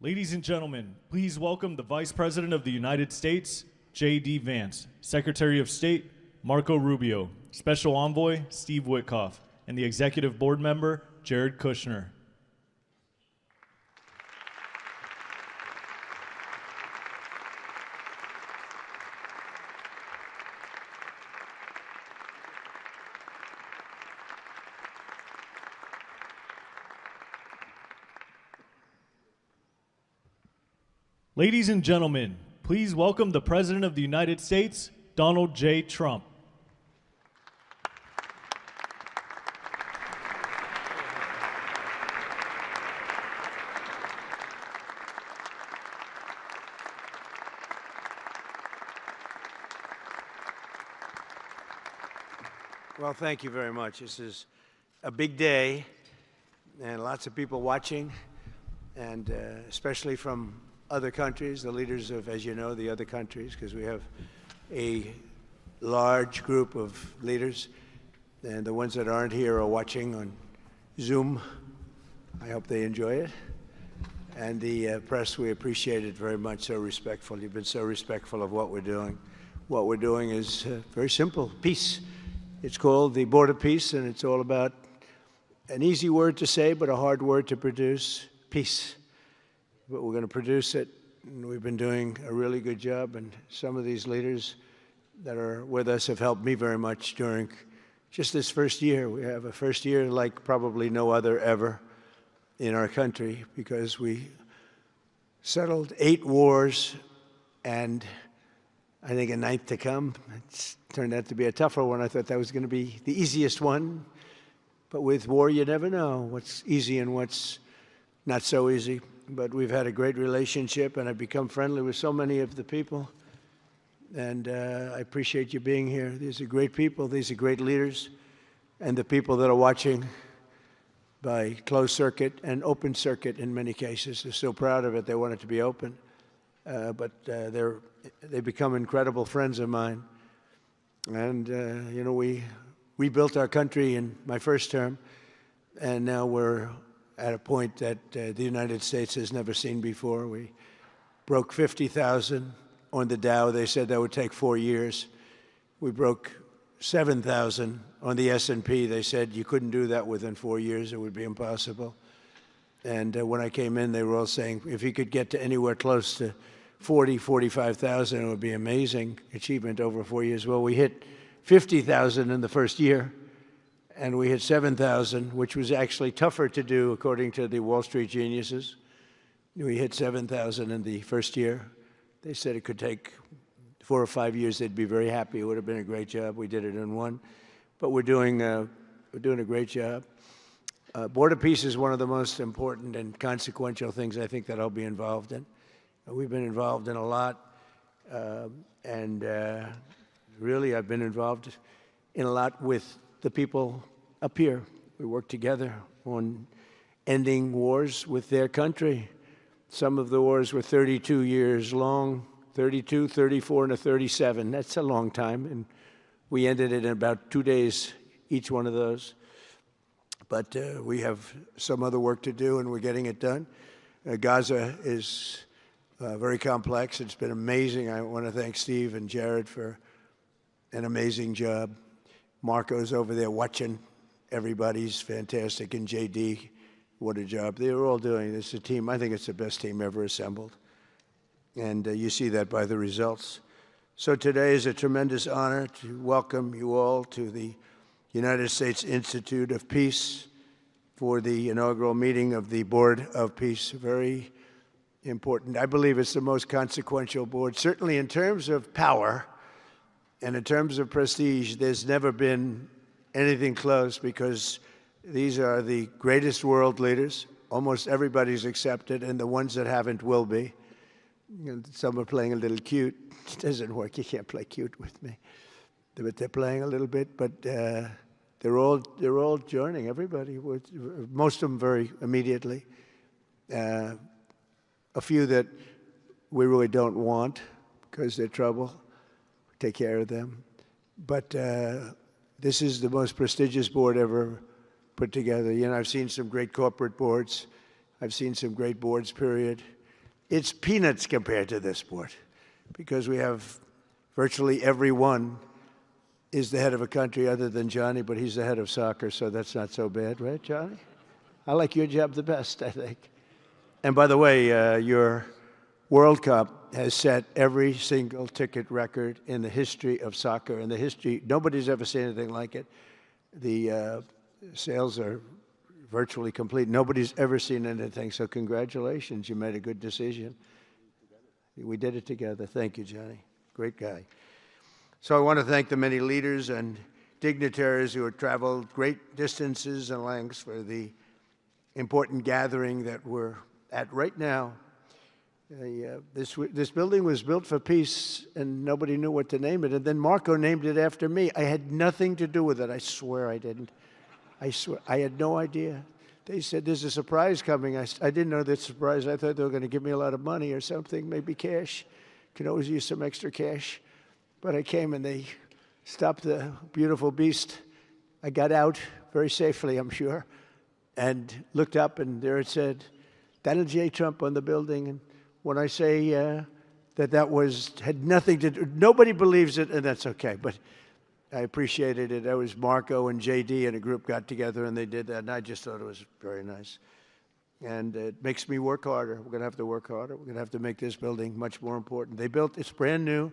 Ladies and gentlemen, please welcome the Vice President of the United States, J.D. Vance, Secretary of State, Marco Rubio, Special Envoy, Steve Witkoff, and the Executive Board Member, Jared Kushner. Ladies and gentlemen, please welcome the President of the United States, Donald J. Trump. Well, thank you very much. This is a big day and lots of people watching, and especially from other countries, the leaders of, as you know, the other countries, because we have a large group of leaders, and the ones that aren't here are watching on Zoom. I hope they enjoy it. And the press, we appreciate it very much, so respectful. You've been so respectful of what we're doing. What we're doing is very simple, peace. It's called the Board of Peace, and it's all about an easy word to say, but a hard word to produce, peace. But we're going to produce it, and we've been doing a really good job, and some of these leaders that are with us have helped me very much during just this first year. We have a first year like probably no other ever in our country, because we settled 8 wars and I think a 9th to come. It's turned out to be a tougher one. I thought that was going to be the easiest one, but with war you never know what's easy and what's not so easy. But we've had a great relationship, and I've become friendly with so many of the people. And I appreciate you being here. These are great people. These are great leaders. And the people that are watching by closed circuit and open circuit in many cases, they're so proud of it. They want it to be open. But they become incredible friends of mine. And, you know, we built our country in my first term, and now we're at a point that the United States has never seen before. We broke 50,000 on the Dow. They said that would take 4 years. We broke 7,000 on the S&P. They said you couldn't do that within 4 years. It would be impossible. And when I came in, they were all saying, if you could get to anywhere close to 45,000, it would be amazing achievement over 4 years. Well, we hit 50,000 in the first year, and we hit 7,000, which was actually tougher to do, according to the Wall Street geniuses. We hit 7,000 in the first year. They said it could take 4 or 5 years. They'd be very happy. It would have been a great job. We did it in 1. But we're doing a great job. Board of Peace is one of the most important and consequential things I think that I'll be involved in. We've been involved in a lot, and really I've been involved in a lot with the people up here. We work together on ending wars with their country. Some of the wars were 32 years long, 32, 34, and a 37. That's a long time, and we ended it in about 2 days, each one of those. But we have some other work to do, and we're getting it done. Gaza is very complex. It's been amazing. I want to thank Steve and Jared for an amazing job. Marco's over there watching. Everybody's fantastic. And JD, what a job. They were all doing. It's a team. I think it's the best team ever assembled. And you see that by the results. So today is a tremendous honor to welcome you all to the United States Institute of Peace for the inaugural meeting of the Board of Peace. Very important. I believe it's the most consequential board, certainly in terms of power. And in terms of prestige, there's never been anything close, because these are the greatest world leaders. Almost everybody's accepted, and the ones that haven't will be. And some are playing a little cute. It doesn't work. You can't play cute with me. But they're playing a little bit. But they're all joining. Everybody, most of them very immediately. A few that we really don't want because they're trouble. Take care of them. But this is the most prestigious board ever put together. You know, I've seen some great corporate boards. I've seen some great boards, period. it's peanuts compared to this sport, because we have virtually everyone is the head of a country other than Johnny, but he's the head of soccer, so that's not so bad, right, Johnny? I like your job the best, I think. And by the way, your World Cup has set every single ticket record in the history of soccer. In the history, nobody's ever seen anything like it. The sales are virtually complete. Nobody's ever seen anything, so congratulations. You made a good decision. We did it together. Thank you, Johnny. Great guy. So I want to thank the many leaders and dignitaries who have traveled great distances and lengths for the important gathering that we're at right now. This building was built for peace, and nobody knew what to name it. And then Marco named it after me. I had nothing to do with it. I swear I didn't. I swear. I had no idea. They said, there's a surprise coming. I didn't know that surprise. I thought they were going to give me a lot of money or something, maybe cash. Could always use some extra cash. But I came, and they stopped the beautiful beast. I got out very safely, I'm sure, and looked up, and there it said, Donald J. Trump on the building. And when I say that had nothing to do, nobody believes it, and that's okay, but I appreciated it. That was Marco and JD and a group got together, and they did that, and I just thought it was very nice. And it makes me work harder. We're going to have to work harder. We're going to have to make this building much more important. It's brand new.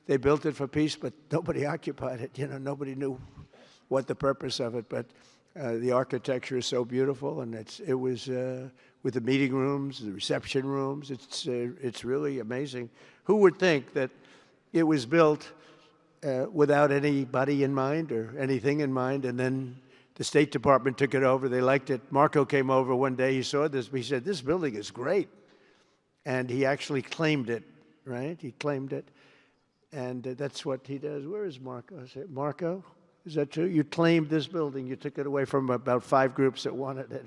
They built it for peace, but nobody occupied it. You know, nobody knew what the purpose of it, but the architecture is so beautiful, and it was with the meeting rooms, the reception rooms. It's really amazing. Who would think that it was built without anybody in mind or anything in mind, and then the State Department took it over. They liked it. Marco came over one day. He saw this. He said, this building is great. And he actually claimed it, right? He claimed it. And that's what he does. Where is Marco? I said, Marco, is that true? You claimed this building. You took it away from about 5 groups that wanted it.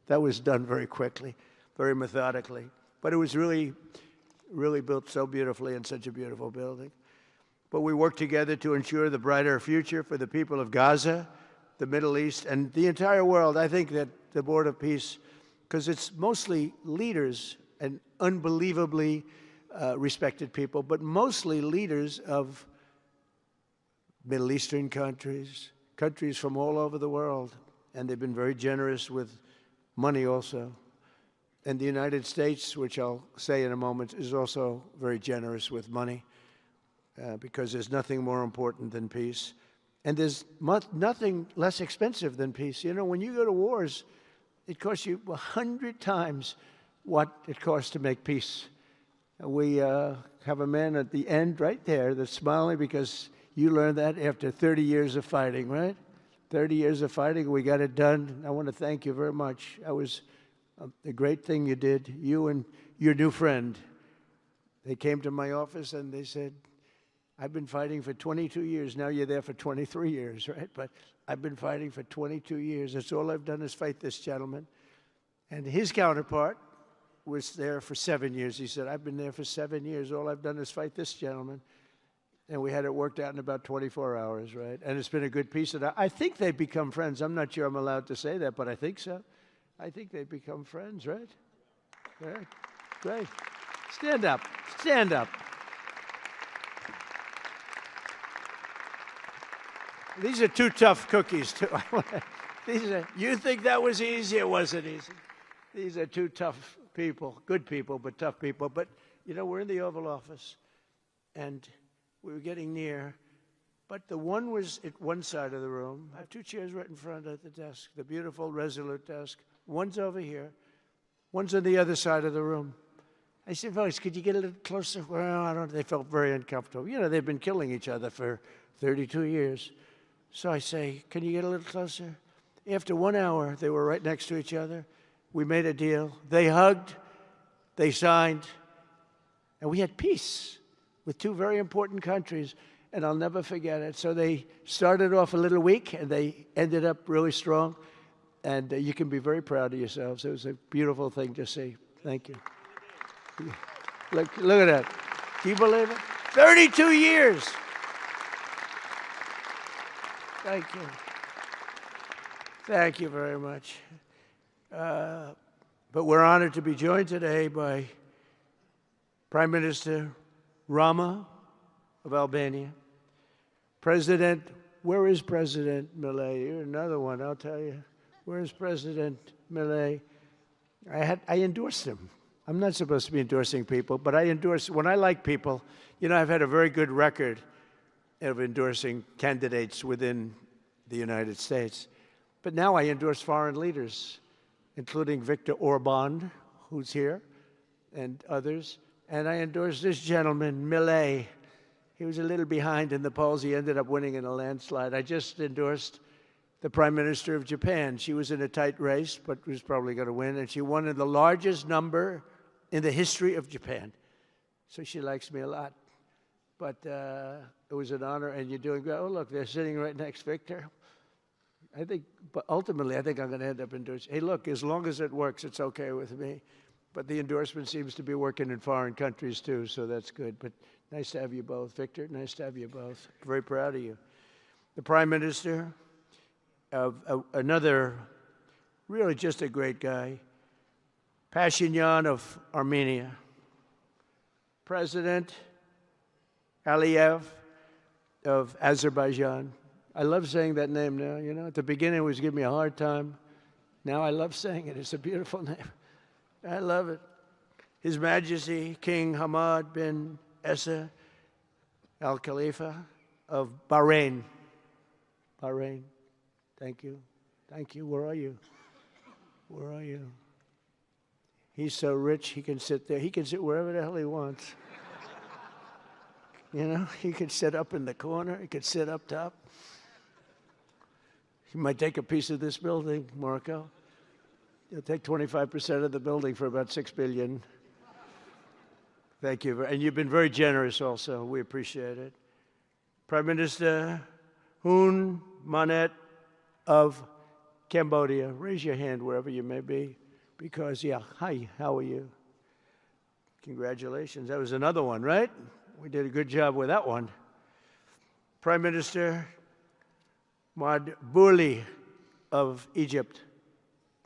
That was done very quickly, very methodically. But it was really, really built so beautifully in such a beautiful building. But we worked together to ensure the brighter future for the people of Gaza, the Middle East, and the entire world. I think that the Board of Peace, because it's mostly leaders and unbelievably respected people, but mostly leaders of Middle Eastern countries, countries from all over the world, and they've been very generous with money also. And the United States, which I'll say in a moment, is also very generous with money because there's nothing more important than peace. And there's nothing less expensive than peace. You know, when you go to wars, it costs you 100 times what it costs to make peace. We have a man at the end right there that's smiling because you learned that after 30 years of fighting, right? 30 years of fighting, we got it done. I want to thank you very much. That was a great thing you did. You and your new friend, they came to my office and they said, I've been fighting for 22 years. Now you're there for 23 years, right? But I've been fighting for 22 years. That's all I've done is fight this gentleman. And his counterpart was there for 7 years. He said, I've been there for 7 years. All I've done is fight this gentleman. And we had it worked out in about 24 hours, right? And it's been a good peace. And I think they've become friends. I'm not sure I'm allowed to say that, but I think so. I think they've become friends, right? Right. Great. Stand up. Stand up. These are 2 tough cookies, too. You think that was easy? It wasn't easy. These are 2 tough people, good people, but tough people. But, you know, we're in the Oval Office, and we were getting near. But the one was at one side of the room. I have 2 chairs right in front of the desk, the beautiful, resolute desk. One's over here. One's on the other side of the room. I said, folks, could you get a little closer? Well, I don't know. They felt very uncomfortable. You know, they've been killing each other for 32 years. So I say, can you get a little closer? After 1 hour, they were right next to each other. We made a deal. They hugged, they signed, and we had peace with 2 very important countries, and I'll never forget it. So they started off a little weak, and they ended up really strong, and you can be very proud of yourselves. It was a beautiful thing to see. Thank you. Look at that. Do you believe it? 32 years. Thank you. Thank you very much. But we're honored to be joined today by Prime Minister Rama of Albania. President, where is President Milei? You're another one, I'll tell you. Where is President Milei? I endorsed him. I'm not supposed to be endorsing people, but I endorse, when I like people, you know, I've had a very good record of endorsing candidates within the United States. But now I endorse foreign leaders, including Viktor Orban, who's here, and others. And I endorse this gentleman, Milei. He was a little behind in the polls. He ended up winning in a landslide. I just endorsed the Prime Minister of Japan. She was in a tight race, but was probably going to win. And she won in the largest number in the history of Japan. So she likes me a lot. But it was an honor, and you're doing great. Oh, look, they're sitting right next to Victor. I think, but ultimately, I think I'm going to end up endorsing. Hey, look, as long as it works, it's okay with me. But the endorsement seems to be working in foreign countries, too, so that's good. But nice to have you both. Victor, nice to have you both. Very proud of you. The Prime Minister of another, really just a great guy, Phashinyan of Armenia. President Aliyev of Azerbaijan. I love saying that name now, you know. At the beginning, it was giving me a hard time. Now I love saying it. It's a beautiful name. I love it. His Majesty King Hamad bin Essa Al Khalifa of Bahrain. Bahrain. Thank you. Thank you. Where are you? Where are you? He's so rich, he can sit there. He can sit wherever the hell he wants. You know, he could sit up in the corner. He could sit up top. He might take a piece of this building, Marco. He'll take 25% of the building for about $6 billion. Thank you. And you've been very generous also. We appreciate it. Prime Minister Hun Manet of Cambodia. Raise your hand wherever you may be. Because, yeah, hi, how are you? Congratulations. That was another one, right? We did a good job with that one. Prime Minister Madbouli of Egypt.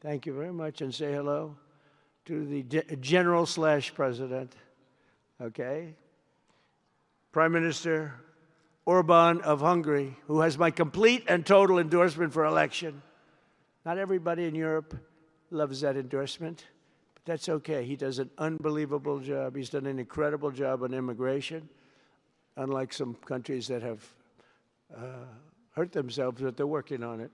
Thank you very much, and say hello to the General/President. Okay. Prime Minister Orban of Hungary, who has my complete and total endorsement for election. Not everybody in Europe loves that endorsement, but that's okay. He does an unbelievable job. He's done an incredible job on immigration, unlike some countries that have hurt themselves, but they're working on it.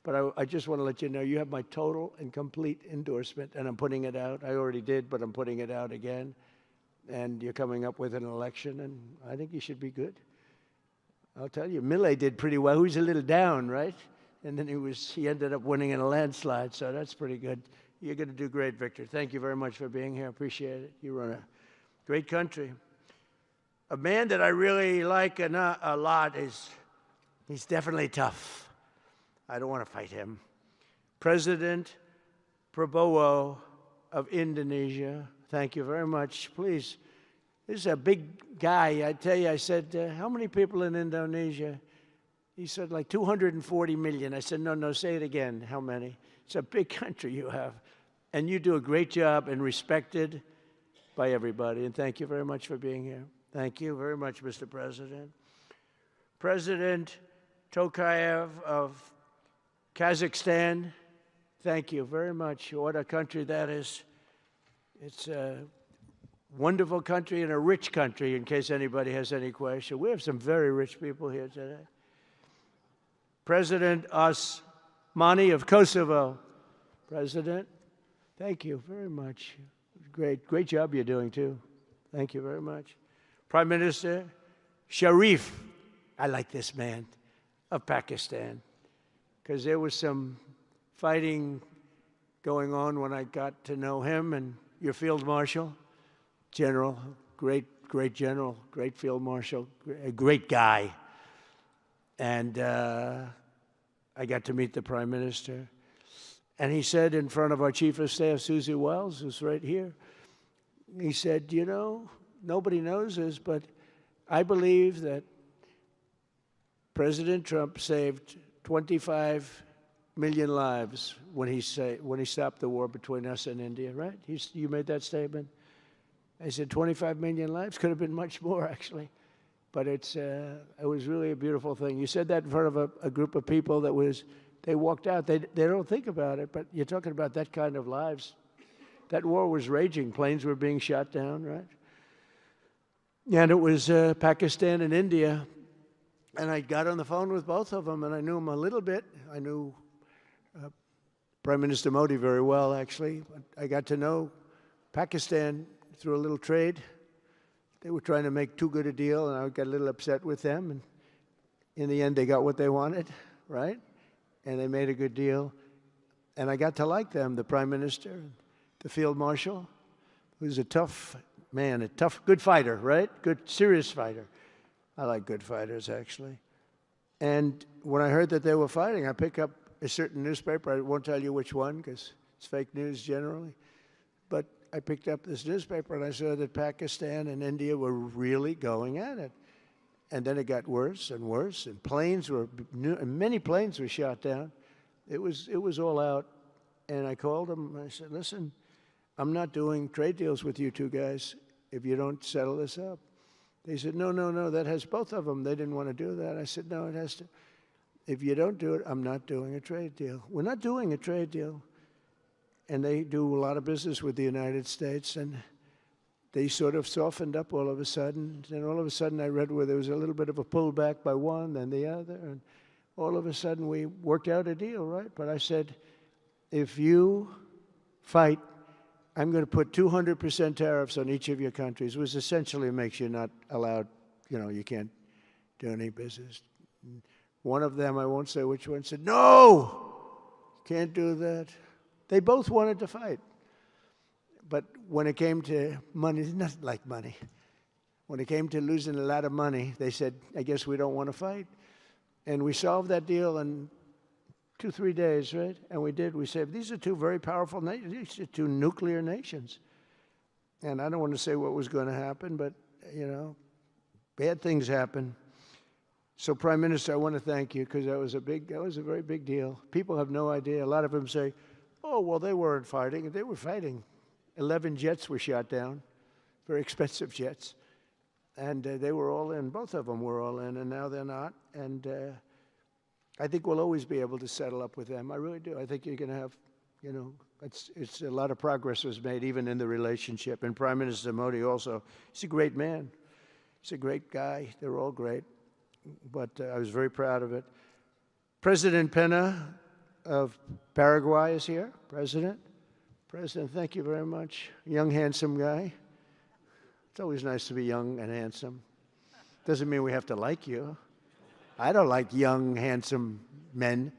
But I just want to let you know, you have my total and complete endorsement, and I'm putting it out. I already did, but I'm putting it out again. And you're coming up with an election, and I think you should be good. I'll tell you, Milei did pretty well. He was a little down, right? And then he ended up winning in a landslide, so that's pretty good. You're going to do great, Victor. Thank you very much for being here. Appreciate it. You run a great country. A man that I really like a lot he's definitely tough. I don't want to fight him. President Prabowo of Indonesia. Thank you very much. Please, this is a big guy. I tell you, I said, how many people in Indonesia? He said, like 240 million. I said, no, say it again. How many? It's a big country you have. And you do a great job and respected by everybody. And thank you very much for being here. Thank you very much, Mr. President. President Tokayev of Kazakhstan, thank you very much. What a country that is. It's a wonderful country and a rich country, in case anybody has any question. We have some very rich people here today. President Osmani of Kosovo. President, thank you very much. Great job you're doing, too. Thank you very much. Prime Minister Sharif, I like this man, of Pakistan, because there was some fighting going on when I got to know him, and your Field Marshal, General, great general, great Field Marshal, a great guy. And I got to meet the Prime Minister. And he said in front of our Chief of Staff, Susie Wells, who's right here, he said, you know, nobody knows this, but I believe that President Trump saved 25 million lives when he stopped the war between us and India, right? You made that statement. I said, 25 million lives? Could have been much more, actually. But it was really a beautiful thing. You said that in front of a group of people they walked out. They don't think about it, but you're talking about that kind of lives. That war was raging. Planes were being shot down, right? And it was Pakistan and India. And I got on the phone with both of them, and I knew them a little bit. I knew Prime Minister Modi very well, actually. I got to know Pakistan through a little trade. They were trying to make too good a deal, and I got a little upset with them. And in the end, they got what they wanted, right? And they made a good deal. And I got to like them, the Prime Minister, the Field Marshal, who's a tough man, good fighter, right? Good, serious fighter. I like good fighters, actually. And when I heard that they were fighting, I picked up a certain newspaper. I won't tell you which one, because it's fake news generally. But I picked up this newspaper, and I saw that Pakistan and India were really going at it. And then it got worse and worse, and many planes were shot down. It was all out. And I called them, and I said, listen, I'm not doing trade deals with you two guys if you don't settle this up. They said, no, that has both of them. They didn't want to do that. I said, no, it has to. If you don't do it, I'm not doing a trade deal. We're not doing a trade deal. And they do a lot of business with the United States, and they sort of softened up all of a sudden. And all of a sudden I read where there was a little bit of a pullback by one, then the other, and all of a sudden we worked out a deal, right? But I said, if you fight, I'm going to put 200% tariffs on each of your countries, which essentially makes you not allowed, you can't do any business. One of them, I won't say which one, said, no, can't do that. They both wanted to fight. But when it came to money, it's not like money. When it came to losing a lot of money, they said, I guess we don't want to fight. And we solved that deal in 2-3 days, right? And we did. We said, these are two very powerful nations. These are two nuclear nations. And I don't want to say what was going to happen, but, bad things happen. So, Prime Minister, I want to thank you, because that was a very big deal. People have no idea. A lot of them say, oh, well, they weren't fighting. They were fighting. 11 jets were shot down, very expensive jets. And they were all in. Both of them were all in, and now they're not. And I think we'll always be able to settle up with them. I really do. I think you're going to have, it's a lot of progress was made even in the relationship. And Prime Minister Modi also, he's a great man. He's a great guy. They're all great. But I was very proud of it. President Pena of Paraguay is here. President, thank you very much. Young, handsome guy. It's always nice to be young and handsome. Doesn't mean we have to like you. I don't like young, handsome men.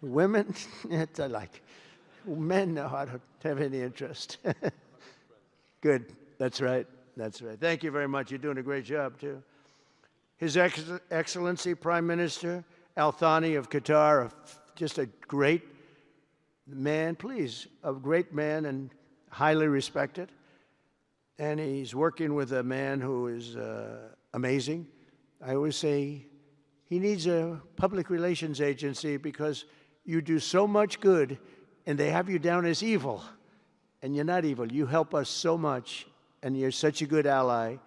Women, I like. Men, no, I don't have any interest. Good. That's right. Thank you very much. You're doing a great job, too. His Excellency Prime Minister Al Thani of Qatar, just a great man, a great man and highly respected. And he's working with a man who is amazing. I always say he needs a public relations agency, because you do so much good and they have you down as evil. And you're not evil. You help us so much, and you're such a good ally.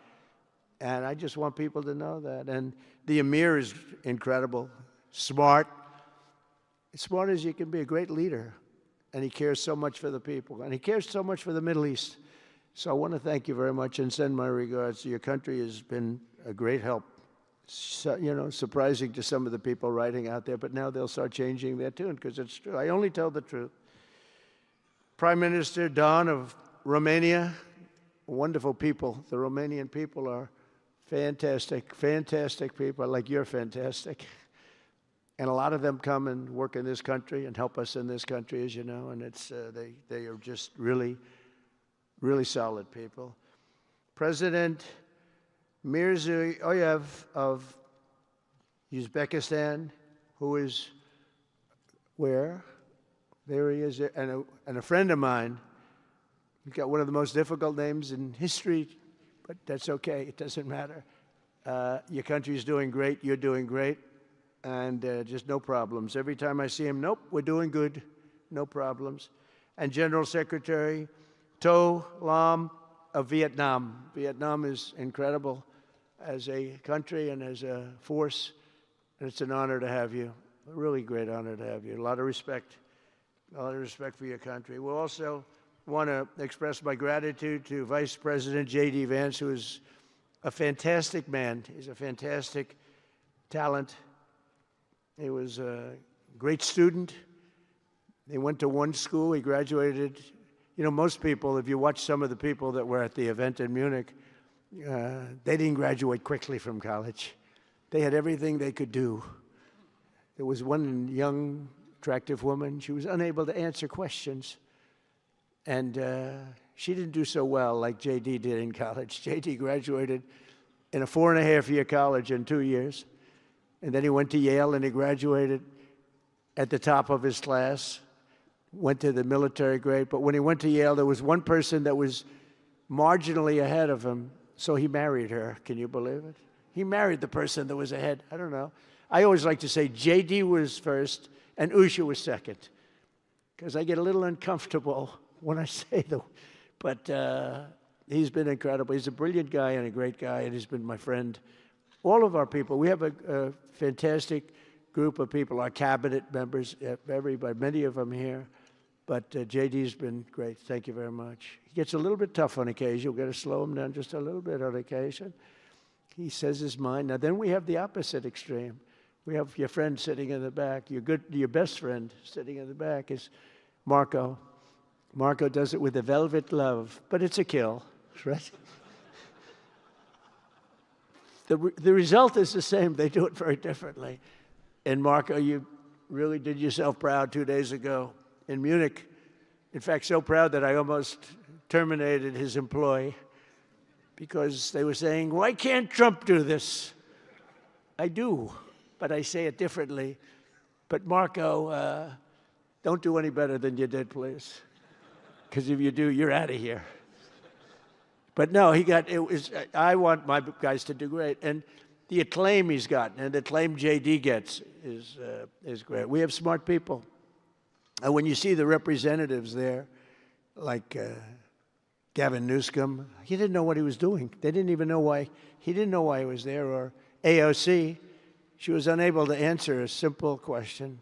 And I just want people to know that. And the Emir is incredible, smart as you can be, a great leader. And he cares so much for the people. And he cares so much for the Middle East. So I want to thank you very much and send my regards. Your country has been a great help. So, surprising to some of the people writing out there, but now they'll start changing their tune, because it's true. I only tell the truth. Prime Minister Don of Romania, wonderful people. The Romanian people are fantastic people, like you're fantastic. And a lot of them come and work in this country and help us in this country, as you know, and it's they are just really, really solid people. President Mirziyoyev of Uzbekistan, who is where? There he is, and a friend of mine. He's got one of the most difficult names in history, but that's okay. It doesn't matter. Your country's doing great. You're doing great. And just no problems. Every time I see him, nope, we're doing good. No problems. And General Secretary To Lam of Vietnam. Vietnam is incredible as a country and as a force, and it's an honor to have you. A really great honor to have you. A lot of respect for your country. We also want to express my gratitude to Vice President J.D. Vance, who is a fantastic man. He's a fantastic talent. He was a great student. He went to one school. He graduated. You know, most people, if you watch some of the people that were at the event in Munich, they didn't graduate quickly from college. They had everything they could do. There was one young, attractive woman. She was unable to answer questions. And she didn't do so well like J.D. did in college. J.D. graduated in a 4.5-year college in 2 years. And then he went to Yale and he graduated at the top of his class, went to the military grade. But when he went to Yale, there was one person that was marginally ahead of him, so he married her. Can you believe it? He married the person that was ahead. I don't know. I always like to say J.D. was first and Usha was second, because I get a little uncomfortable when I say that. But he's been incredible. He's a brilliant guy and a great guy, and he's been my friend. All of our people, we have a fantastic group of people, our cabinet members, everybody, many of them here. But J.D.'s been great. Thank you very much. He gets a little bit tough on occasion. We've got to slow him down just a little bit on occasion. He says his mind. Now, then we have the opposite extreme. We have your friend sitting in the back. Your best friend sitting in the back is Marco. Marco does it with a velvet love, but it's a kill, right? The result is the same. They do it very differently. And Marco, you really did yourself proud 2 days ago in Munich. In fact, so proud that I almost terminated his employ because they were saying, why can't Trump do this? I do, but I say it differently. But Marco, don't do any better than you did, please. Because if you do, you're out of here. But no, I want my guys to do great. And the acclaim he's gotten and the acclaim J.D. gets is great. We have smart people. And when you see the representatives there, like Gavin Newsom, he didn't know what he was doing. They didn't even know why. He didn't know why he was there. Or AOC, she was unable to answer a simple question.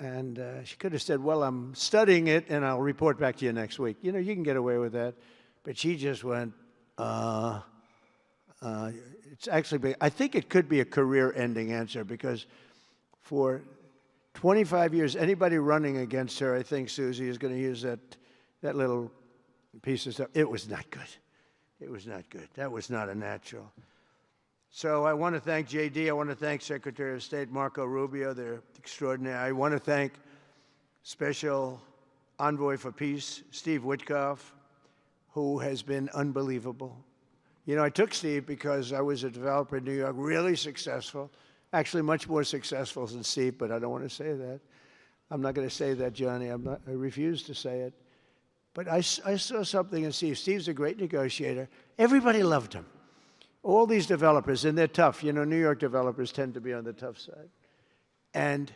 And she could have said, well, I'm studying it, and I'll report back to you next week. You know, you can get away with that. But she just went, it's actually, I think it could be a career-ending answer, because for 25 years, anybody running against her, I think Susie is going to use that little piece of stuff. It was not good. It was not good. That was not a natural. So I want to thank J.D. I want to thank Secretary of State Marco Rubio. They're extraordinary. I want to thank Special Envoy for Peace, Steve Witkoff, who has been unbelievable. You know, I took Steve because I was a developer in New York, really successful, actually much more successful than Steve, but I don't want to say that. I'm not going to say that, Johnny. I refuse to say it. But I saw something in Steve. Steve's a great negotiator. Everybody loved him. All these developers, and they're tough. You know, New York developers tend to be on the tough side. And,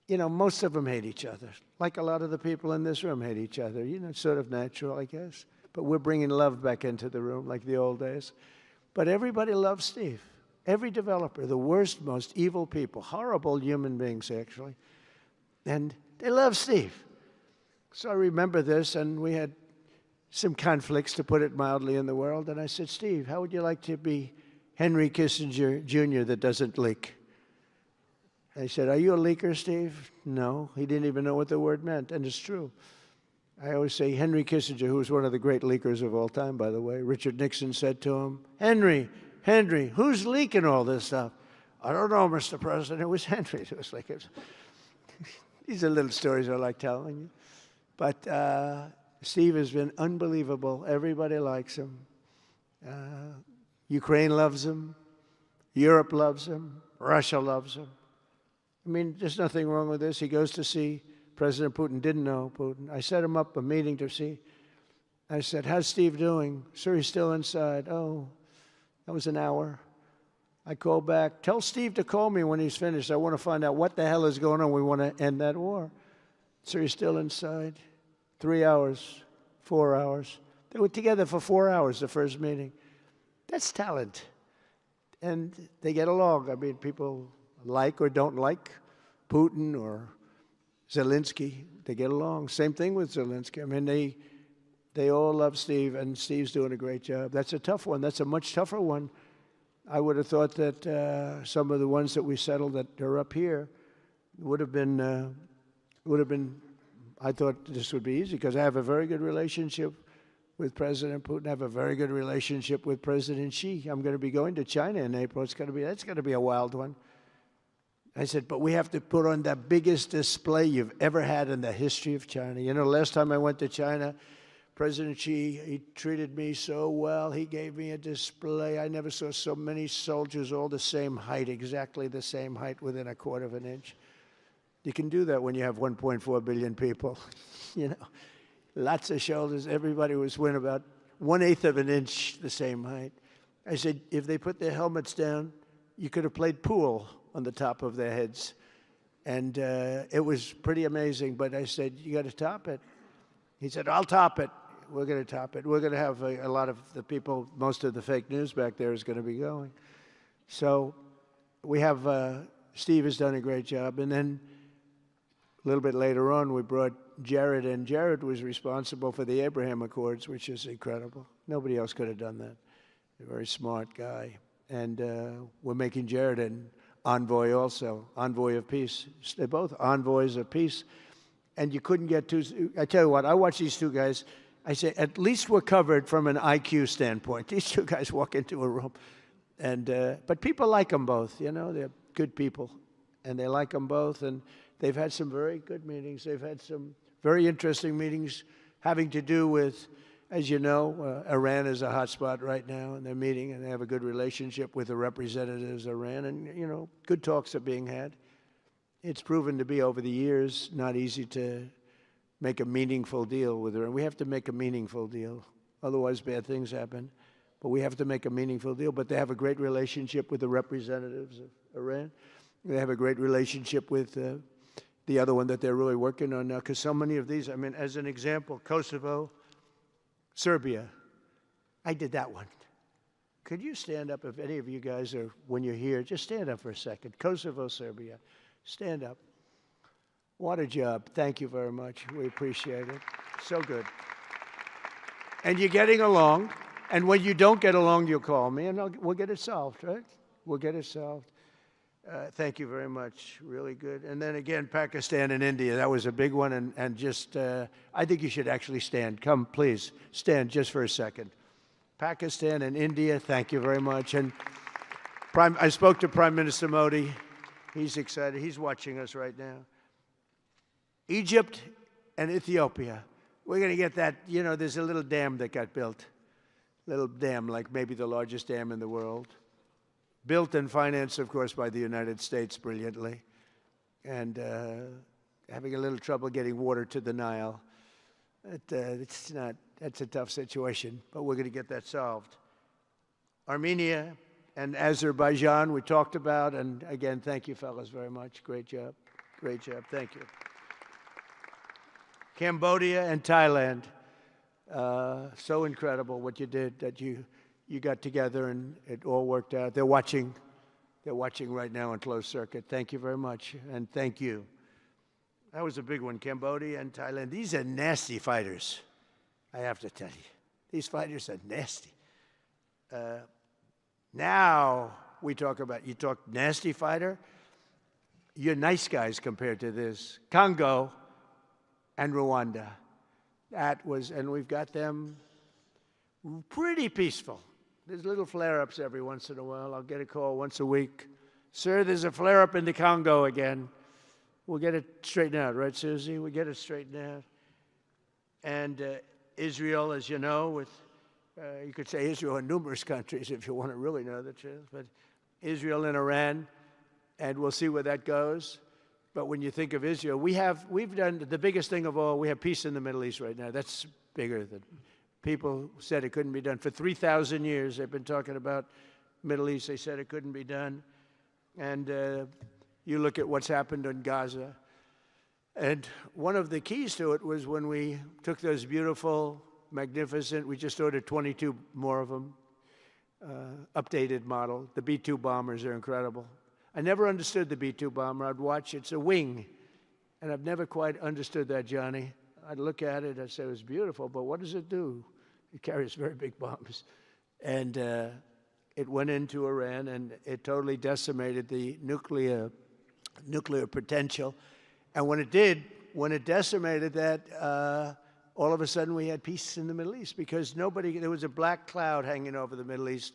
you know, most of them hate each other. Like a lot of the people in this room hate each other. You know, it's sort of natural, I guess. But we're bringing love back into the room like the old days. But everybody loves Steve. Every developer, the worst, most evil people, horrible human beings, actually. And they love Steve. So I remember this, and we had some conflicts, to put it mildly, in the world. And I said, Steve, how would you like to be Henry Kissinger Jr. that doesn't leak? I said, are you a leaker, Steve? No. He didn't even know what the word meant, and it's true. I always say Henry Kissinger, who was one of the great leakers of all time, by the way. Richard Nixon said to him, Henry, who's leaking all this stuff? I don't know, Mr. President. It was Henry. It was like, these are little stories I like telling you. But Steve has been unbelievable. Everybody likes him. Ukraine loves him. Europe loves him. Russia loves him. I mean, there's nothing wrong with this. He goes to see President Putin. Didn't know Putin. I set him up a meeting to see. I said, how's Steve doing? Sir, he's still inside. Oh, that was an hour. I called back. Tell Steve to call me when he's finished. I want to find out what the hell is going on. We want to end that war. Sir, he's still inside. 3 hours, 4 hours. They were together for 4 hours, the first meeting. That's talent. And they get along. I mean, people like or don't like Putin or Zelensky. They get along. Same thing with Zelensky. I mean, they all love Steve, and Steve's doing a great job. That's a tough one. That's a much tougher one. I would have thought that some of the ones that we settled that are up here would have been, I thought this would be easy because I have a very good relationship with President Putin. I have a very good relationship with President Xi. I'm going to be going to China in April. That's going to be a wild one. I said, but we have to put on the biggest display you've ever had in the history of China. You know, last time I went to China, President Xi, he treated me so well. He gave me a display. I never saw so many soldiers all the same height, exactly the same height within a quarter of an inch. You can do that when you have 1.4 billion people. You know, lots of shoulders. Everybody was within about 1/8 of an inch the same height. I said, if they put their helmets down, you could have played pool on the top of their heads. And it was pretty amazing. But I said, you got to top it. He said, I'll top it. We're going to top it. We're going to have a lot of the people, most of the fake news back there is going to be going. So we have, Steve has done a great job. And then a little bit later on, we brought Jared in. Jared was responsible for the Abraham Accords, which is incredible. Nobody else could have done that. A very smart guy. And we're making Jared an envoy also, envoy of peace. They're both envoys of peace. And you couldn't get two. I tell you what, I watch these two guys. I say, at least we're covered from an IQ standpoint. These two guys walk into a room. And but people like them both, you know. They're good people. And they like them both. And they've had some very good meetings. They've had some very interesting meetings having to do with, as you know, Iran is a hot spot right now. And they're meeting, and they have a good relationship with the representatives of Iran. And, you know, good talks are being had. It's proven to be, over the years, not easy to make a meaningful deal with Iran. We have to make a meaningful deal. Otherwise, bad things happen. But we have to make a meaningful deal. But they have a great relationship with the representatives of Iran. They have a great relationship with the other one that they're really working on now. Because so many of these, I mean, as an example, Kosovo, Serbia. I did that one. Could you stand up, if any of you guys are, when you're here, just stand up for a second. Kosovo, Serbia. Stand up. What a job. Thank you very much. We appreciate it. So good. And you're getting along. And when you don't get along, you'll call me, and we'll get it solved, right? We'll get it solved. Thank you very much. Really good. And then again, Pakistan and India. That was a big one. And just, I think you should actually stand. Come, please. Stand just for a second. Pakistan and India, thank you very much. And I spoke to Prime Minister Modi. He's excited. He's watching us right now. Egypt and Ethiopia. We're going to get that. You know, there's a little dam that got built. Little dam, like maybe the largest dam in the world. Built and financed, of course, by the United States brilliantly. And having a little trouble getting water to the Nile. That's a tough situation, but we're going to get that solved. Armenia and Azerbaijan, we talked about. And again, thank you, fellas, very much. Great job. Great job. Thank you. Cambodia and Thailand. So incredible what you did, that you got together and it all worked out. They're watching right now on closed circuit. Thank you very much, and thank you. That was a big one, Cambodia and Thailand. These are nasty fighters, I have to tell you. These fighters are nasty. Now we talk about, you talk nasty fighter, you're nice guys compared to this. Congo and Rwanda. That was, and we've got them pretty peaceful. There's little flare-ups every once in a while. I'll get a call once a week. Sir, there's a flare-up in the Congo again. We'll get it straightened out, right, Susie? We'll get it straightened out. And Israel, as you know, with, you could say Israel in numerous countries if you want to really know the truth, but Israel and Iran, and we'll see where that goes. But when you think of Israel, we've done the biggest thing of all. We have peace in the Middle East right now. That's bigger than people said it couldn't be done. For 3,000 years, they've been talking about Middle East. They said it couldn't be done. And you look at what's happened in Gaza. And one of the keys to it was when we took those beautiful magnificent. We just ordered 22 more of them, updated model. The B-2 bombers are incredible. I never understood the B-2 bomber. I'd watch, it's a wing. And I've never quite understood that, Johnny. I'd look at it, I'd say, it was beautiful, but what does it do? It carries very big bombs. And it went into Iran, and it totally decimated the nuclear potential. And when it did, when it decimated that, all of a sudden we had peace in the Middle East, because there was a black cloud hanging over the Middle East,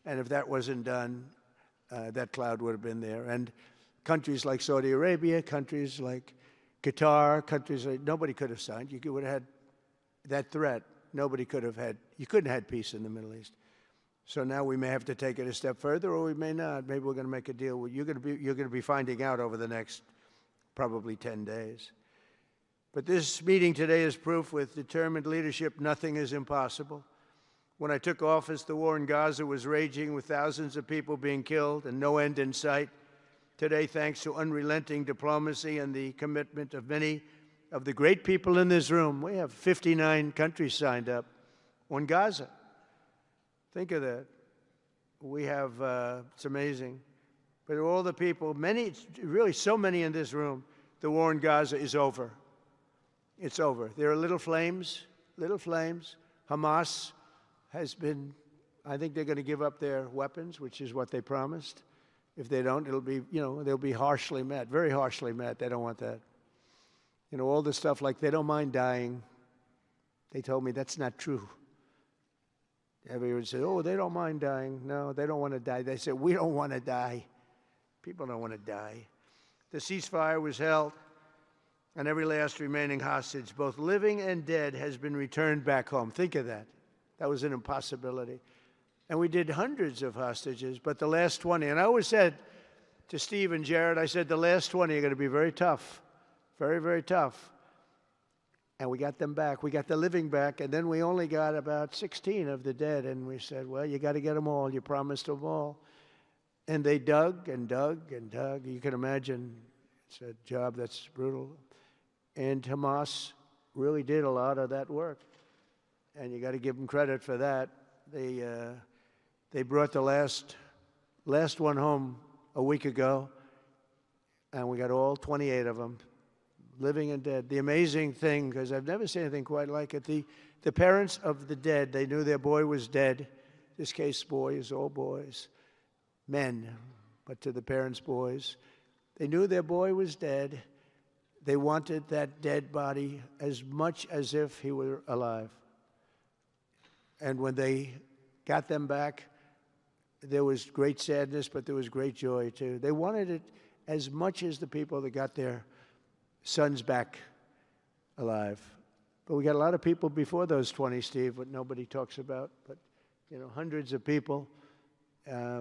and if that wasn't done, that cloud would have been there. And countries like Saudi Arabia, countries like Qatar, countries like, nobody could have signed. You would have had that threat. Nobody could have had, you couldn't have had peace in the Middle East. So now we may have to take it a step further, or we may not. Maybe we're going to make a deal. You're going to be finding out over the next probably 10 days. But this meeting today is proof with determined leadership, nothing is impossible. When I took office, the war in Gaza was raging with thousands of people being killed and no end in sight. Today, thanks to unrelenting diplomacy and the commitment of many of the great people in this room, we have 59 countries signed up on Gaza. Think of that. We have, it's amazing. But all the people, many, really so many in this room, the war in Gaza is over. It's over. There are little flames. Hamas has been, I think they're going to give up their weapons, which is what they promised. If they don't, it'll be, they'll be harshly met, very harshly met. They don't want that. All the stuff like they don't mind dying. They told me that's not true. Everyone said, oh, they don't mind dying. No, they don't want to die. They said, we don't want to die. People don't want to die. The ceasefire was held, and every last remaining hostage, both living and dead, has been returned back home. Think of that. That was an impossibility. And we did hundreds of hostages, but the last 20, and I always said to Steve and Jared, I said, the last 20 are going to be very tough, very, very tough. And we got them back. We got the living back, and then we only got about 16 of the dead, and we said, well, you got to get them all. You promised them all. And they dug and dug and dug. You can imagine it's a job that's brutal. And Hamas really did a lot of that work. And you got to give them credit for that. They brought the last one home a week ago, and we got all 28 of them, living and dead. The amazing thing, because I've never seen anything quite like it, the parents of the dead, they knew their boy was dead. This case, boys, all boys, men, but to the parents' boys. They knew their boy was dead. They wanted that dead body as much as if he were alive. And when they got them back, there was great sadness, but there was great joy, too. They wanted it as much as the people that got their sons back alive. But we got a lot of people before those 20, Steve, what nobody talks about. But, hundreds of people.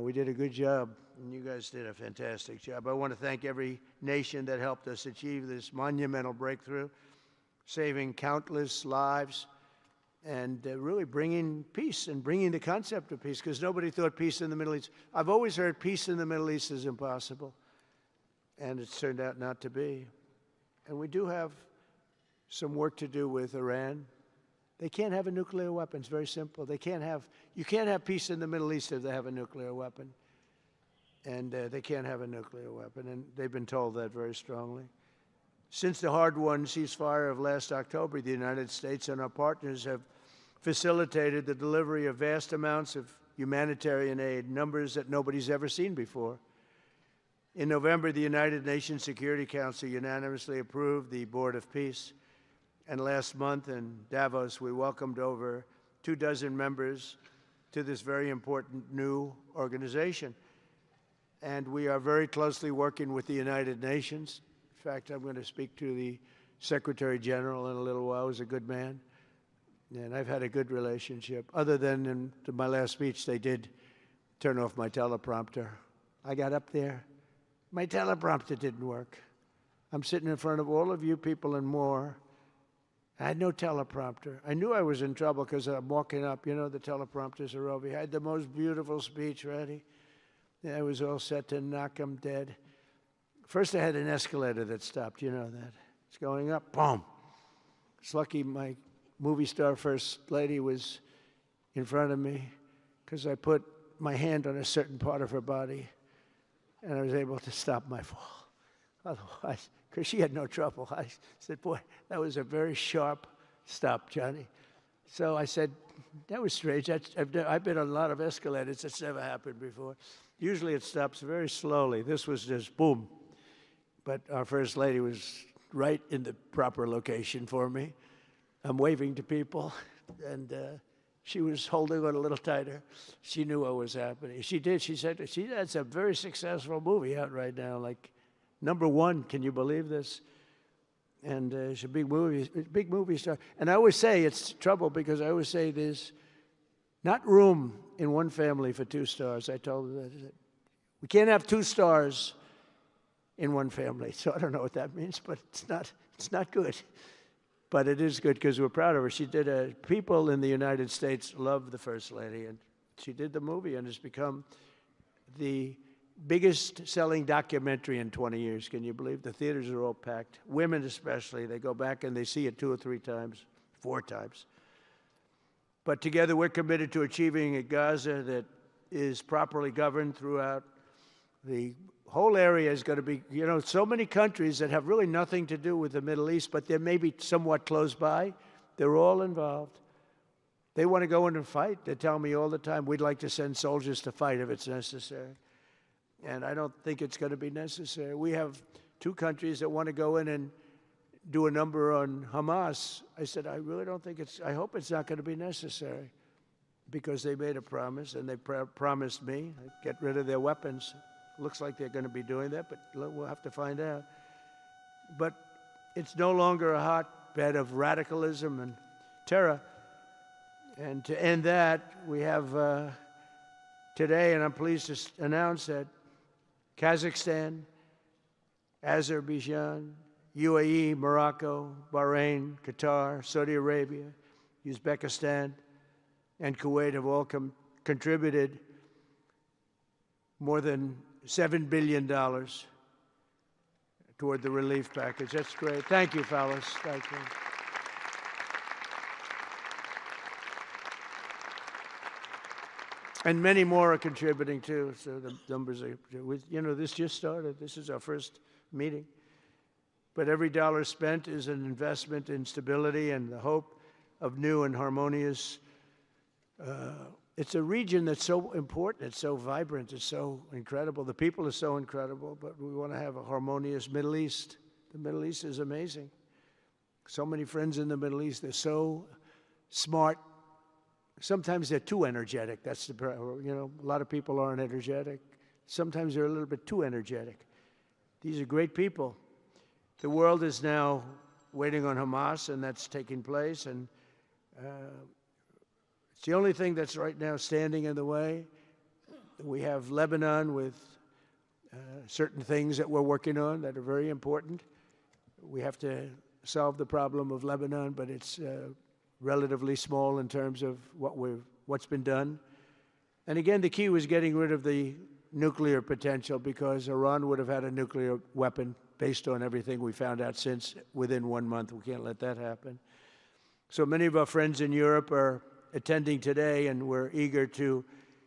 We did a good job, and you guys did a fantastic job. I want to thank every nation that helped us achieve this monumental breakthrough, saving countless lives, and really bringing peace and bringing the concept of peace, because nobody thought peace in the Middle East. I've always heard peace in the Middle East is impossible, and it's turned out not to be. And we do have some work to do with Iran. They can't have a nuclear weapon. It's very simple. You can't have peace in the Middle East if they have a nuclear weapon. And they can't have a nuclear weapon, and they've been told that very strongly. Since the hard-won ceasefire of last October, the United States and our partners have facilitated the delivery of vast amounts of humanitarian aid, numbers that nobody's ever seen before. In November, the United Nations Security Council unanimously approved the Board of Peace. And last month in Davos, we welcomed over 24 members to this very important new organization. And we are very closely working with the United Nations. In fact, I'm going to speak to the Secretary General in a little while. He's a good man. And I've had a good relationship. Other than in my last speech, they did turn off my teleprompter. I got up there. My teleprompter didn't work. I'm sitting in front of all of you people and more. I had no teleprompter. I knew I was in trouble because I'm walking up. The teleprompters are over here. I had the most beautiful speech ready. I was all set to knock them dead. First, I had an escalator that stopped. You know that. It's going up. Boom. It's lucky my movie star first lady was in front of me because I put my hand on a certain part of her body, and I was able to stop my fall. Otherwise, because she had no trouble, I said, boy, that was a very sharp stop, Johnny. So I said, that was strange. I've been on a lot of escalators. That's never happened before. Usually it stops very slowly. This was just boom. But our first lady was right in the proper location for me. I'm waving to people, and she was holding on a little tighter. She knew what was happening. She did. She said, that's a very successful movie out right now, like #1. Can you believe this? And she's a big movie star. And I always say it's trouble because I always say there's not room in one family for 2 stars. I told her that. We can't have 2 stars in one family. So I don't know what that means, but it's not good. But it is good because we're proud of her. She did people in the United States love the First Lady, and she did the movie, and it's become the biggest selling documentary in 20 years. Can you believe? The theaters are all packed. Women especially, they go back and they see it 2 or 3 times, 4 times. But together we're committed to achieving a Gaza that is properly governed throughout. The whole area is going to be, so many countries that have really nothing to do with the Middle East, but they're maybe somewhat close by. They're all involved. They want to go in and fight. They tell me all the time, we'd like to send soldiers to fight if it's necessary. And I don't think it's going to be necessary. We have 2 countries that want to go in and do a number on Hamas. I said, I really don't think I hope it's not going to be necessary because they made a promise, and they promised me get rid of their weapons. Looks like they're going to be doing that, but we'll have to find out. But it's no longer a hotbed of radicalism and terror. And to end that, we have today, and I'm pleased to announce that Kazakhstan, Azerbaijan, UAE, Morocco, Bahrain, Qatar, Saudi Arabia, Uzbekistan, and Kuwait have all contributed more than $7 billion toward the relief package. That's great. Thank you, fellas. Thank you. And many more are contributing, too, so the numbers are, this just started. This is our first meeting. But every dollar spent is an investment in stability and the hope of new and harmonious. It's a region that's so important. It's so vibrant. It's so incredible. The people are so incredible, but we want to have a harmonious Middle East. The Middle East is amazing. So many friends in the Middle East. They're so smart. Sometimes they're too energetic. That's a lot of people aren't energetic. Sometimes they're a little bit too energetic. These are great people. The world is now waiting on Hamas, and that's taking place. And it's the only thing that's right now standing in the way. We have Lebanon with certain things that we're working on that are very important. We have to solve the problem of Lebanon, but it's relatively small in terms of what's been done. And again, the key was getting rid of the nuclear potential, because Iran would have had a nuclear weapon based on everything we found out since within 1 month. We can't let that happen. So many of our friends in Europe are attending today, and we're eager to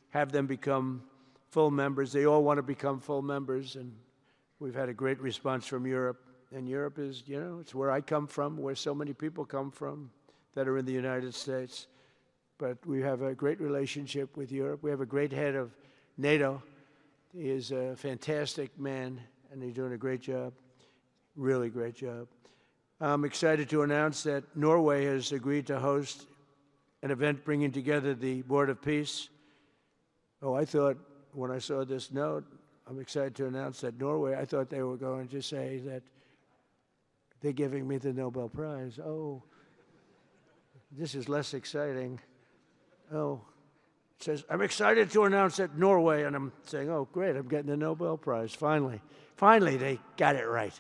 have them become full members. They all want to become full members, and we've had a great response from Europe. And Europe is, it's where I come from, where so many people come from that are in the United States. But we have a great relationship with Europe. We have a great head of NATO. He is a fantastic man, and he's doing a great job, really great job. I'm excited to announce that Norway has agreed to host an event bringing together the Board of Peace. Oh, I thought when I saw this note, I'm excited to announce that Norway, I thought they were going to say that they're giving me the Nobel Prize. Oh, this is less exciting. Oh, it says, I'm excited to announce that Norway, and I'm saying, oh, great, I'm getting the Nobel Prize, finally. Finally, they got it right.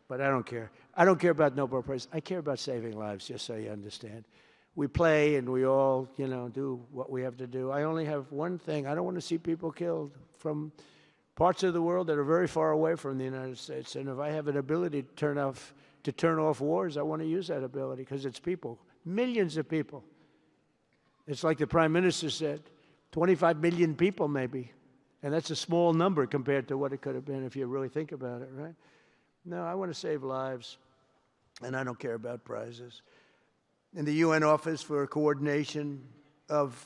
But I don't care. I don't care about Nobel Prize. I care about saving lives, just so you understand. We play and we all, do what we have to do. I only have one thing. I don't want to see people killed from parts of the world that are very far away from the United States. And if I have an ability to turn off wars, I want to use that ability, because it's people. Millions of people. It's like the Prime Minister said, 25 million people maybe. And that's a small number compared to what it could have been if you really think about it, right? No, I want to save lives, and I don't care about prizes. In the UN Office for Coordination of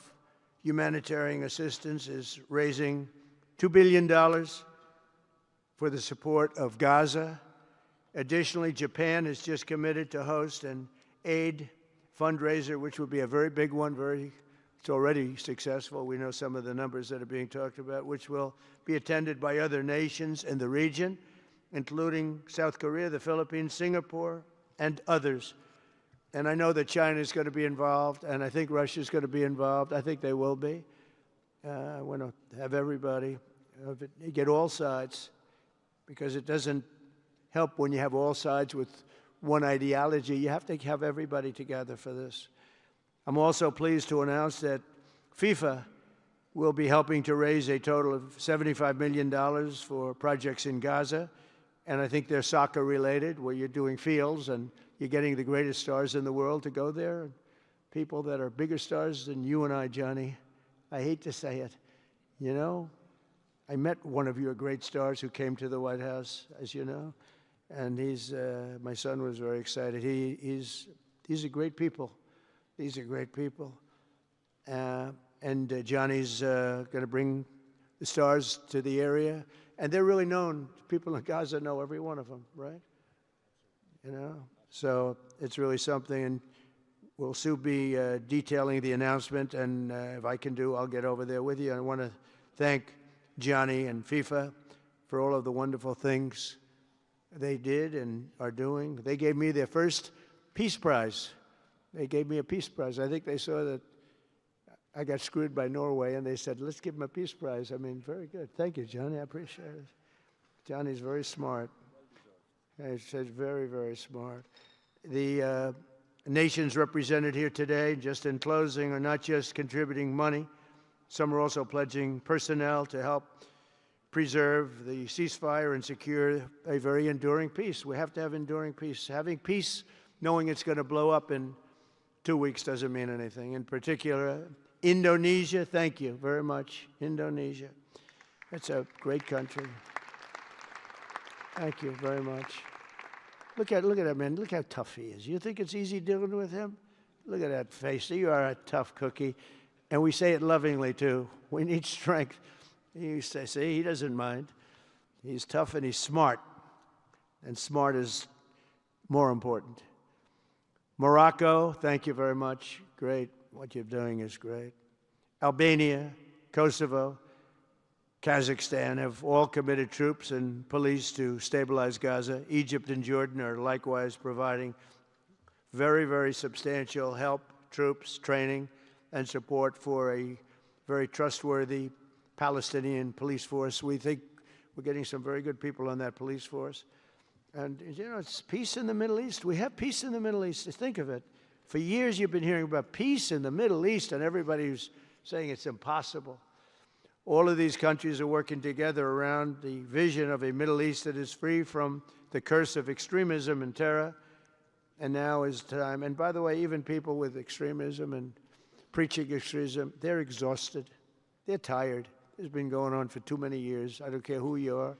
Humanitarian Assistance is raising $2 billion for the support of Gaza. Additionally, Japan has just committed to host an aid fundraiser, which would be a very big one. It's already successful. We know some of the numbers that are being talked about, which will be attended by other nations in the region, including South Korea, the Philippines, Singapore, and others. And I know that China is going to be involved, and I think Russia is going to be involved. I think they will be. I want to have everybody, get all sides, because it doesn't help when you have all sides with one ideology. You have to have everybody together for this. I'm also pleased to announce that FIFA will be helping to raise a total of $75 million for projects in Gaza. And I think they're soccer related, where you're doing fields and you're getting the greatest stars in the world to go there. People that are bigger stars than you and I, Johnny. I hate to say it. You know, I met one of your great stars who came to the White House, as you know. And my son was very excited. These are great people. These are great people. And Johnny's going to bring the stars to the area. And they're really known. People in Gaza know every one of them, right? You know? So it's really something. And we'll soon be detailing the announcement. And if I can I'll get over there with you. I want to thank Johnny and FIFA for all of the wonderful things they did and are doing. They gave me their first Peace Prize. They gave me a Peace Prize. I think they saw that I got screwed by Norway, and they said, let's give him a Peace Prize. I mean, very good. Thank you, Johnny. I appreciate it. Johnny's very smart. He's very, very smart. The nations represented here today, just in closing, are not just contributing money. Some are also pledging personnel to help preserve the ceasefire and secure a very enduring peace. We have to have enduring peace. Having peace, knowing it's going to blow up in 2 weeks, doesn't mean anything. In particular, Indonesia, thank you very much. Indonesia. It's a great country. Thank you very much. Look at that man. Look how tough he is. You think it's easy dealing with him? Look at that face. You are a tough cookie. And we say it lovingly, too. We need strength. You say, see, he doesn't mind. He's tough and he's smart. And smart is more important. Morocco, thank you very much. Great. What you're doing is great. Albania, Kosovo, Kazakhstan have all committed troops and police to stabilize Gaza. Egypt and Jordan are likewise providing very, very substantial help, troops, training, and support for a very trustworthy Palestinian police force. We think we're getting some very good people on that police force. And, you know, it's peace in the Middle East. We have peace in the Middle East. Think of it. For years you've been hearing about peace in the Middle East, and everybody's saying it's impossible. All of these countries are working together around the vision of a Middle East that is free from the curse of extremism and terror. And now is time. And by the way, even people with extremism and preaching extremism, they're exhausted. They're tired. It's been going on for too many years. I don't care who you are.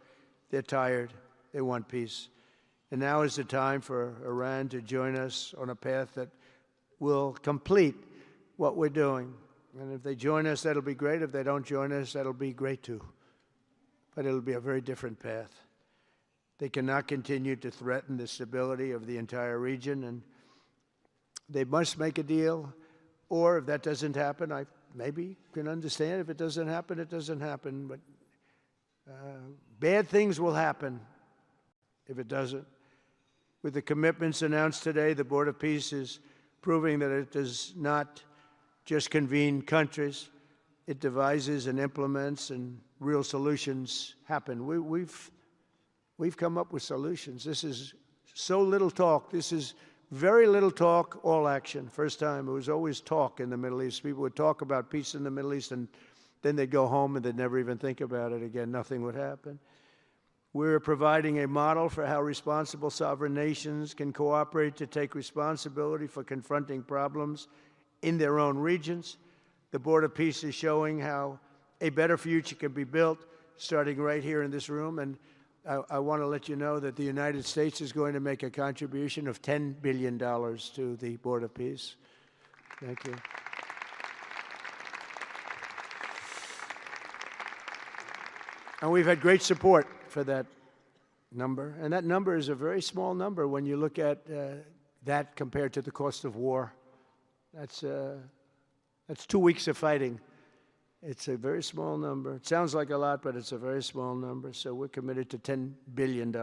They're tired. They want peace. And now is the time for Iran to join us on a path that will complete what we're doing. And if they join us, that'll be great. If they don't join us, that'll be great too. But it'll be a very different path. They cannot continue to threaten the stability of the entire region, and they must make a deal. Or if that doesn't happen, I maybe can understand. If it doesn't happen, it doesn't happen. But bad things will happen if it doesn't. With the commitments announced today, the Board of Peace is proving that it does not just convene countries. It devises and implements, and real solutions happen. We've come up with solutions. This is so little talk. This is very little talk, all action. First time, it was always talk in the Middle East. People would talk about peace in the Middle East, and then they'd go home and they'd never even think about it again. Nothing would happen. We're providing a model for how responsible sovereign nations can cooperate to take responsibility for confronting problems in their own regions. The Board of Peace is showing how a better future can be built, starting right here in this room. And I want to let you know that the United States is going to make a contribution of $10 billion to the Board of Peace. Thank you. And we've had great support for that number. And that number is a very small number when you look at that compared to the cost of war. That's 2 weeks of fighting. It's a very small number. It sounds like a lot, but it's a very small number. So we're committed to $10 billion.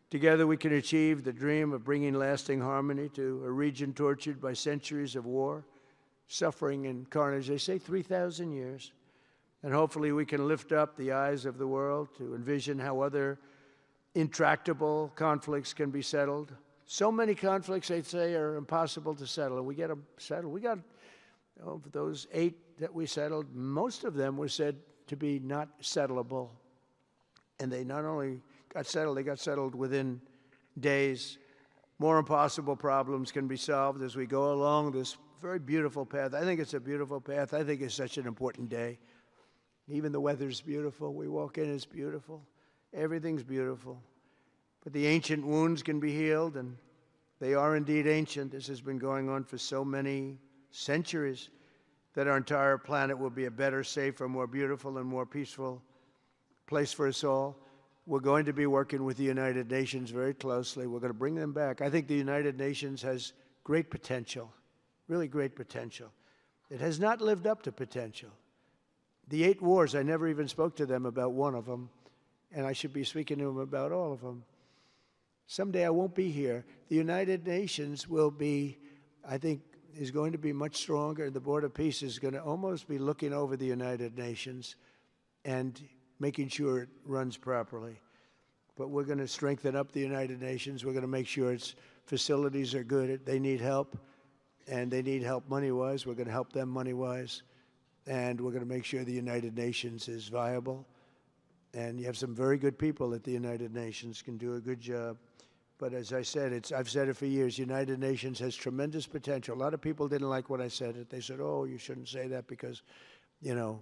Together we can achieve the dream of bringing lasting harmony to a region tortured by centuries of war, suffering, and carnage. They say 3,000 years. And hopefully we can lift up the eyes of the world to envision how other intractable conflicts can be settled. So many conflicts, they'd say, are impossible to settle, and we get them settled. We got, of those 8 that we settled, most of them were said to be not settlable. And they not only got settled, they got settled within days. More impossible problems can be solved as we go along this very beautiful path. I think it's a beautiful path. I think it's such an important day. Even the weather's beautiful. We walk in, it's beautiful. Everything's beautiful. But the ancient wounds can be healed, and they are indeed ancient. This has been going on for so many centuries that our entire planet will be a better, safer, more beautiful, and more peaceful place for us all. We're going to be working with the United Nations very closely. We're going to bring them back. I think the United Nations has great potential, really great potential. It has not lived up to potential. The 8 wars, I never even spoke to them about one of them, and I should be speaking to them about all of them. Someday I won't be here. The United Nations will be, I think, is going to be much stronger. The Board of Peace is going to almost be looking over the United Nations and making sure it runs properly. But we're going to strengthen up the United Nations. We're going to make sure its facilities are good. They need help, and they need help money-wise. We're going to help them money-wise. And we're going to make sure the United Nations is viable. And you have some very good people at the United Nations, can do a good job. But as I said, I've said it for years, United Nations has tremendous potential. A lot of people didn't like when I said it. They said, oh, you shouldn't say that because, you know,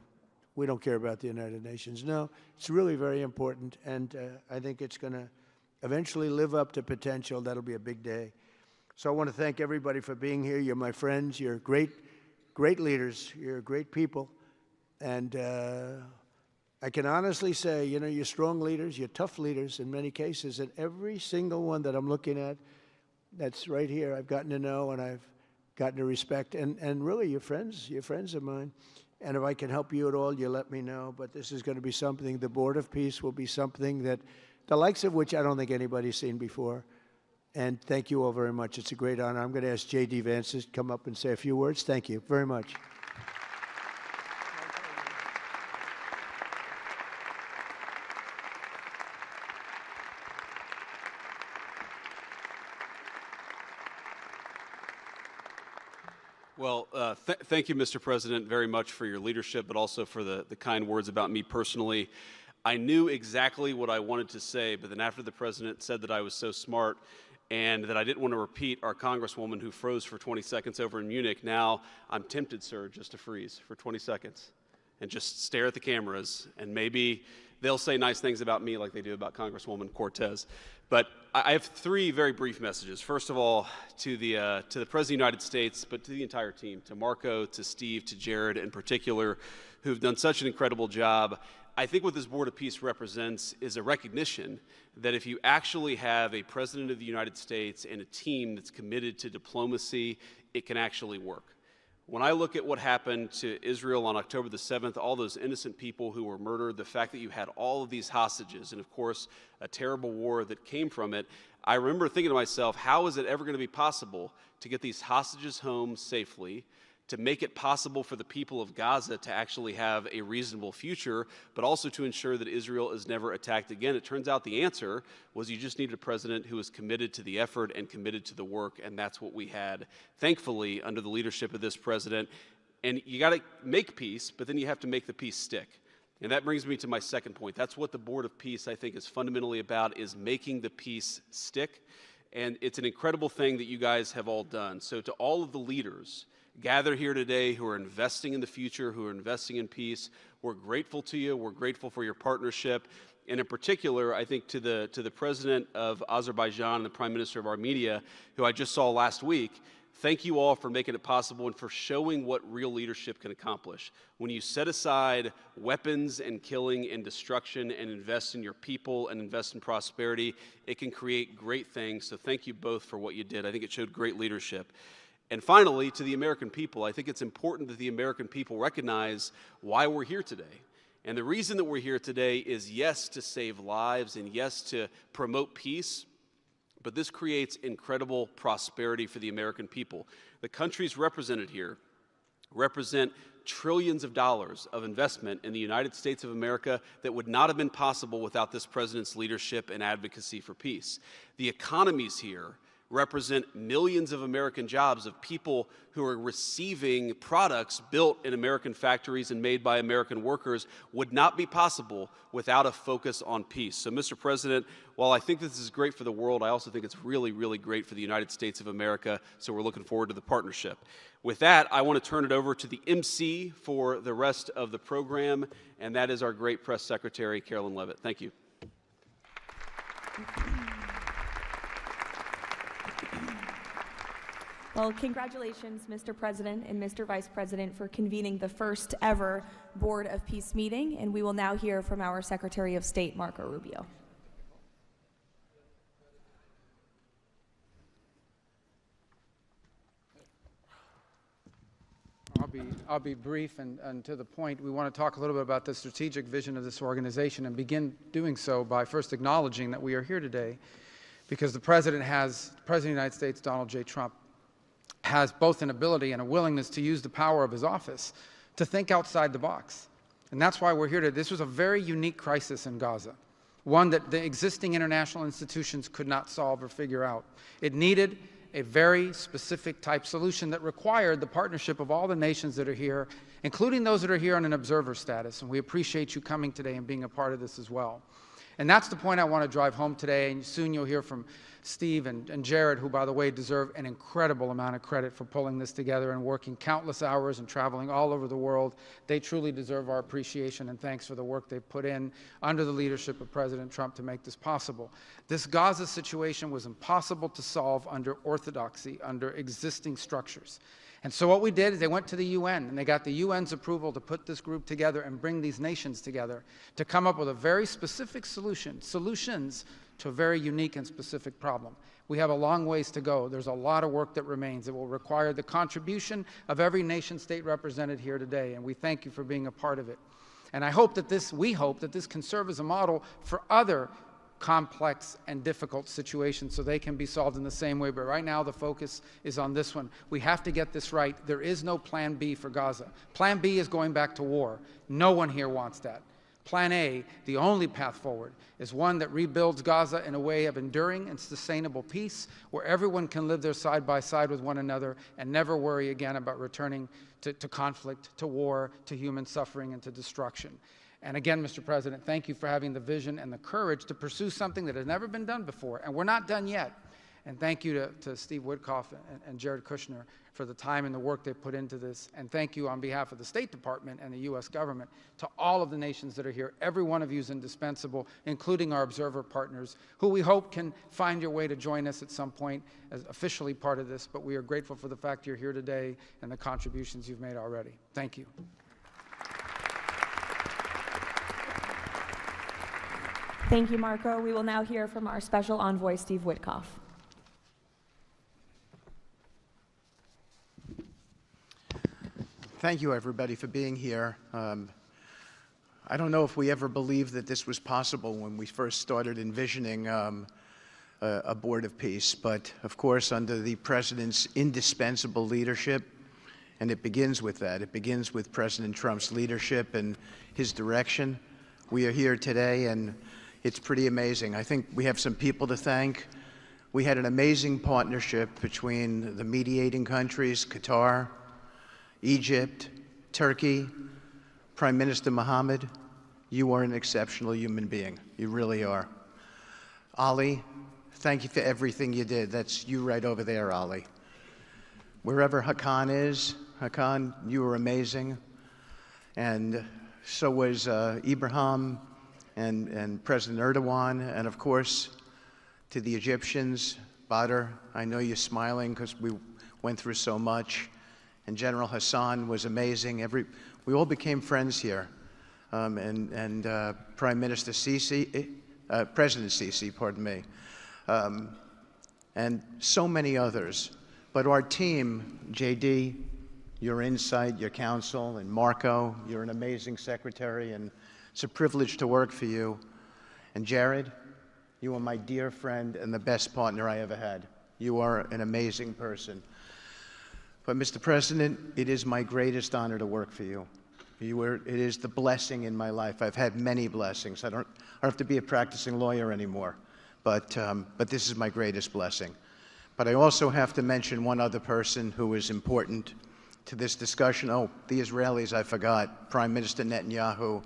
we don't care about the United Nations. No, it's really very important, and I think it's going to eventually live up to potential. That'll be a big day. So I want to thank everybody for being here. You're my friends. You're great leaders. You're great people. And I can honestly say, you know, you're strong leaders. You're tough leaders in many cases. And every single one that I'm looking at that's right here, I've gotten to know and I've gotten to respect. And really, you're friends of mine. And if I can help you at all, you let me know. But this is going to be something, the Board of Peace will be something that, the likes of which I don't think anybody's seen before. And thank you all very much. It's a great honor. I'm going to ask J.D. Vance to come up and say a few words. Thank you very much. Well, thank you, Mr. President, very much for your leadership, but also for the kind words about me personally. I knew exactly what I wanted to say, but then after the President said that I was so smart and that I didn't want to repeat our Congresswoman who froze for 20 seconds over in Munich, now I'm tempted, sir, just to freeze for 20 seconds and just stare at the cameras, and maybe they'll say nice things about me like they do about Congresswoman Cortez. But I have 3 very brief messages. First of all, to the President of the United States, but to the entire team, to Marco, to Steve, to Jared in particular, who've done such an incredible job. I think what this Board of Peace represents is a recognition that if you actually have a President of the United States and a team that's committed to diplomacy, it can actually work. When I look at what happened to Israel on October the 7th, all those innocent people who were murdered, the fact that you had all of these hostages, and of course, a terrible war that came from it, I remember thinking to myself, how is it ever going to be possible to get these hostages home safely, to make it possible for the people of Gaza to actually have a reasonable future, but also to ensure that Israel is never attacked again? It turns out the answer was you just needed a president who was committed to the effort and committed to the work, and that's what we had, thankfully, under the leadership of this president. And you got to make peace, but then you have to make the peace stick. And that brings me to my second point. That's what the Board of Peace, I think, is fundamentally about, is making the peace stick. And it's an incredible thing that you guys have all done. So to all of the leaders gathered here today who are investing in the future, who are investing in peace, we're grateful to you. We're grateful for your partnership. And in particular, I think to the President of Azerbaijan and the Prime Minister of Armenia, who I just saw last week, thank you all for making it possible and for showing what real leadership can accomplish. When you set aside weapons and killing and destruction and invest in your people and invest in prosperity, it can create great things. So thank you both for what you did. I think it showed great leadership. And finally, to the American people, I think it's important that the American people recognize why we're here today. And the reason that we're here today is, yes, to save lives and yes, to promote peace, but this creates incredible prosperity for the American people. The countries represented here represent trillions of dollars of investment in the United States of America that would not have been possible without this president's leadership and advocacy for peace. The economies here represent millions of American jobs of people who are receiving products built in American factories and made by American workers would not be possible without a focus on peace. So, Mr. President, while I think this is great for the world, I also think it's really, really great for the United States of America, so we're looking forward to the partnership. With that, I want to turn it over to the MC for the rest of the program, and that is our great press secretary, Carolyn Levitt. Thank you. Well, congratulations, Mr. President and Mr. Vice President, for convening the first ever Board of Peace meeting, and we will now hear from our Secretary of State, Marco Rubio. I'll be brief and to the point. We want to talk a little bit about the strategic vision of this organization and begin doing so by first acknowledging that we are here today because the President of the United States, Donald J. Trump, has both an ability and a willingness to use the power of his office to think outside the box. And that's why we're here today. This was a very unique crisis in Gaza, one that the existing international institutions could not solve or figure out. It needed a very specific type solution that required the partnership of all the nations that are here, including those that are here on an observer status. And we appreciate you coming today and being a part of this as well. And that's the point I want to drive home today. And soon you'll hear from Steve and Jared, who, by the way, deserve an incredible amount of credit for pulling this together and working countless hours and traveling all over the world. They truly deserve our appreciation and thanks for the work they've put in under the leadership of President Trump to make this possible. This Gaza situation was impossible to solve under orthodoxy, under existing structures. And so what we did is they went to the UN, and they got the UN's approval to put this group together and bring these nations together to come up with a very specific solutions to a very unique and specific problem. We have a long ways to go. There's a lot of work that remains. It will require the contribution of every nation state represented here today, and we thank you for being a part of it. And we hope that this can serve as a model for other complex and difficult situations so they can be solved in the same way. But right now the focus is on this one. We have to get this right. There is no plan B for Gaza. Plan B is going back to war. No one here wants that. Plan A, the only path forward, is one that rebuilds Gaza in a way of enduring and sustainable peace where everyone can live there side by side with one another and never worry again about returning to conflict, to war, to human suffering, and to destruction. And again, Mr. President, thank you for having the vision and the courage to pursue something that has never been done before, and we're not done yet. And thank you to Steve Witkoff and Jared Kushner for the time and the work they put into this. And thank you on behalf of the State Department and the U.S. government to all of the nations that are here. Every one of you is indispensable, including our observer partners, who we hope can find your way to join us at some point as officially part of this. But we are grateful for the fact you're here today and the contributions you've made already. Thank you. Thank you, Marco. We will now hear from our special envoy, Steve Witkoff. Thank you, everybody, for being here. I don't know if we ever believed that this was possible when we first started envisioning a Board of Peace, but of course, under the President's indispensable leadership, and it begins with that. It begins with President Trump's leadership and his direction. We are here today, and it's pretty amazing. I think we have some people to thank. We had an amazing partnership between the mediating countries, Qatar, Egypt, Turkey, Prime Minister Mohammed, You are an exceptional human being. You really are. Ali, thank you for everything you did. That's you right over there, Ali. Wherever Hakan is, Hakan, you were amazing. And so was Ibrahim and President Erdogan. And of course, to the Egyptians, Badr, I know you're smiling because we went through so much. And General Hassan was amazing. We all became friends here. Prime Minister Sisi, President Sisi, pardon me, and so many others. But our team, JD, your insight, your counsel, and Marco, you're an amazing secretary, and it's a privilege to work for you. And Jared, you are my dear friend and the best partner I ever had. You are an amazing person. But Mr. President, it is my greatest honor to work for you. It is the blessing in my life. I've had many blessings. I don't have to be a practicing lawyer anymore, but this is my greatest blessing. But I also have to mention one other person who is important to this discussion. Oh, the Israelis, I forgot. Prime Minister Netanyahu.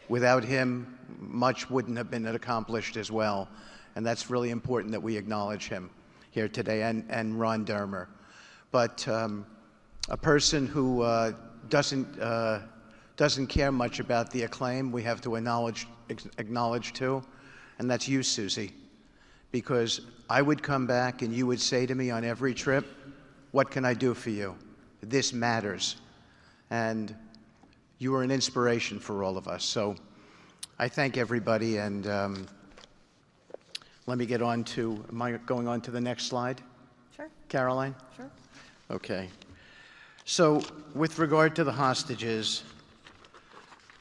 Without him, much wouldn't have been accomplished as well. And that's really important that we acknowledge him here today, and Ron Dermer. But a person who doesn't care much about the acclaim, we have to acknowledge too, and that's you, Susie. Because I would come back and you would say to me on every trip, what can I do for you? This matters. And you are an inspiration for all of us. So I thank everybody, and let me get on to, am I going on to the next slide? Sure. Caroline? Sure. Okay. So with regard to the hostages,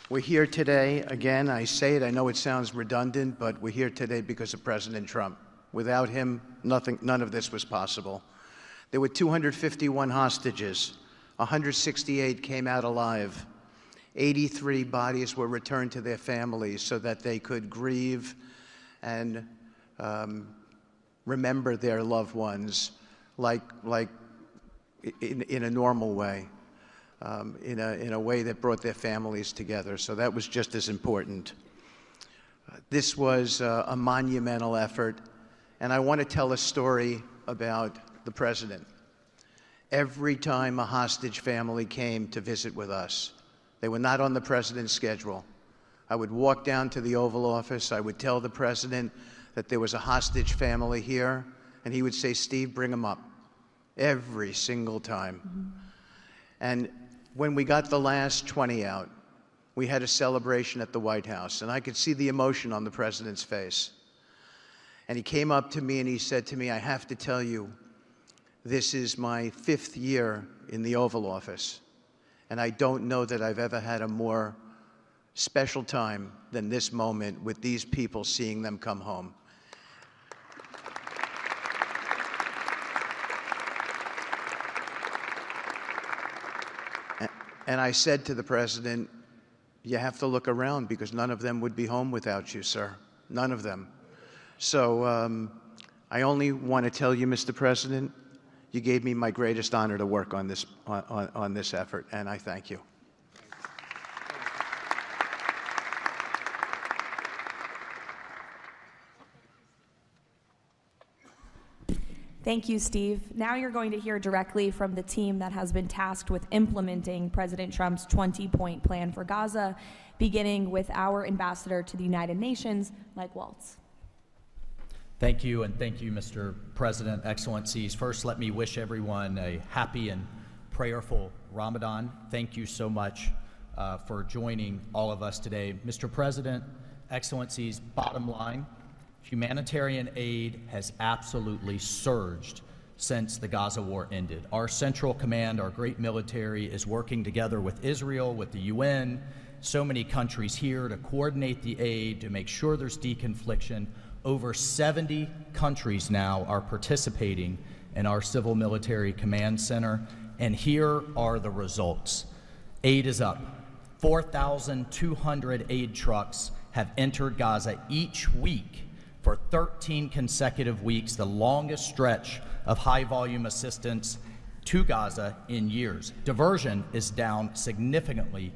we're here today, again, I say it, I know it sounds redundant, but we're here today because of President Trump. Without him, none of this was possible. There were 251 hostages. 168 came out alive. 83 bodies were returned to their families so that they could grieve and remember their loved ones like in a normal way. In a way that brought their families together. So that was just as important. This was a monumental effort, and I want to tell a story about the president. Every time a hostage family came to visit with us, they were not on the president's schedule. I would walk down to the Oval Office, I would tell the president that there was a hostage family here, and he would say, Steve, bring them up. Every single time. Mm-hmm. And when we got the last 20 out, we had a celebration at the White House, and I could see the emotion on the president's face. And he came up to me and he said to me, I have to tell you, this is my 5th year in the Oval Office, and I don't know that I've ever had a more special time than this moment with these people, seeing them come home. And I said to the president, you have to look around because none of them would be home without you, sir. None of them. So I only want to tell you, Mr. President, you gave me my greatest honor to work on this effort, and I thank you. Thank you, Steve. Now you're going to hear directly from the team that has been tasked with implementing President Trump's 20-point plan for Gaza, beginning with our ambassador to the United Nations, Mike Waltz. Thank you, and thank you, Mr. President, Excellencies. First, let me wish everyone a happy and prayerful Ramadan. Thank you so much for joining all of us today. Mr. President, Excellencies, bottom line, humanitarian aid has absolutely surged since the Gaza war ended. Our Central Command, our great military, is working together with Israel, with the UN, so many countries here to coordinate the aid, to make sure there's deconfliction. Over 70 countries now are participating in our Civil Military Command Center, and here are the results. Aid is up. 4,200 aid trucks have entered Gaza each week for 13 consecutive weeks, the longest stretch of high-volume assistance to Gaza in years. Diversion is down significantly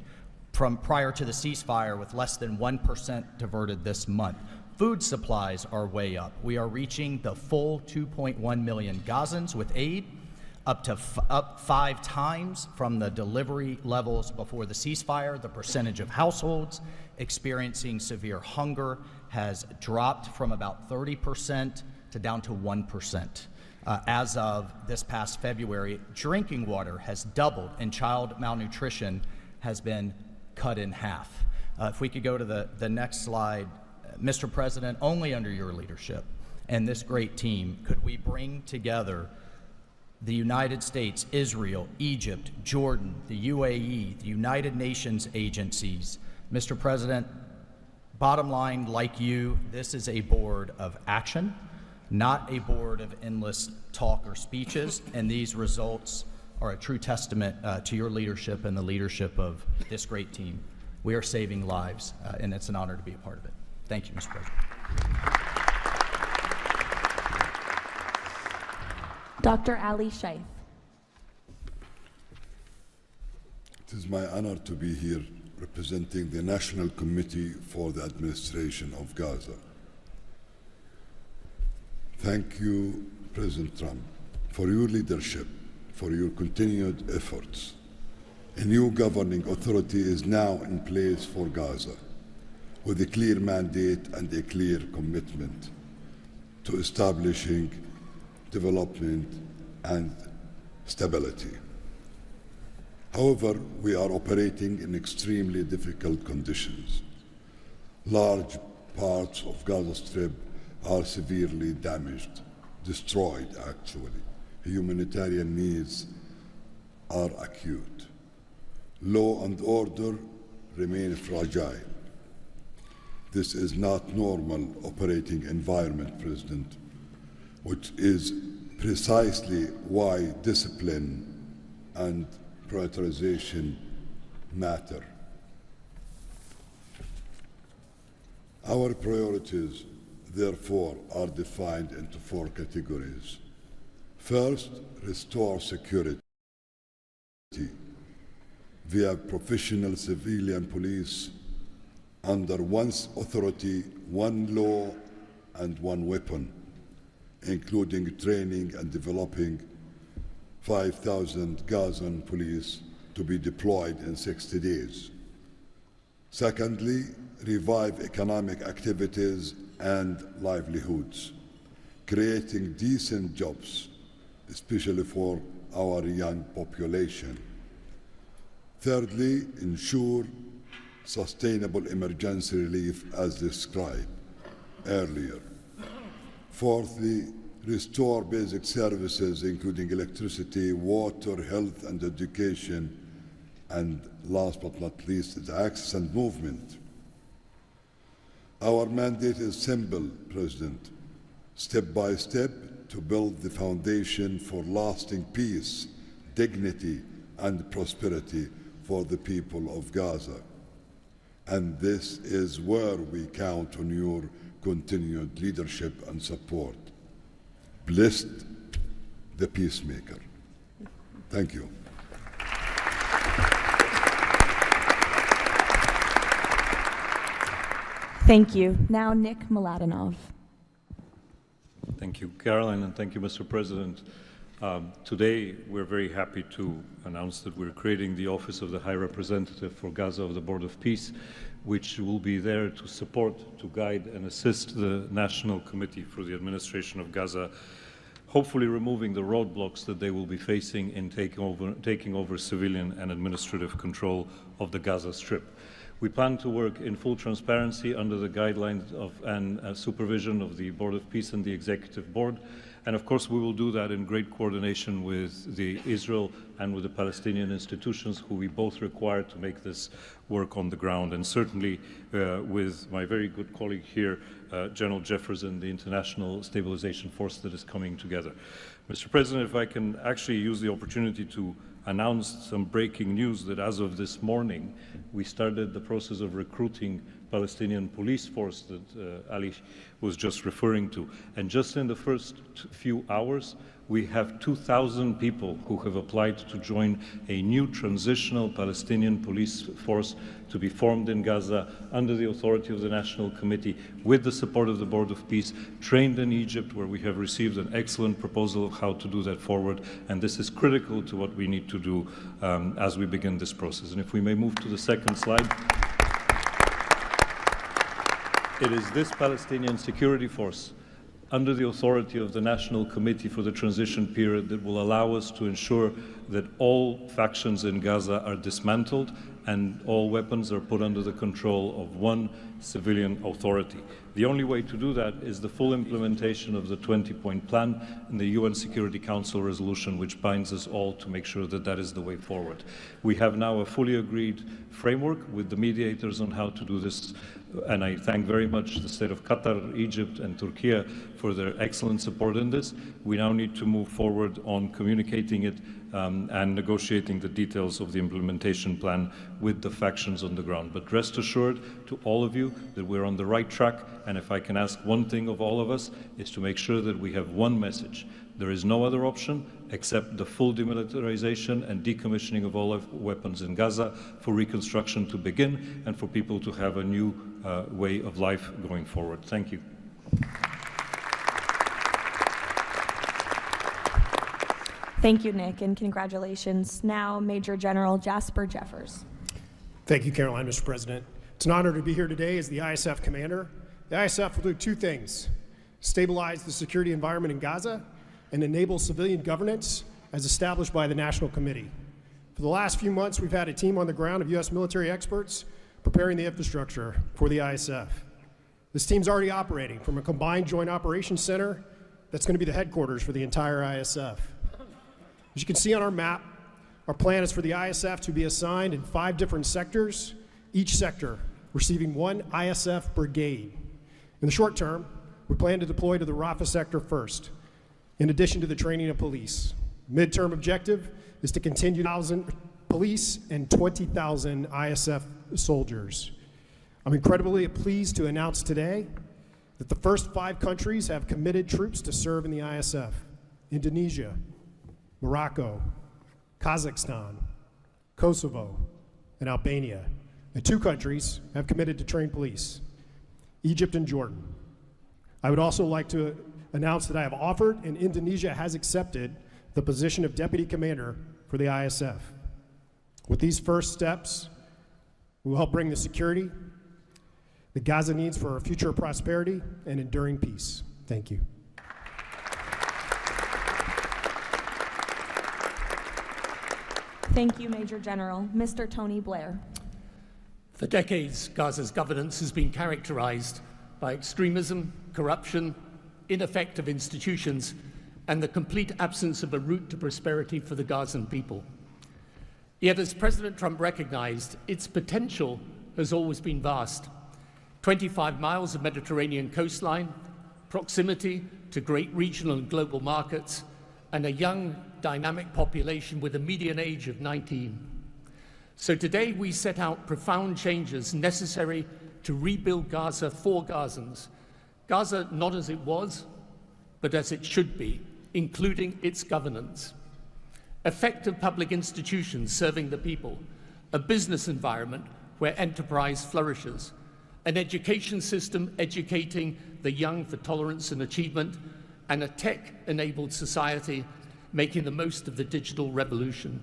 from prior to the ceasefire, with less than 1% diverted this month. Food supplies are way up. We are reaching the full 2.1 million Gazans with aid, up 5 times from the delivery levels before the ceasefire. The percentage of households experiencing severe hunger has dropped from about 30% to down to 1%. As of this past February, drinking water has doubled and child malnutrition has been cut in half. If we could go to the next slide. Mr. President, only under your leadership and this great team could we bring together the United States, Israel, Egypt, Jordan, the UAE, the United Nations agencies. Mr. President, bottom line, like you, this is a board of action, not a board of endless talk or speeches, and these results are a true testament to your leadership and the leadership of this great team. We are saving lives, and it's an honor to be a part of it. Thank you, Mr. President. Dr. Ali Shaith. It is my honor to be here representing the National Committee for the Administration of Gaza. Thank you, President Trump, for your leadership, for your continued efforts. A new governing authority is now in place for Gaza, with a clear mandate and a clear commitment to establishing development and stability. However, we are operating in extremely difficult conditions. Large parts of Gaza Strip are severely damaged, destroyed actually. Humanitarian needs are acute. Law and order remain fragile. This is not normal operating environment, President, which is precisely why discipline and prioritization matter. Our priorities, therefore, are defined into 4 categories. First, restore security via professional civilian police under one authority, one law, and one weapon, including training and developing 5,000 Gazan police to be deployed in 60 days. Secondly, revive economic activities and livelihoods, creating decent jobs, especially for our young population. Thirdly, ensure sustainable emergency relief as described earlier. Fourthly, restore basic services including electricity, water, health and education, and last but not least is access and movement. Our mandate is simple, President, step by step to build the foundation for lasting peace, dignity and prosperity for the people of Gaza. And this is where we count on your continued leadership and support. Blessed the peacemaker. Thank you. Thank you. Now, Nick Mladenov. Thank you, Caroline, and thank you, Mr. President. Today, we're very happy to announce that we're creating the Office of the High Representative for Gaza of the Board of Peace, which will be there to support, to guide, and assist the National Committee for the Administration of Gaza, hopefully removing the roadblocks that they will be facing in taking over civilian and administrative control of the Gaza Strip. We plan to work in full transparency under the guidelines of and supervision of the Board of Peace and the Executive Board. And of course, we will do that in great coordination with the Israel and with the Palestinian institutions, who we both require to make this work on the ground. And certainly with my very good colleague here, General Jefferson, the International Stabilization Force that is coming together. Mr. President, if I can actually use the opportunity to announce some breaking news that as of this morning, we started the process of recruiting Palestinian police force that Ali was just referring to. And just in the first few hours, we have 2,000 people who have applied to join a new transitional Palestinian police force to be formed in Gaza under the authority of the National Committee with the support of the Board of Peace, trained in Egypt, where we have received an excellent proposal of how to do that forward. And this is critical to what we need to do as we begin this process. And if we may move to the second slide. It is this Palestinian security force under the authority of the National Committee for the Transition Period that will allow us to ensure that all factions in Gaza are dismantled and all weapons are put under the control of one civilian authority. The only way to do that is the full implementation of the 20-point plan and the UN Security Council resolution, which binds us all to make sure that that is the way forward. We have now a fully agreed framework with the mediators on how to do this, and I thank very much the state of Qatar, Egypt, and Turkey for their excellent support in this. We now need to move forward on communicating it and negotiating the details of the implementation plan with the factions on the ground. But rest assured to all of you that we're on the right track, and if I can ask one thing of all of us, is to make sure that we have one message. There is no other option except the full demilitarization and decommissioning of all weapons in Gaza for reconstruction to begin and for people to have a new way of life going forward. Thank you. Thank you, Nick, and congratulations. Now, Major General Jasper Jeffers. Thank you, Caroline, Mr. President. It's an honor to be here today as the ISF commander. The ISF will do two things: stabilize the security environment in Gaza and enable civilian governance as established by the National Committee. For the last few months, we've had a team on the ground of U.S. military experts preparing the infrastructure for the ISF. This team's already operating from a combined joint operations center that's going to be the headquarters for the entire ISF. As you can see on our map, our plan is for the ISF to be assigned in 5 different sectors, each sector receiving 1 ISF brigade. In the short term, we plan to deploy to the Rafah sector first, in addition to the training of police. Midterm objective is to continue 1,000 police and 20,000 ISF soldiers. I'm incredibly pleased to announce today that the first 5 countries have committed troops to serve in the ISF: Indonesia, Morocco, Kazakhstan, Kosovo, and Albania. And 2 countries have committed to train police: Egypt and Jordan. I would also like to announce that I have offered and Indonesia has accepted the position of Deputy Commander for the ISF. With these first steps, we will help bring the security that Gaza needs for our future prosperity and enduring peace. Thank you. Thank you, Major General. Mr. Tony Blair. For decades, Gaza's governance has been characterized by extremism, corruption, ineffective institutions, and the complete absence of a route to prosperity for the Gazan people. Yet, as President Trump recognized, its potential has always been vast. 25 miles of Mediterranean coastline, proximity to great regional and global markets, and a young, dynamic population with a median age of 19. So today we set out profound changes necessary to rebuild Gaza for Gazans. Gaza not as it was, but as it should be, including its governance. Effective public institutions serving the people, a business environment where enterprise flourishes, an education system educating the young for tolerance and achievement, and a tech-enabled society making the most of the digital revolution.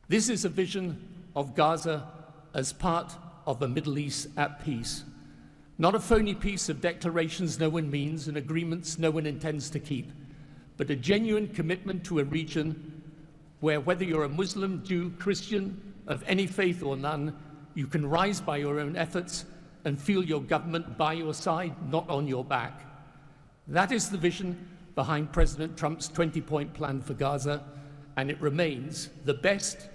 This is a vision of Gaza as part of a Middle East at peace. Not a phony piece of declarations no one means and agreements no one intends to keep, but a genuine commitment to a region where, whether you're a Muslim, Jew, Christian, of any faith or none, you can rise by your own efforts and feel your government by your side, not on your back. That is the vision behind President Trump's 20-point plan for Gaza, and it remains the best,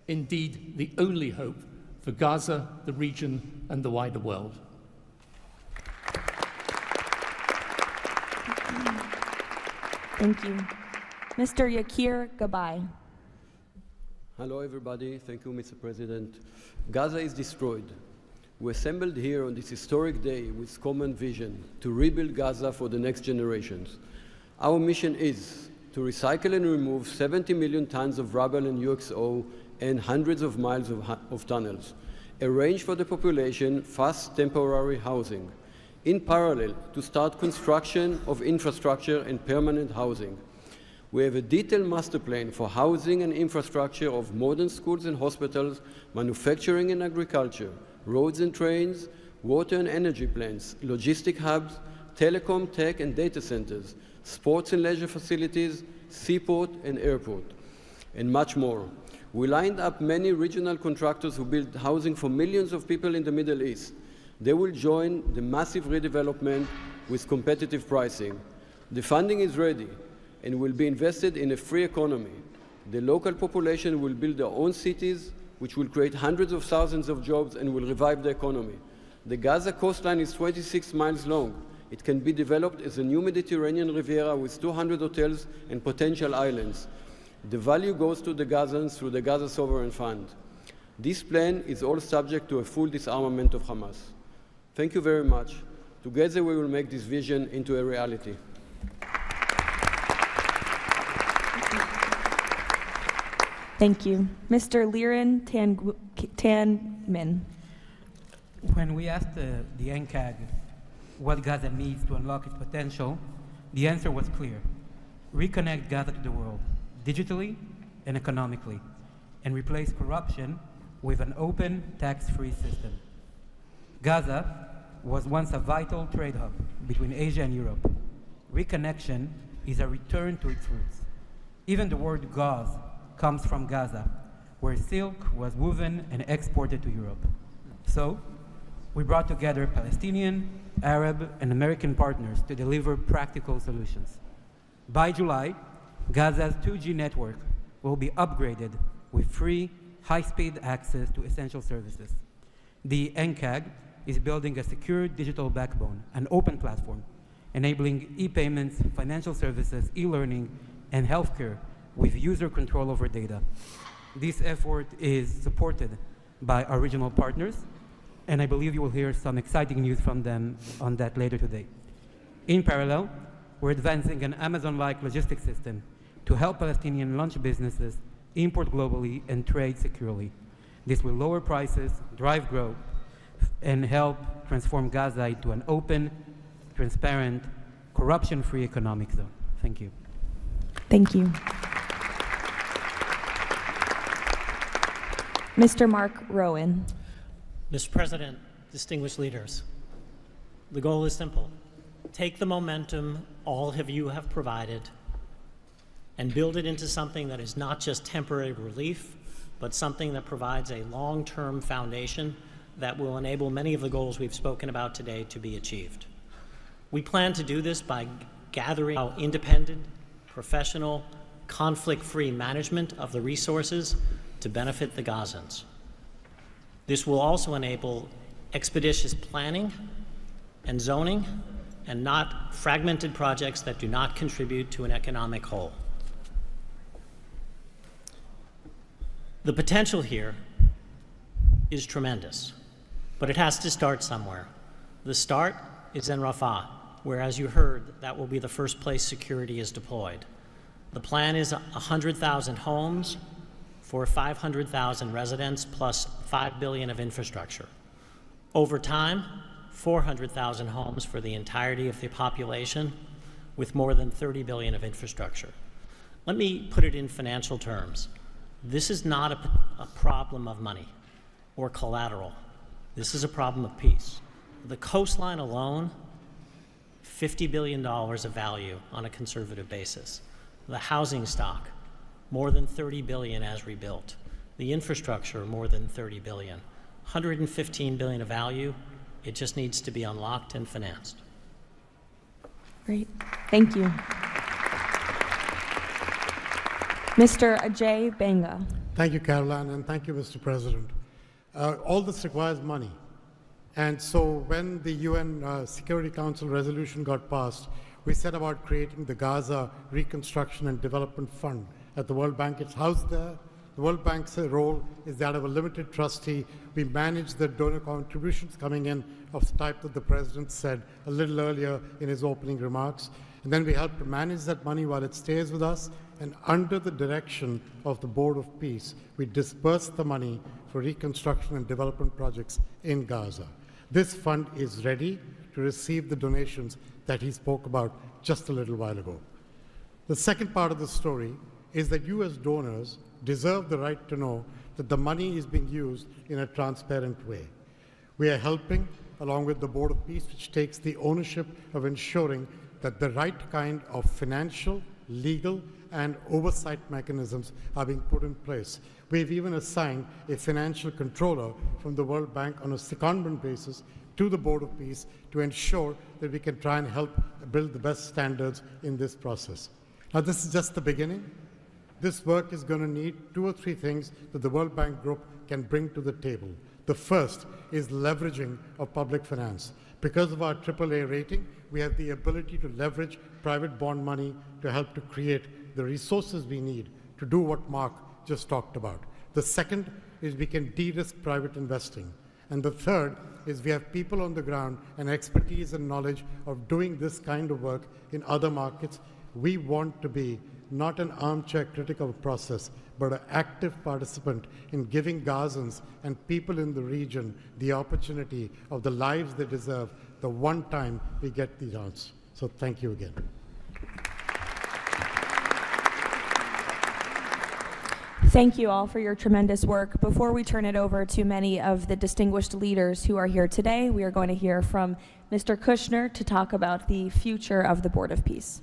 indeed the only hope for Gaza, the region, and the wider world. Thank you. Mr. Yakir Gabay. Hello, everybody. Thank you, Mr. President. Gaza is destroyed. We assembled here on this historic day with common vision to rebuild Gaza for the next generations. Our mission is to recycle and remove 70 million tons of rubble and UXO and hundreds of miles of tunnels, arrange for the population fast temporary housing, in parallel to start construction of infrastructure and permanent housing. We have a detailed master plan for housing and infrastructure of modern schools and hospitals, manufacturing and agriculture, roads and trains, water and energy plants, logistic hubs, telecom, tech and data centers, sports and leisure facilities, seaport and airport, and much more. We lined up many regional contractors who build housing for millions of people in the Middle East. They will join the massive redevelopment with competitive pricing. The funding is ready and will be invested in a free economy. The local population will build their own cities, which will create hundreds of thousands of jobs and will revive the economy. The Gaza coastline is 26 miles long. It can be developed as a new Mediterranean Riviera with 200 hotels and potential islands. The value goes to the Gazans through the Gaza Sovereign Fund. This plan is all subject to a full disarmament of Hamas. Thank you very much. Together we will make this vision into a reality. Thank you. Mr. Liren Tanmin. When we asked the NCAG what Gaza needs to unlock its potential, the answer was clear. Reconnect Gaza to the world, digitally and economically, and replace corruption with an open, tax-free system. Gaza was once a vital trade hub between Asia and Europe. Reconnection is a return to its roots. Even the word gauze comes from Gaza, where silk was woven and exported to Europe. So, we brought together Palestinian, Arab, and American partners to deliver practical solutions. By July, Gaza's 2G network will be upgraded with free, high-speed access to essential services. The NCAG is building a secure digital backbone, an open platform, enabling e-payments, financial services, e-learning, and healthcare with user control over data. This effort is supported by our regional partners, and I believe you will hear some exciting news from them on that later today. In parallel, we're advancing an Amazon-like logistics system to help Palestinian launch businesses import globally and trade securely. This will lower prices, drive growth, and help transform Gaza into an open, transparent, corruption-free economic zone. Thank you. Thank you. Mr. Mark Rowan. Mr. President, distinguished leaders, the goal is simple. Take the momentum all of you have provided and build it into something that is not just temporary relief, but something that provides a long-term foundation that will enable many of the goals we've spoken about today to be achieved. We plan to do this by gathering independent, professional, conflict-free management of the resources to benefit the Gazans. This will also enable expeditious planning and zoning and not fragmented projects that do not contribute to an economic whole. The potential here is tremendous, but it has to start somewhere. The start is in Rafah, where, as you heard, that will be the first place security is deployed. The plan is 100,000 homes for 500,000 residents plus $5 billion of infrastructure. Over time, 400,000 homes for the entirety of the population with more than $30 billion of infrastructure. Let me put it in financial terms. This is not a problem of money or collateral. This is a problem of peace. The coastline alone, $50 billion of value on a conservative basis. The housing stock, more than $30 billion as rebuilt. The infrastructure, more than $30 billion. $115 billion of value. It just needs to be unlocked and financed. Great. Thank you. Mr. Ajay Banga. Thank you, Caroline, and thank you, Mr. President. All this requires money. And so when the UN Security Council resolution got passed, we set about creating the Gaza Reconstruction and Development Fund at the World Bank. It's housed there. The World Bank's role is that of a limited trustee. We manage the donor contributions coming in of the type that the President said a little earlier in his opening remarks. And then we help to manage that money while it stays with us. And under the direction of the Board of Peace, we disperse the money for reconstruction and development projects in Gaza. This fund is ready to receive the donations that he spoke about just a little while ago. The second part of the story is that you as donors deserve the right to know that the money is being used in a transparent way. We are helping, along with the Board of Peace, which takes the ownership of ensuring that the right kind of financial, legal, and oversight mechanisms are being put in place. We've even assigned a financial controller from the World Bank on a secondment basis to the Board of Peace to ensure that we can try and help build the best standards in this process. Now, this is just the beginning. This work is going to need 2 or 3 things that the World Bank Group can bring to the table. The first is leveraging of public finance. Because of our AAA rating, we have the ability to leverage private bond money to help to create the resources we need to do what Mark just talked about. The second is we can de-risk private investing. And the third is we have people on the ground and expertise and knowledge of doing this kind of work in other markets. We want to be not an armchair critic of a process, but an active participant in giving Gazans and people in the region the opportunity of the lives they deserve the one time we get the chance. So thank you again. Thank you all for your tremendous work. Before we turn it over to many of the distinguished leaders who are here today, we are going to hear from Mr. Kushner to talk about the future of the Board of Peace.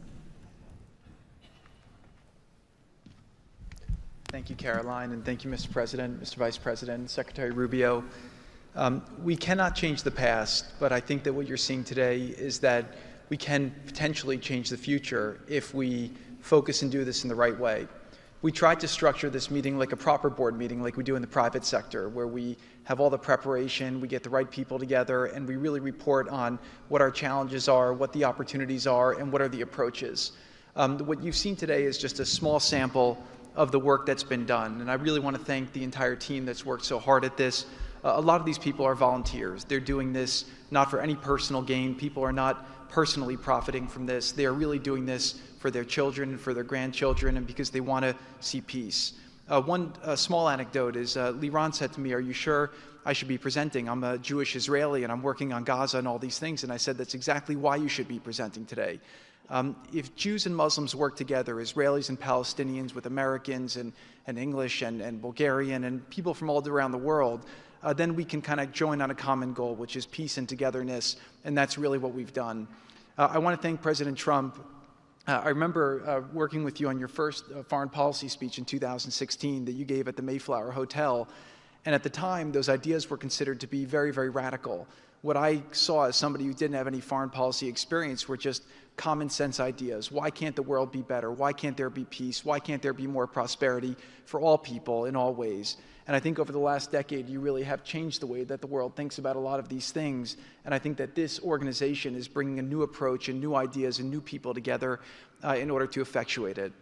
Thank you, Caroline, and thank you, Mr. President, Mr. Vice President, Secretary Rubio. We cannot change the past, but I think that what you're seeing today is that we can potentially change the future if we focus and do this in the right way. We tried to structure this meeting like a proper board meeting, like we do in the private sector, where we have all the preparation, we get the right people together, and we really report on what our challenges are, what the opportunities are, and what are the approaches. What you've seen today is just a small sample of the work that's been done. And I really want to thank the entire team that's worked so hard at this. A lot of these people are volunteers. They're doing this not for any personal gain. People are not personally profiting from this. They are really doing this for their children and for their grandchildren and because they want to see peace. One small anecdote is Liran said to me, "Are you sure I should be presenting? I'm a Jewish Israeli and I'm working on Gaza and all these things." And I said, "That's exactly why you should be presenting today." If Jews and Muslims work together, Israelis and Palestinians with Americans and English and Bulgarian and people from all around the world, then we can kind of join on a common goal, which is peace and togetherness, and that's really what we've done. I want to thank President Trump. I remember working with you on your first foreign policy speech in 2016 that you gave at the Mayflower Hotel, and at the time, those ideas were considered to be very, very radical. What I saw as somebody who didn't have any foreign policy experience were just common sense ideas. Why can't the world be better? Why can't there be peace? Why can't there be more prosperity for all people in all ways? And I think over the last decade, you really have changed the way that the world thinks about a lot of these things. And I think that this organization is bringing a new approach and new ideas and new people together in order to effectuate it.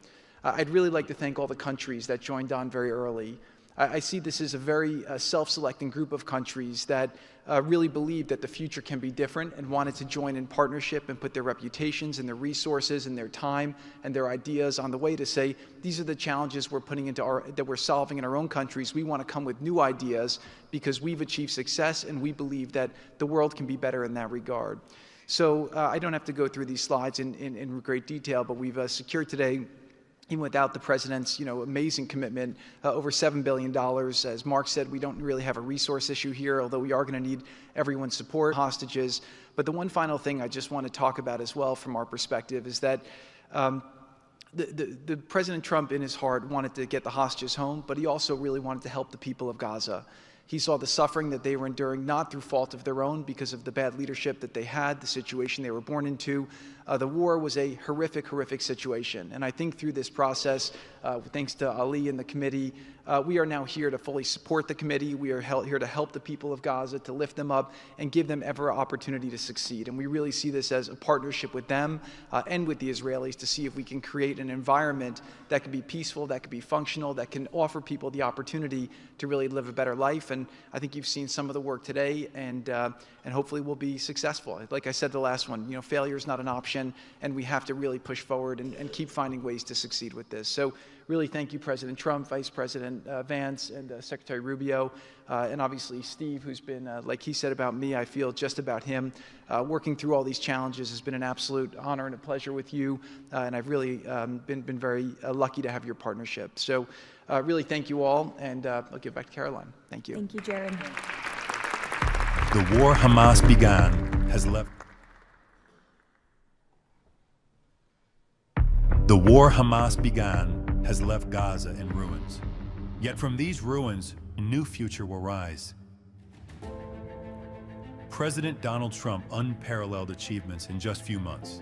I'd really like to thank all the countries that joined on very early. I see this as a very self-selecting group of countries that really believe that the future can be different and wanted to join in partnership and put their reputations and their resources and their time and their ideas on the way to say, these are the challenges we're putting into that we're solving in our own countries. We want to come with new ideas because we've achieved success and we believe that the world can be better in that regard. So I don't have to go through these slides in great detail, but we've secured today, even without the president's, amazing commitment, over $7 billion. As Mark said, we don't really have a resource issue here, although we are going to need everyone's support, hostages. But the one final thing I just want to talk about as well from our perspective is that the President Trump in his heart wanted to get the hostages home, but he also really wanted to help the people of Gaza. He saw the suffering that they were enduring, not through fault of their own, because of the bad leadership that they had, the situation they were born into. The war was a horrific, horrific situation. And I think through this process, thanks to Ali and the committee, we are now here to fully support the committee. We are here to help the people of Gaza, to lift them up and give them every opportunity to succeed. And we really see this as a partnership with them and with the Israelis to see if we can create an environment that can be peaceful, that can be functional, that can offer people the opportunity to really live a better life. And I think you've seen some of the work today, and hopefully we'll be successful. Like I said, the last one, failure is not an option, and we have to really push forward and keep finding ways to succeed with this. So really thank you, President Trump, Vice President Vance, and Secretary Rubio, and obviously Steve, who's been, like he said about me, I feel just about him. Working through all these challenges has been an absolute honor and a pleasure with you, and I've really been very lucky to have your partnership. So really thank you all, and I'll give back to Caroline. Thank you. Thank you, Jared. The war Hamas began has left. The war Hamas began has left Gaza in ruins. Yet from these ruins, a new future will rise. President Donald Trump unparalleled achievements in just a few months.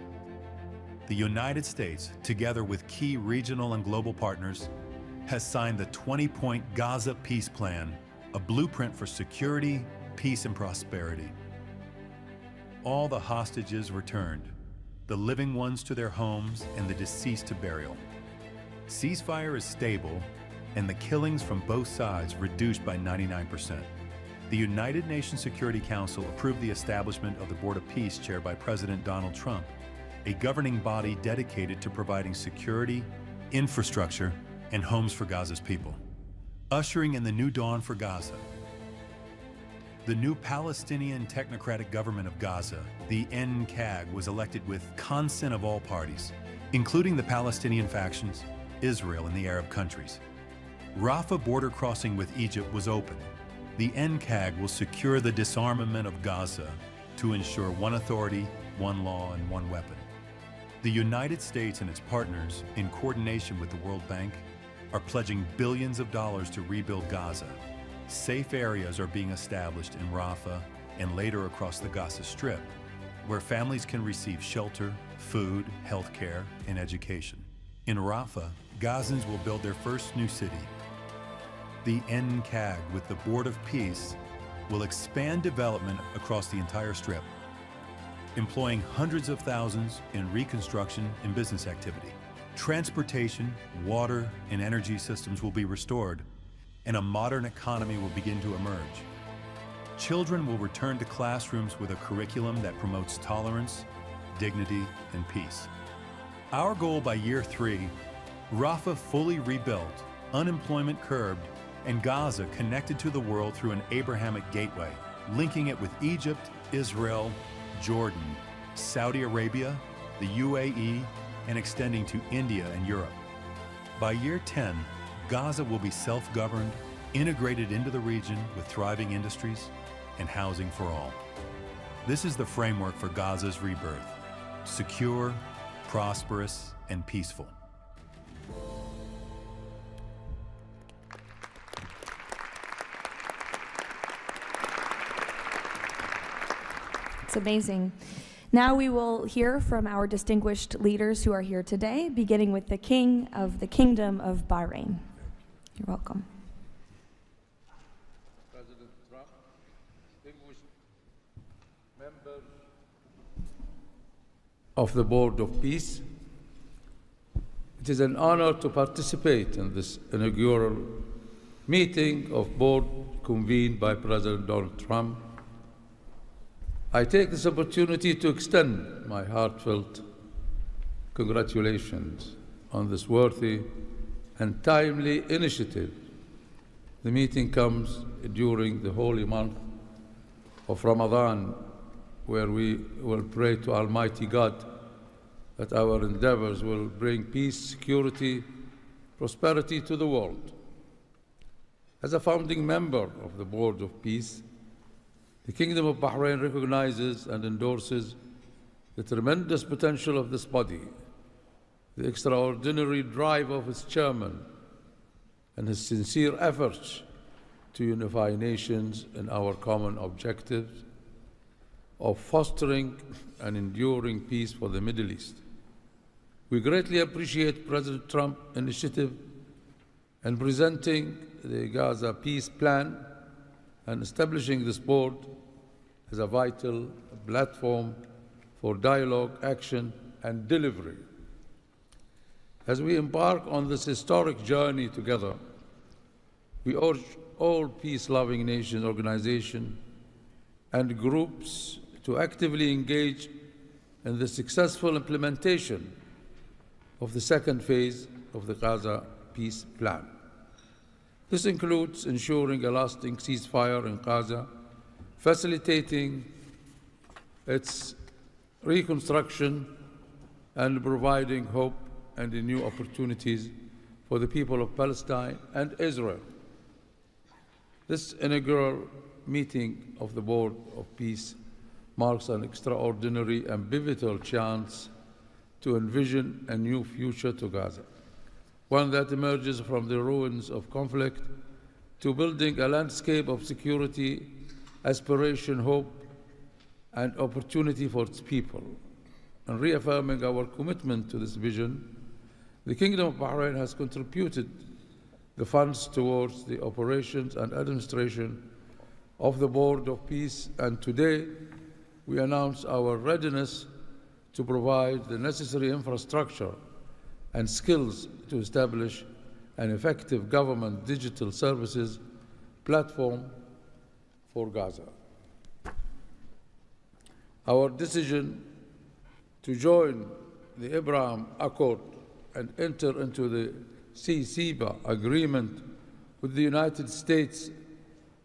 The United States, together with key regional and global partners, has signed the 20-point Gaza Peace Plan, a blueprint for security, peace, and prosperity. All the hostages returned, the living ones to their homes and the deceased to burial. Ceasefire is stable, and the killings from both sides reduced by 99%. The United Nations Security Council approved the establishment of the Board of Peace chaired by President Donald Trump, a governing body dedicated to providing security, infrastructure, and homes for Gaza's people, ushering in the new dawn for Gaza. The new Palestinian Technocratic Government of Gaza, the NCAG, was elected with consent of all parties, including the Palestinian factions, Israel, and the Arab countries. Rafah border crossing with Egypt was open. The NCAG will secure the disarmament of Gaza to ensure one authority, one law, and one weapon. The United States and its partners, in coordination with the World Bank, are pledging billions of dollars to rebuild Gaza. Safe areas are being established in Rafah and later across the Gaza Strip, where families can receive shelter, food, health care, and education. In Rafah, Gazans will build their first new city. The NCAG, with the Board of Peace, will expand development across the entire Strip, employing hundreds of thousands in reconstruction and business activity. Transportation, water, and energy systems will be restored, and a modern economy will begin to emerge. Children will return to classrooms with a curriculum that promotes tolerance, dignity, and peace. Our goal by year 3, Rafah fully rebuilt, unemployment curbed, and Gaza connected to the world through an Abrahamic gateway, linking it with Egypt, Israel, Jordan, Saudi Arabia, the UAE, and extending to India and Europe. By year 10, Gaza will be self-governed, integrated into the region with thriving industries and housing for all. This is the framework for Gaza's rebirth: secure, prosperous, and peaceful. It's amazing. Now we will hear from our distinguished leaders who are here today, beginning with the King of the Kingdom of Bahrain. You're welcome. President Trump, distinguished members of the Board of Peace, it is an honor to participate in this inaugural meeting of board convened by President Donald Trump. I take this opportunity to extend my heartfelt congratulations on this worthy and timely initiative. The meeting comes during the holy month of Ramadan, where we will pray to Almighty God that our endeavors will bring peace, security, prosperity to the world. As a founding member of the Board of Peace, the Kingdom of Bahrain recognizes and endorses the tremendous potential of this body, the extraordinary drive of its chairman, and his sincere efforts to unify nations in our common objectives of fostering and enduring peace for the Middle East. We greatly appreciate President Trump's initiative in presenting the Gaza peace plan and establishing this board as a vital platform for dialogue, action, and delivery. As we embark on this historic journey together, we urge all peace-loving nations, organizations, and groups to actively engage in the successful implementation of the second phase of the Gaza peace plan. This includes ensuring a lasting ceasefire in Gaza, facilitating its reconstruction, and providing hope and new opportunities for the people of Palestine and Israel. This inaugural meeting of the Board of Peace marks an extraordinary and pivotal chance to envision a new future to Gaza, one that emerges from the ruins of conflict to building a landscape of security, aspiration, hope, and opportunity for its people. And reaffirming our commitment to this vision, the Kingdom of Bahrain has contributed the funds towards the operations and administration of the Board of Peace, and today we announce our readiness to provide the necessary infrastructure and skills to establish an effective government digital services platform for Gaza. Our decision to join the Abraham Accord and enter into the CCBA agreement with the United States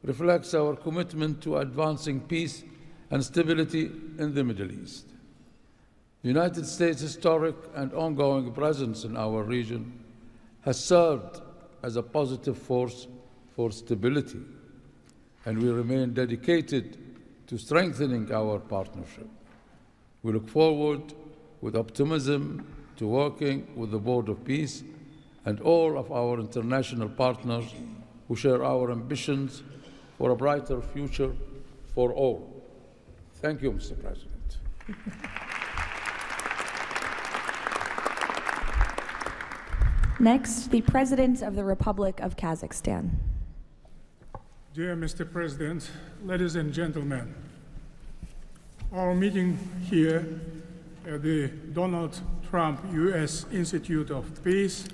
reflects our commitment to advancing peace and stability in the Middle East. The United States' historic and ongoing presence in our region has served as a positive force for stability, and we remain dedicated to strengthening our partnership. We look forward with optimism to working with the Board of Peace and all of our international partners who share our ambitions for a brighter future for all. Thank you, Mr. President. Next, the President of the Republic of Kazakhstan. Dear Mr. President, ladies and gentlemen, our meeting here at the Donald Trump U.S. Institute of Peace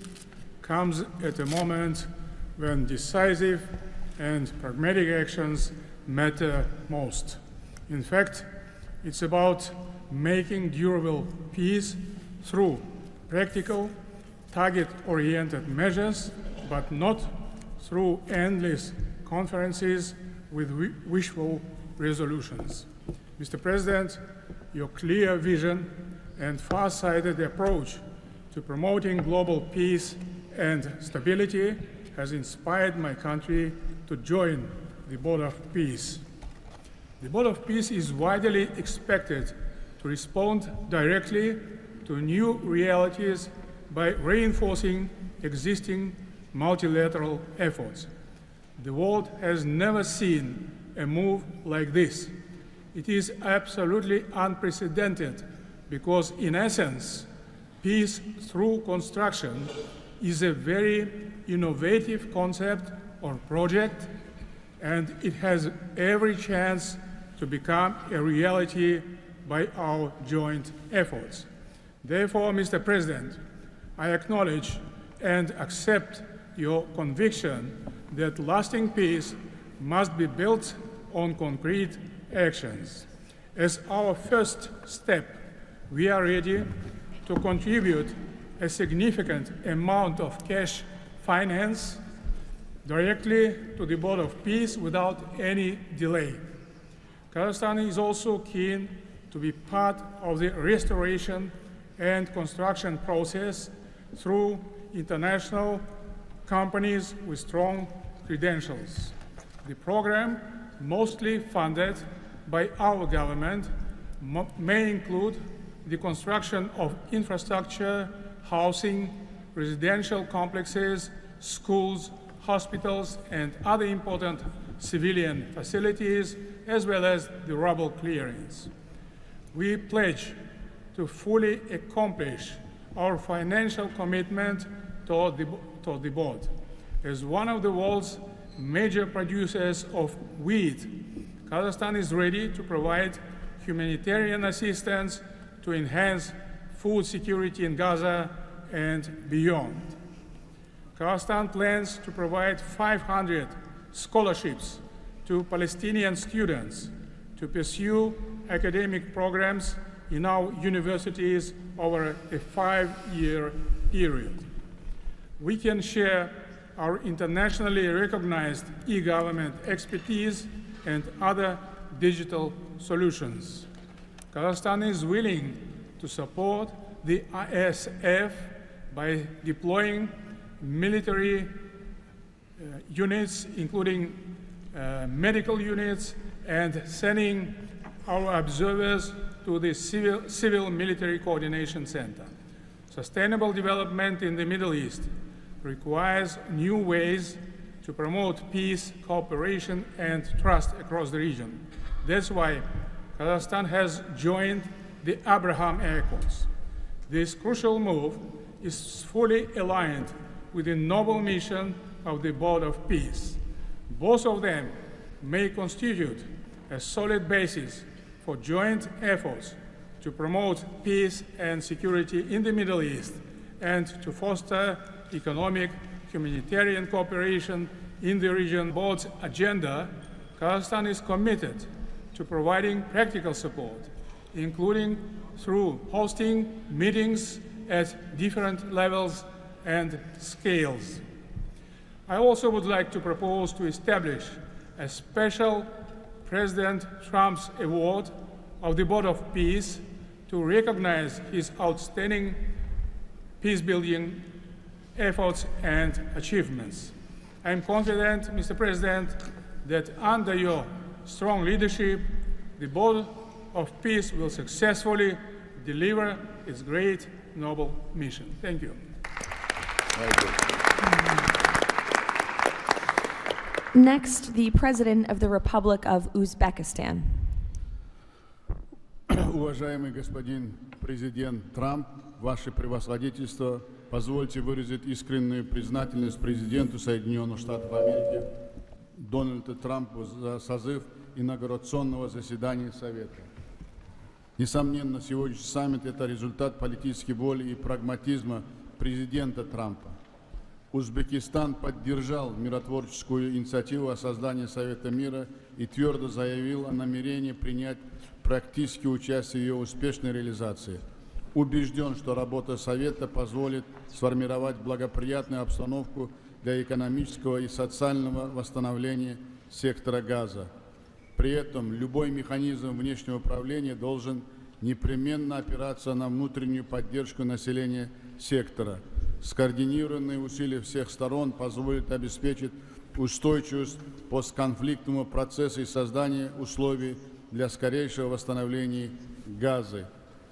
comes at a moment when decisive and pragmatic actions matter most. In fact, it's about making durable peace through practical, target-oriented measures, but not through endless conferences with wishful resolutions. Mr. President, your clear vision and far-sighted approach to promoting global peace and stability has inspired my country to join the Board of Peace. The Board of Peace is widely expected to respond directly to new realities by reinforcing existing multilateral efforts. The world has never seen a move like this. It is absolutely unprecedented because, in essence, peace through construction is a very innovative concept or project, and it has every chance to become a reality by our joint efforts. Therefore, Mr. President, I acknowledge and accept your conviction that lasting peace must be built on concrete actions. As our first step, we are ready to contribute a significant amount of cash finance directly to the Board of Peace without any delay. Kazakhstan is also keen to be part of the restoration and construction process through international companies with strong credentials. The program, mostly funded by our government, may include the construction of infrastructure, housing, residential complexes, schools, hospitals, and other important civilian facilities, as well as the rubble clearance. We pledge to fully accomplish our financial commitment toward the board. As one of the world's major producers of wheat, Kazakhstan is ready to provide humanitarian assistance to enhance food security in Gaza and beyond. Kazakhstan plans to provide 500 scholarships to Palestinian students to pursue academic programs in our universities over a 5-year period. We can share our internationally recognized e-government expertise and other digital solutions. Kazakhstan is willing to support the ISF by deploying military units, including medical units, and sending our observers to the Civil-Military Coordination Center. Sustainable development in the Middle East requires new ways to promote peace, cooperation, and trust across the region. That's why Kazakhstan has joined the Abraham Accords. This crucial move is fully aligned with the noble mission of the Board of Peace. Both of them may constitute a solid basis for joint efforts to promote peace and security in the Middle East and to foster economic, humanitarian cooperation in the region. Board's agenda, Kazakhstan is committed to providing practical support, including through hosting meetings at different levels and scales. I also would like to propose to establish a special President Trump's Award of the Board of Peace to recognize his outstanding peace-building efforts and achievements. I am confident, Mr. President, that under your strong leadership, the Board of Peace will successfully deliver its great noble mission. Thank you. Next, the President of the Republic of Uzbekistan. Уважаемый господин президент Трамп, ваше превосходительство, позвольте выразить искреннюю признательность президенту Соединенных Штатов Америки Дональду Трампу за созыв инаугурационного заседания Совета. Несомненно, сегодняшний саммит – это результат политической воли и прагматизма президента Трампа. Узбекистан поддержал миротворческую инициативу о создании Совета мира и твердо заявил о намерении принять практическое участие в ее успешной реализации. Убежден, что работа Совета позволит сформировать благоприятную обстановку для экономического и социального восстановления сектора Газа. При этом любой механизм внешнего управления должен непременно опираться на внутреннюю поддержку населения сектора. Скоординированные усилия всех сторон позволят обеспечить устойчивость постконфликтного процесса и создание условий для скорейшего восстановления Газы.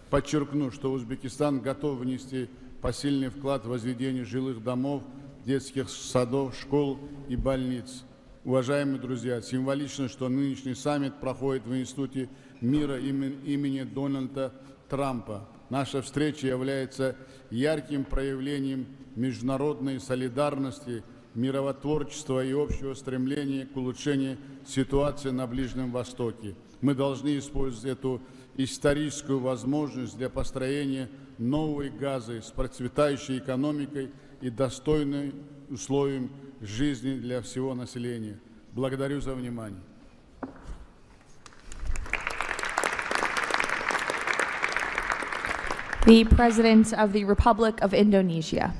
Подчеркну, что Узбекистан готов внести посильный вклад в возведение жилых домов, детских садов, школ и больниц. Уважаемые друзья, символично, что нынешний саммит проходит в Институте мира имени Дональда Трампа. Наша встреча является ярким проявлением международной солидарности, миротворчества и общего стремления к улучшению ситуации на Ближнем Востоке. Мы должны использовать эту историческую возможность для построения новой Газы с процветающей экономикой и достойными условиями жизни для всего населения. Благодарю за внимание. The President of the Republic of Indonesia.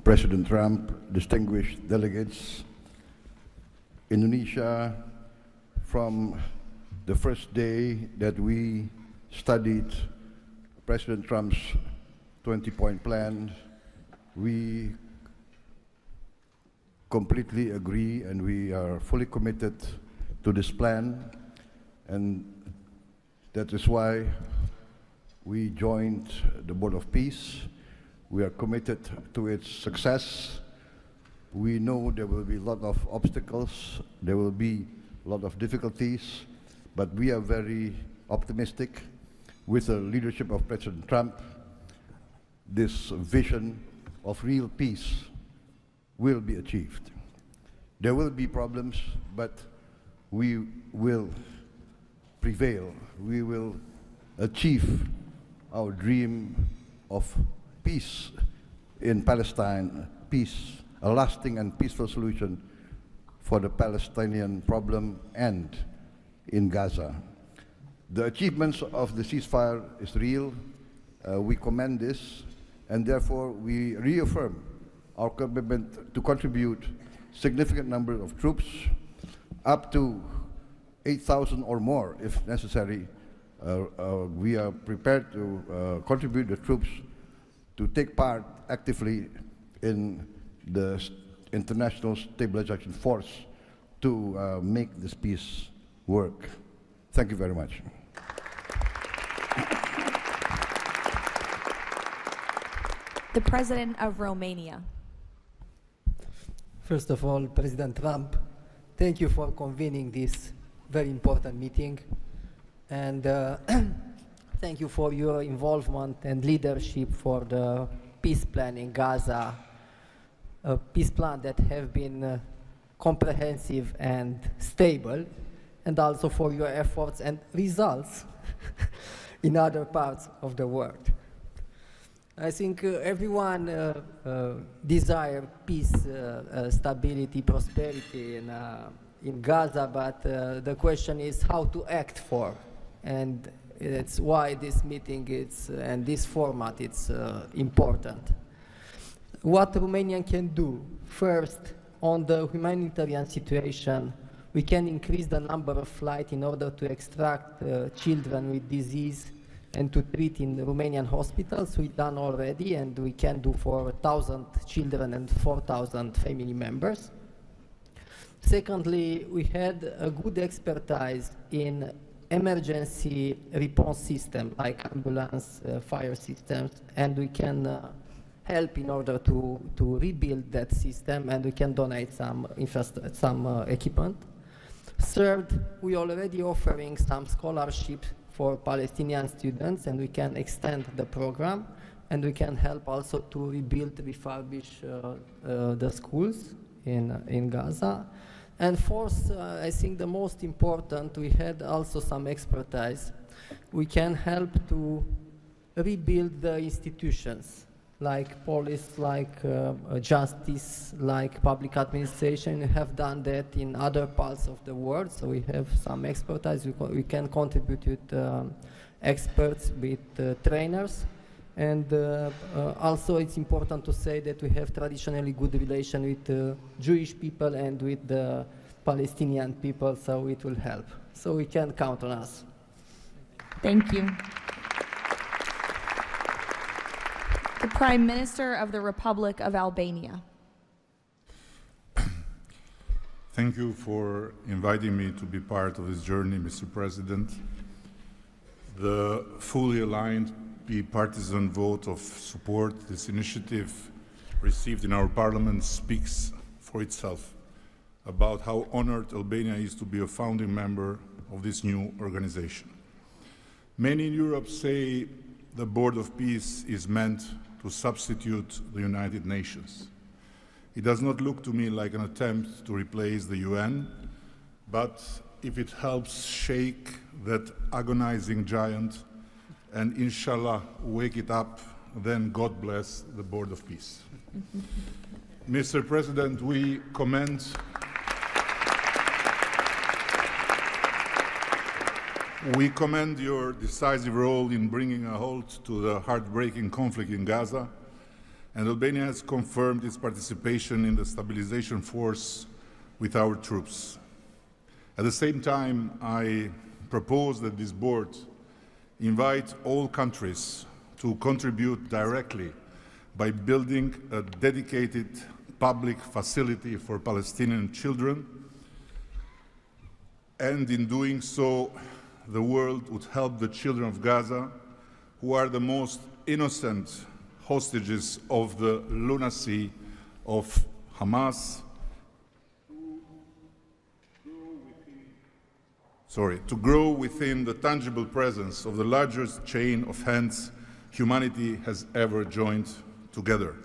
President Trump, distinguished delegates, Indonesia, from the first day that we studied President Trump's 20-point plan, we completely agree and we are fully committed to this plan, and that is why We joined the Board of Peace. We are committed to its success. We know there will be a lot of obstacles, there will be a lot of difficulties, but we are very optimistic with the leadership of President Trump. This vision of real peace will be achieved. There will be problems, but we will prevail. We will achieve our dream of peace in Palestine, peace, a lasting and peaceful solution for the Palestinian problem and in Gaza. The achievements of the ceasefire is real. We commend this, and therefore we reaffirm our commitment to contribute significant number of troops, up to 8,000 or more if necessary. We are prepared to contribute the troops to take part actively in the international stabilization force to make this peace work. Thank you very much. The President of Romania. First of all, President Trump, thank you for convening this very important meeting. And thank you for your involvement and leadership for the peace plan in Gaza, a peace plan that have been comprehensive and stable, and also for your efforts and results in other parts of the world. I think everyone desires peace, stability, prosperity in Gaza, but the question is how to act for. And that's why this meeting and this format is important. What Romania can do, first, on the humanitarian situation, we can increase the number of flights in order to extract children with disease and to treat in Romanian hospitals. We've done already, and we can do for 1,000 children and 4,000 family members. Secondly, we had a good expertise in emergency response system like ambulance, fire systems, and we can help in order to rebuild that system, and we can donate some equipment. Third, we already offering some scholarships for Palestinian students, and we can extend the program, and we can help also to rebuild, refurbish the schools in Gaza. And fourth, I think the most important, we had also some expertise. We can help to rebuild the institutions, like police, like justice, like public administration. We have done that in other parts of the world, so we have some expertise. We can contribute with experts, with trainers. And also it's important to say that we have traditionally good relation with the Jewish people and with the Palestinian people, so it will help. So we can count on us. Thank you. The Prime Minister of the Republic of Albania. Thank you for inviting me to be part of this journey, Mr. President. The fully aligned bipartisan vote of support this initiative received in our parliament speaks for itself about how honored Albania is to be a founding member of this new organization. Many in Europe say the Board of Peace is meant to substitute the United Nations. It does not look to me like an attempt to replace the UN, but if it helps shake that agonizing giant and inshallah wake it up, then God bless the Board of Peace. Mr. President, we commend your decisive role in bringing a halt to the heartbreaking conflict in Gaza, and Albania has confirmed its participation in the stabilization force with our troops. At the same time, I propose that this board invite all countries to contribute directly by building a dedicated public facility for Palestinian children, and in doing so, the world would help the children of Gaza who are the most innocent hostages of the lunacy of Hamas, to grow within the tangible presence of the largest chain of hands humanity has ever joined together,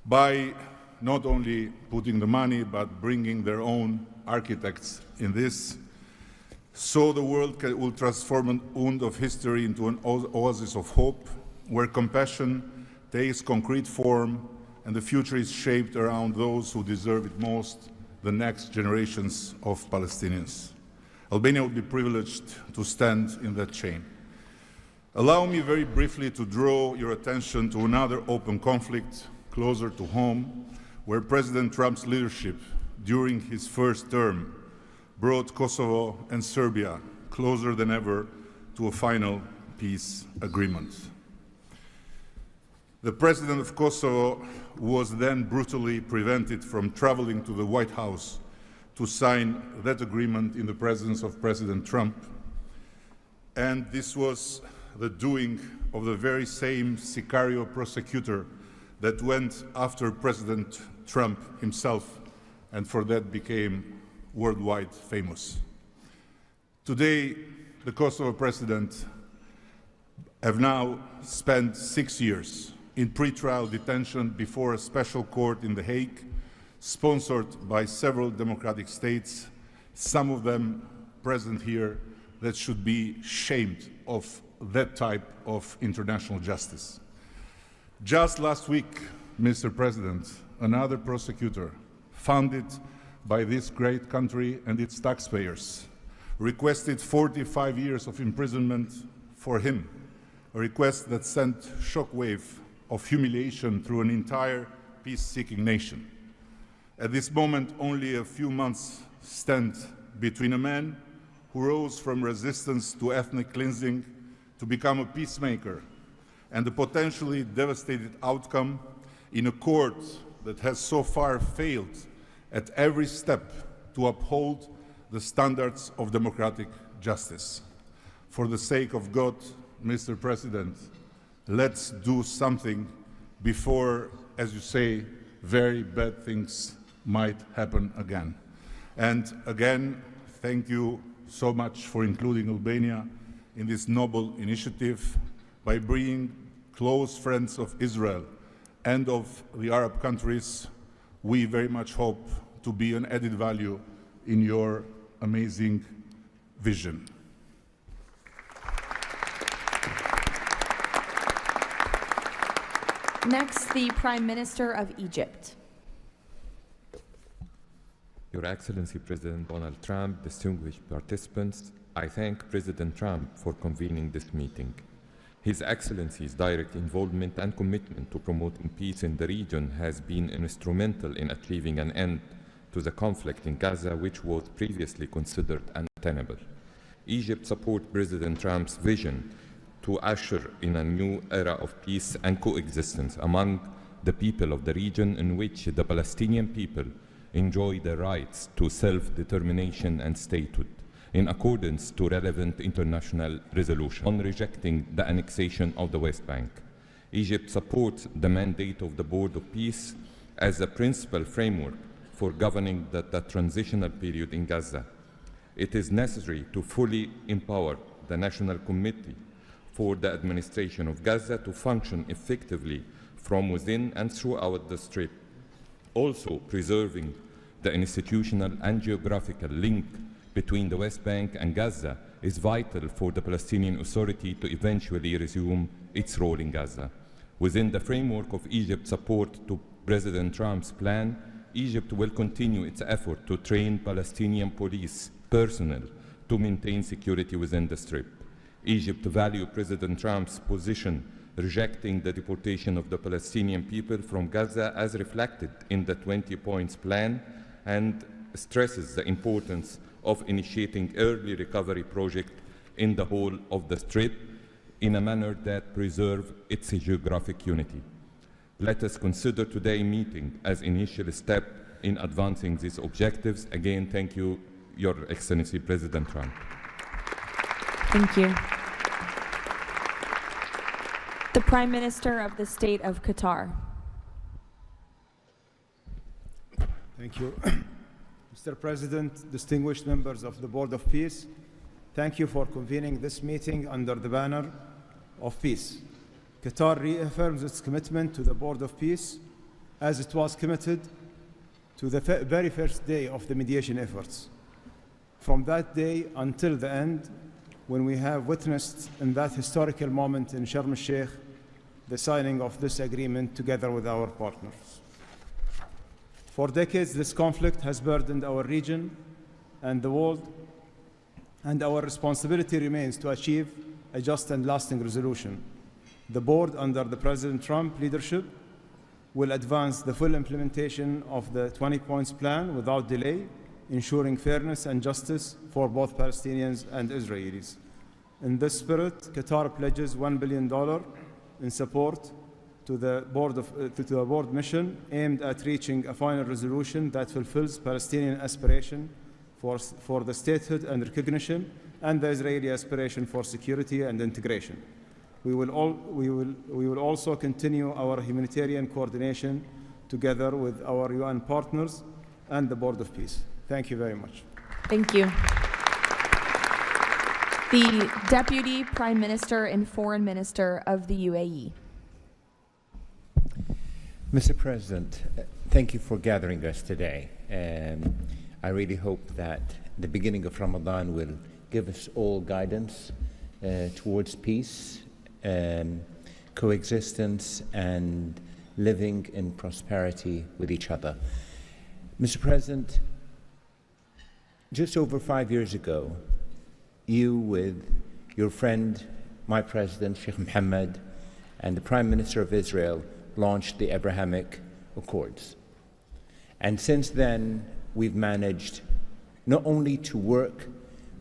by not only putting the money, but bringing their own architects in this, so the world will transform an wound of history into an oasis of hope, where compassion takes concrete form and the future is shaped around those who deserve it most, the next generations of Palestinians. Albania will be privileged to stand in that chain. Allow me very briefly to draw your attention to another open conflict closer to home, where President Trump's leadership during his first term brought Kosovo and Serbia closer than ever to a final peace agreement. The president of Kosovo was then brutally prevented from traveling to the White House to sign that agreement in the presence of President Trump. And this was the doing of the very same Sicario prosecutor that went after President Trump himself, and for that became worldwide famous. Today, the Kosovo president have now spent 6 years in pretrial detention before a special court in The Hague, sponsored by several democratic states, some of them present here, that should be shamed of that type of international justice. Just last week, Mr. President, another prosecutor, funded by this great country and its taxpayers, requested 45 years of imprisonment for him, a request that sent shockwave of humiliation through an entire peace-seeking nation. At this moment, only a few months stand between a man who rose from resistance to ethnic cleansing to become a peacemaker and the potentially devastating outcome in a court that has so far failed at every step to uphold the standards of democratic justice. For the sake of God, Mr. President, let's do something before, as you say, very bad things might happen again. And again, thank you so much for including Albania in this noble initiative by bringing close friends of Israel and of the Arab countries. We very much hope to be an added value in your amazing vision. Next, the Prime Minister of Egypt. Your Excellency President Donald Trump, distinguished participants, I thank President Trump for convening this meeting. His Excellency's direct involvement and commitment to promoting peace in the region has been instrumental in achieving an end to the conflict in Gaza, which was previously considered untenable. Egypt supports President Trump's vision to usher in a new era of peace and coexistence among the people of the region, in which the Palestinian people enjoy the rights to self-determination and statehood, in accordance to relevant international resolutions on rejecting the annexation of the West Bank. Egypt supports the mandate of the Board of Peace as a principal framework for governing the transitional period in Gaza. It is necessary to fully empower the National Committee for the administration of Gaza to function effectively from within and throughout the Strip. Also, preserving the institutional and geographical link between the West Bank and Gaza is vital for the Palestinian Authority to eventually resume its role in Gaza. Within the framework of Egypt's support to President Trump's plan, Egypt will continue its effort to train Palestinian police personnel to maintain security within the Strip. Egypt values President Trump's position rejecting the deportation of the Palestinian people from Gaza as reflected in the 20 points plan, and stresses the importance of initiating early recovery projects in the whole of the Strip in a manner that preserves its geographic unity. Let us consider today's meeting as an initial step in advancing these objectives. Again, thank you, Your Excellency President Trump. Thank you. The Prime Minister of the State of Qatar. Thank you. Mr. President, distinguished members of the Board of Peace, thank you for convening this meeting under the banner of peace. Qatar reaffirms its commitment to the Board of Peace as it was committed to the very first day of the mediation efforts. From that day until the end, when we have witnessed in that historical moment in Sharm el-Sheikh the signing of this agreement together with our partners. For decades, this conflict has burdened our region and the world, and our responsibility remains to achieve a just and lasting resolution. The board, under the President Trump leadership, will advance the full implementation of the 20 points plan without delay, ensuring fairness and justice for both Palestinians and Israelis. In this spirit, Qatar pledges $1 billion in support to the board mission aimed at reaching a final resolution that fulfills Palestinian aspiration for the statehood and recognition, and the Israeli aspiration for security and integration. We will also continue our humanitarian coordination together with our UN partners and the Board of Peace. Thank you very much. Thank you. The Deputy Prime Minister and Foreign Minister of the UAE. Mr. President, thank you for gathering us today. I really hope that the beginning of Ramadan will give us all guidance towards peace, coexistence, and living in prosperity with each other. Mr. President, just over 5 years ago, you with your friend, my president, Sheikh Mohammed, and the Prime Minister of Israel launched the Abrahamic Accords. And since then, we've managed not only to work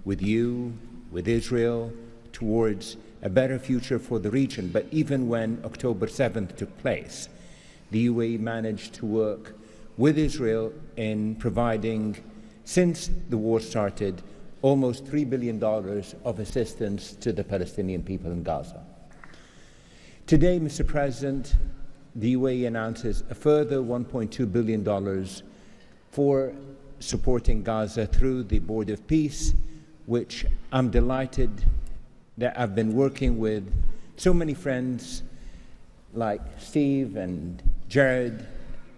with you, with Israel, towards a better future for the region, but even when October 7th took place, the UAE managed to work with Israel in providing, since the war started, almost $3 billion of assistance to the Palestinian people in Gaza. Today, Mr. President, the UAE announces a further $1.2 billion for supporting Gaza through the Board of Peace, which I'm delighted that I've been working with so many friends like Steve and Jared,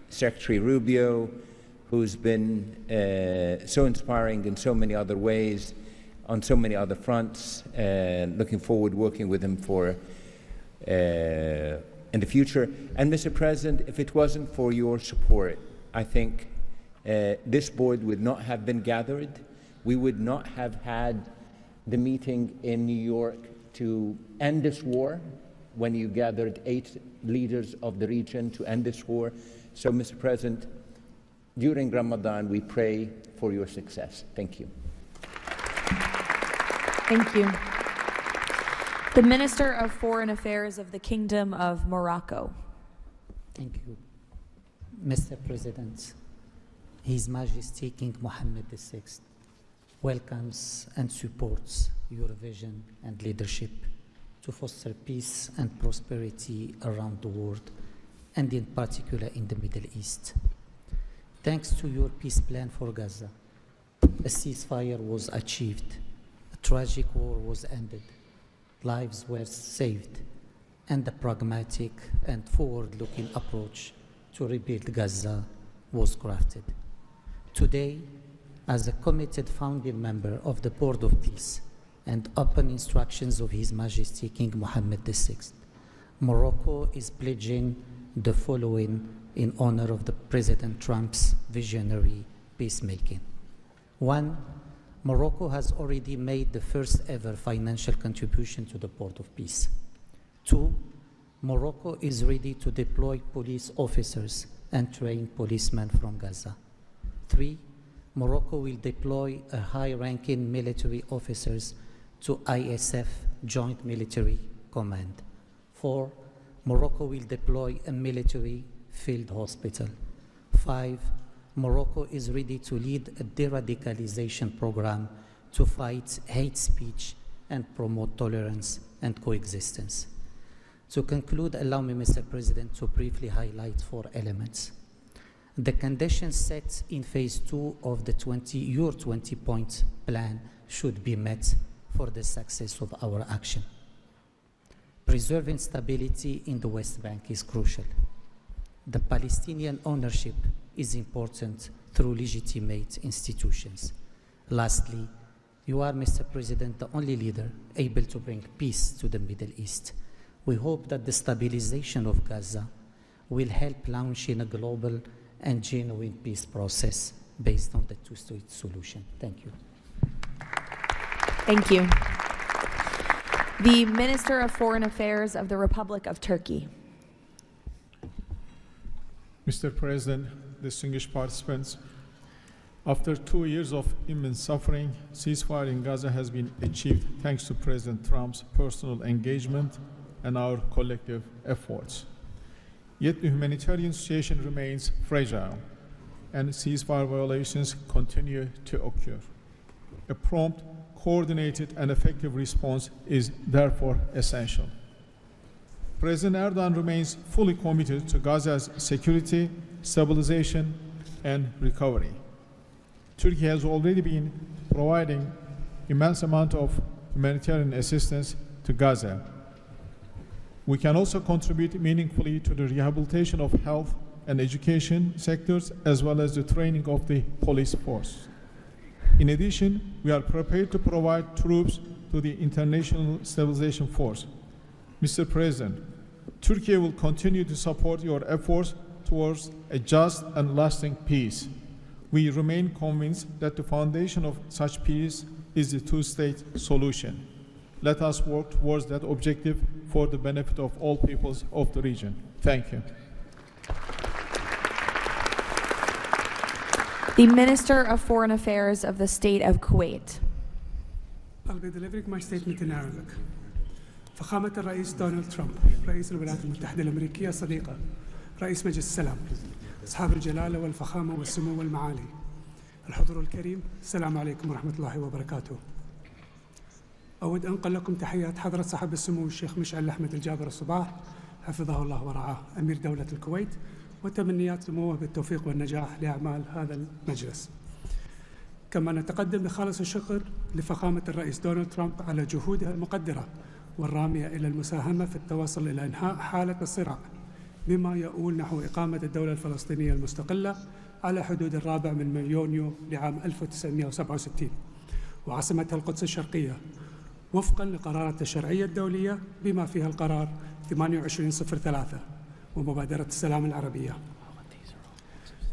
Secretary Rubio, who's been so inspiring in so many other ways, on so many other fronts. Looking forward working with him for in the future. And Mr. President, if it wasn't for your support, I think this board would not have been gathered. We would not have had the meeting in New York to end this war, when you gathered 8 leaders of the region to end this war. So, Mr. President, during Ramadan, we pray for your success. Thank you. Thank you. The Minister of Foreign Affairs of the Kingdom of Morocco. Thank you. Mr. President, His Majesty King Mohammed VI welcomes and supports your vision and leadership to foster peace and prosperity around the world, and in particular in the Middle East. Thanks to your peace plan for Gaza, a ceasefire was achieved, a tragic war was ended, lives were saved, and a pragmatic and forward-looking approach to rebuild Gaza was crafted. Today, as a committed founding member of the Board of Peace and upon instructions of His Majesty King Mohammed VI, Morocco is pledging the following in honor of the President Trump's visionary peacemaking. 1, Morocco has already made the first ever financial contribution to the Board of Peace. 2, Morocco is ready to deploy police officers and train policemen from Gaza. 3, Morocco will deploy a high-ranking military officers to ISF Joint Military Command. 4, Morocco will deploy a military field hospital. 5, Morocco is ready to lead a de-radicalization program to fight hate speech and promote tolerance and coexistence. To conclude, allow me, Mr. President, to briefly highlight 4 elements. The conditions set in phase 2 of the your 20-point plan should be met for the success of our action. Preserving stability in the West Bank is crucial. The Palestinian ownership is important through legitimate institutions. Lastly, you are, Mr. President, the only leader able to bring peace to the Middle East. We hope that the stabilization of Gaza will help launching a global and genuine peace process based on the two-state solution. Thank you. Thank you. The Minister of Foreign Affairs of the Republic of Turkey. Mr. President, distinguished participants, after 2 years of immense suffering, ceasefire in Gaza has been achieved thanks to President Trump's personal engagement and our collective efforts. Yet the humanitarian situation remains fragile, and ceasefire violations continue to occur. A prompt, coordinated, and effective response is therefore essential. President Erdogan remains fully committed to Gaza's security, stabilization, and recovery. Turkey has already been providing immense amount of humanitarian assistance to Gaza. We can also contribute meaningfully to the rehabilitation of health and education sectors, as well as the training of the police force. In addition, we are prepared to provide troops to the International Stabilization Force. Mr. President, Turkey will continue to support your efforts towards a just and lasting peace. We remain convinced that the foundation of such peace is the two-state solution. Let us work towards that objective for the benefit of all peoples of the region. Thank you. The Minister of Foreign Affairs of the State of Kuwait. I'll be delivering my statement in Arabic. فخامة الرئيس دونالد ترامب رئيس الولايات المتحدة الأمريكية الصديقة رئيس مجلس السلام أصحاب الجلالة والفخامة والسمو والمعالي الحضور الكريم السلام عليكم ورحمة الله وبركاته. أود أن أنقل لكم تحيات حضرة صاحب السمو الشيخ مشعل أحمد الجابر الصباح حفظه الله ورعاه أمير دولة الكويت، وتمنيات سموه بالتوفيق والنجاح لأعمال هذا المجلس. كما نتقدم بخالص الشكر لفخامة الرئيس دونالد ترامب على جهودها المقدرة والرامية إلى المساهمة في التوصل إلى إنهاء حالة الصراع، بما يؤول نحو إقامة الدولة الفلسطينية المستقلة على حدود 4 من يونيو لعام 1967 وعاصمتها القدس الشرقية، وفقا لقرارات الشرعية الدولية بما فيها القرار 2803 ومبادرة السلام العربية.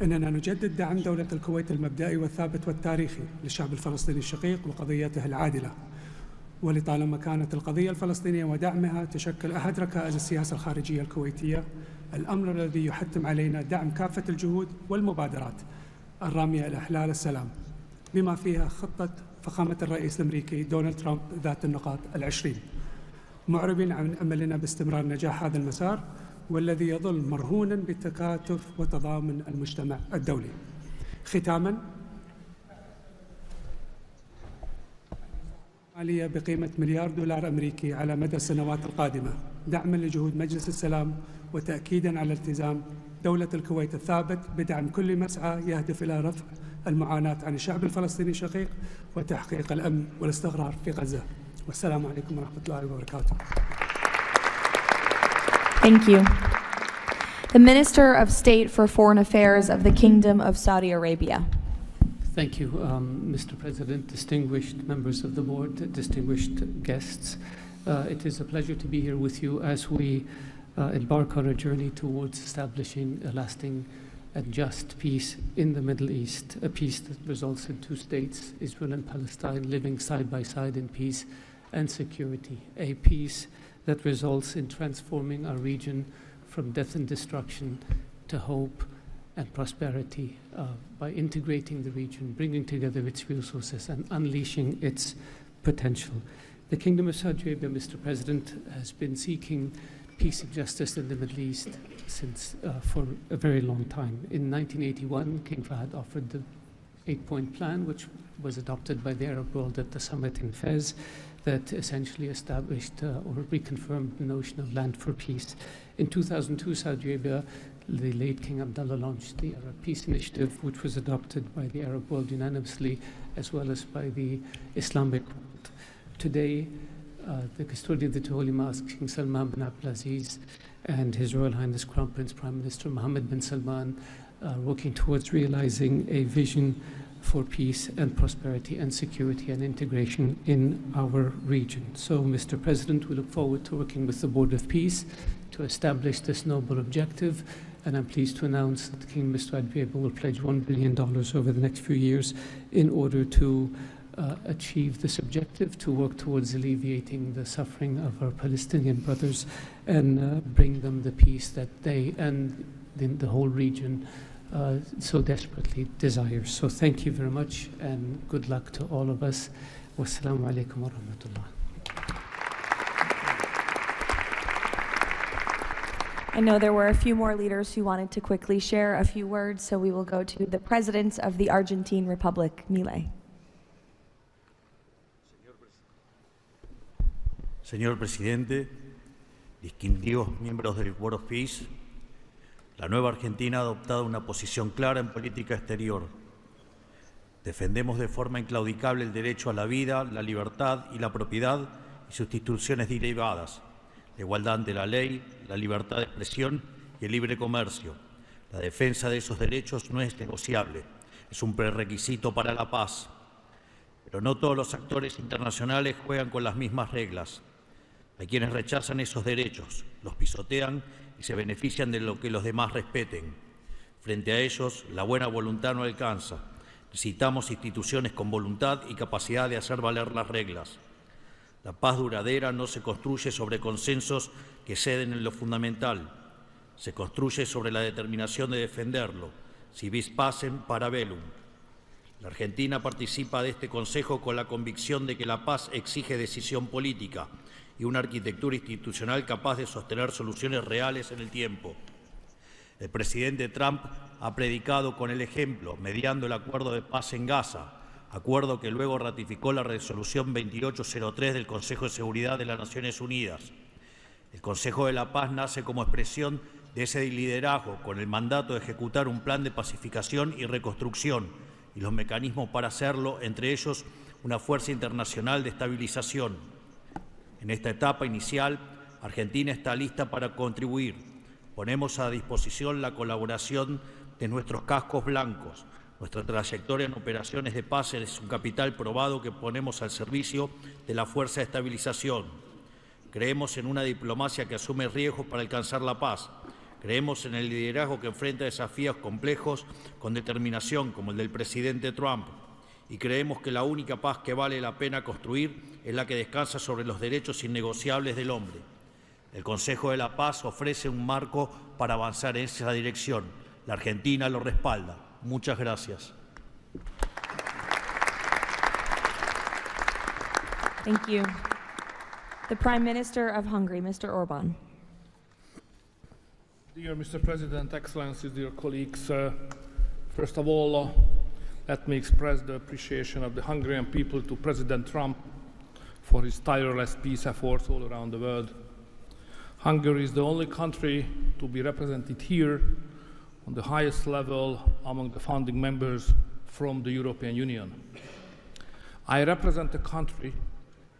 إننا نجدد دعم دولة الكويت المبدئي والثابت والتاريخي للشعب الفلسطيني الشقيق وقضيته العادلة، ولطالما كانت القضية الفلسطينية ودعمها تشكل أحد ركائز السياسة الخارجية الكويتية، الأمر الذي يحتم علينا دعم كافة الجهود والمبادرات الرامية إلى إحلال السلام، بما فيها خطة فخامة الرئيس الأمريكي دونالد ترامب ذات النقاط 20، معربين عن أملنا باستمرار نجاح هذا المسار، والذي يظل مرهونا بالتكاتف وتضامن المجتمع الدولي. ختاما، مالية بقيمة $1 مليار أمريكي على مدى السنوات القادمة، دعما لجهود مجلس السلام وتأكيدا على التزام دولة الكويت الثابت بدعم كل مسعى يهدف إلى رفع المعاناة عن الشعب الفلسطيني الشقيق وتحقيق الأمن والاستقرار في غزة. والسلام عليكم ورحمة الله وبركاته. Thank you. The Minister of State for Foreign Affairs of the Kingdom of Saudi Arabia. Thank you, Mr. President, distinguished members of the board, distinguished guests. It is a pleasure to be here with you as we embark on a journey towards establishing a lasting and just peace in the Middle East, a peace that results in 2 states, Israel and Palestine, living side by side in peace and security, a peace that results in transforming our region from death and destruction to hope and prosperity by integrating the region, bringing together its resources and unleashing its potential. The Kingdom of Saudi Arabia, Mr. President, has been seeking peace and justice in the Middle East for a very long time. In 1981, King Fahd offered the 8-point plan, which was adopted by the Arab world at the summit in Fez. that essentially established or reconfirmed the notion of land for peace. In 2002, Saudi Arabia, the late King Abdullah, launched the Arab Peace Initiative, which was adopted by the Arab world unanimously, as well as by the Islamic world. Today, the custodian of the two Holy Mosques, King Salman bin Abdulaziz, and His Royal Highness Crown Prince Prime Minister Mohammed bin Salman are working towards realizing a vision for peace and prosperity and security and integration in our region. So, Mr. President, we look forward to working with the Board of Peace to establish this noble objective, and I'm pleased to announce that King Mr. Adbieba will pledge $1 billion over the next few years in order to achieve this objective, to work towards alleviating the suffering of our Palestinian brothers and bring them the peace that they and the whole region so desperately desires. So thank you very much and good luck to all of us. Wassalamu alaikum wa rahmatullah. I know there were a few more leaders who wanted to quickly share a few words, so we will go to the President of the Argentine Republic, Milei. Señor Presidente, distinguidos miembros del Board of Peace, la nueva Argentina ha adoptado una posición clara en política exterior. Defendemos de forma inclaudicable el derecho a la vida, la libertad y la propiedad y sus instituciones derivadas, la igualdad ante la ley, la libertad de expresión y el libre comercio. La defensa de esos derechos no es negociable, es un prerequisito para la paz. Pero no todos los actores internacionales juegan con las mismas reglas. Hay quienes rechazan esos derechos, los pisotean y se benefician de lo que los demás respeten. Frente a ellos, la buena voluntad no alcanza. Necesitamos instituciones con voluntad y capacidad de hacer valer las reglas. La paz duradera no se construye sobre consensos que ceden en lo fundamental. Se construye sobre la determinación de defenderlo, si vis pacem para bellum. La Argentina participa de este Consejo con la convicción de que la paz exige decisión política y una arquitectura institucional capaz de sostener soluciones reales en el tiempo. El presidente Trump ha predicado con el ejemplo, mediando el acuerdo de paz en Gaza, acuerdo que luego ratificó la resolución 2803 del Consejo de Seguridad de las Naciones Unidas. El Consejo de la Paz nace como expresión de ese liderazgo, con el mandato de ejecutar un plan de pacificación y reconstrucción y los mecanismos para hacerlo, entre ellos una fuerza internacional de estabilización. En esta etapa inicial, Argentina está lista para contribuir. Ponemos a disposición la colaboración de nuestros cascos blancos. Nuestra trayectoria en operaciones de paz es un capital probado que ponemos al servicio de la fuerza de estabilización. Creemos en una diplomacia que asume riesgos para alcanzar la paz. Creemos en el liderazgo que enfrenta desafíos complejos con determinación, como el del presidente Trump. Y creemos que la única paz que vale la pena construir es la que descansa sobre los derechos innegociables del hombre. El Consejo de la Paz ofrece un marco para avanzar en esa dirección. La Argentina lo respalda. Muchas gracias. Thank you. The Prime Minister of Hungary, Mr. Orbán. Dear Mr. President, Excellencies, dear colleagues, first of all, let me express the appreciation of the Hungarian people to President Trump for his tireless peace efforts all around the world. Hungary is the only country to be represented here on the highest level among the founding members from the European Union. I represent a country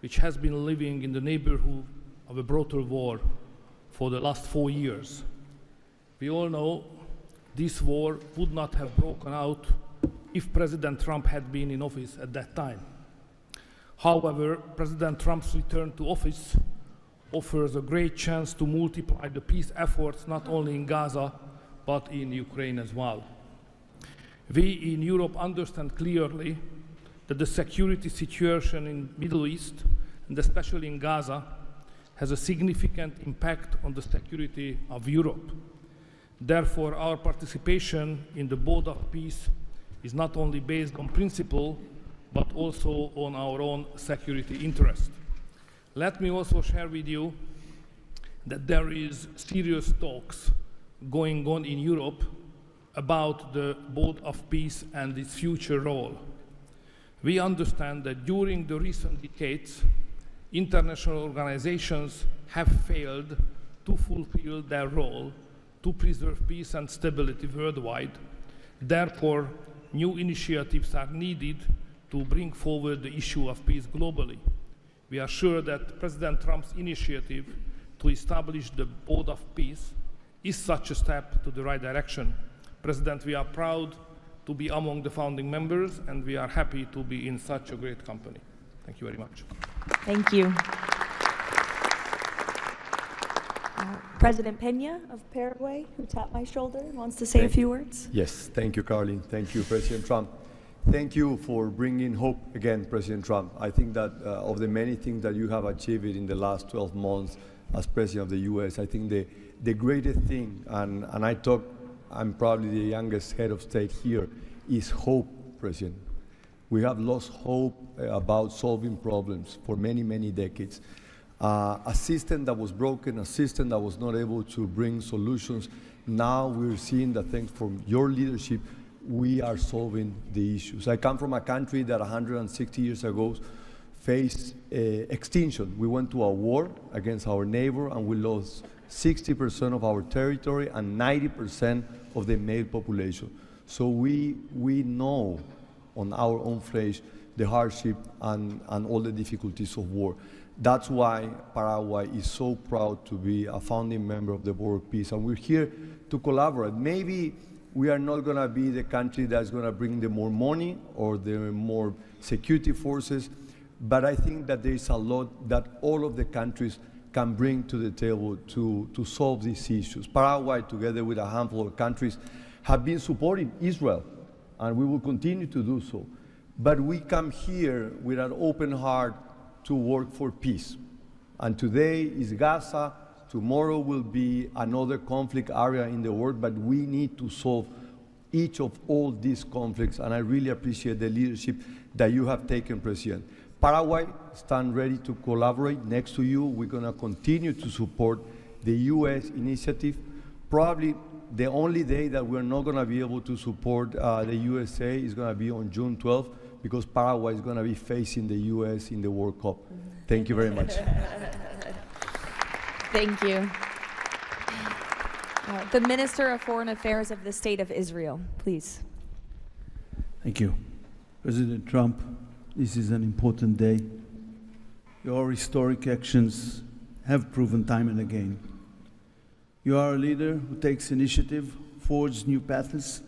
which has been living in the neighborhood of a brutal war for the last 4 years. We all know this war would not have broken out if President Trump had been in office at that time. However, President Trump's return to office offers a great chance to multiply the peace efforts not only in Gaza, but in Ukraine as well. We in Europe understand clearly that the security situation in the Middle East, and especially in Gaza, has a significant impact on the security of Europe. Therefore, our participation in the Board of Peace is not only based on principle, but also on our own security interest. Let me also share with you that there is serious talks going on in Europe about the Board of Peace and its future role. We understand that during the recent decades, International organizations have failed to fulfill their role to preserve peace and stability worldwide. Therefore, new initiatives are needed to bring forward the issue of peace globally. We are sure that President Trump's initiative to establish the Board of Peace is such a step to the right direction. President, we are proud to be among the founding members, and we are happy to be in such a great company. Thank you very much. Thank you. President Peña of Paraguay, who tapped my shoulder, wants to say a few words. Yes, thank you, Caroline. Thank you, President Trump. Thank you for bringing hope again, President Trump. I think that of the many things that you have achieved in the last 12 months as President of the U.S., I think the greatest thing, and I'm probably the youngest head of state here, is hope, President. We have lost hope about solving problems for many, many decades. A system that was broken, a system that was not able to bring solutions. Now we're seeing that thanks from your leadership, we are solving the issues. I come from a country that 160 years ago faced extinction. We went to a war against our neighbor and we lost 60% of our territory and 90% of the male population. So we know on our own flesh the hardship and all the difficulties of war. That's why Paraguay is so proud to be a founding member of the Board of Peace, and we're here to collaborate. Maybe we are not going to be the country that's going to bring the more money or the more security forces, but I think that there is a lot that all of the countries can bring to the table to solve these issues. Paraguay, together with a handful of countries, have been supporting Israel, and we will continue to do so. But we come here with an open heart to work for peace. And today is Gaza, tomorrow will be another conflict area in the world, but we need to solve each of all these conflicts, and I really appreciate the leadership that you have taken, President. Paraguay stands ready to collaborate next to you. We're going to continue to support the U.S. initiative. Probably the only day that we're not going to be able to support the USA is going to be on June 12th, because Paraguay is going to be facing the U.S. in the World Cup. Thank you very much. Thank you. The Minister of Foreign Affairs of the State of Israel, please. Thank you. President Trump, this is an important day. Your historic actions have proven time and again. You are a leader who takes initiative, forges new paths,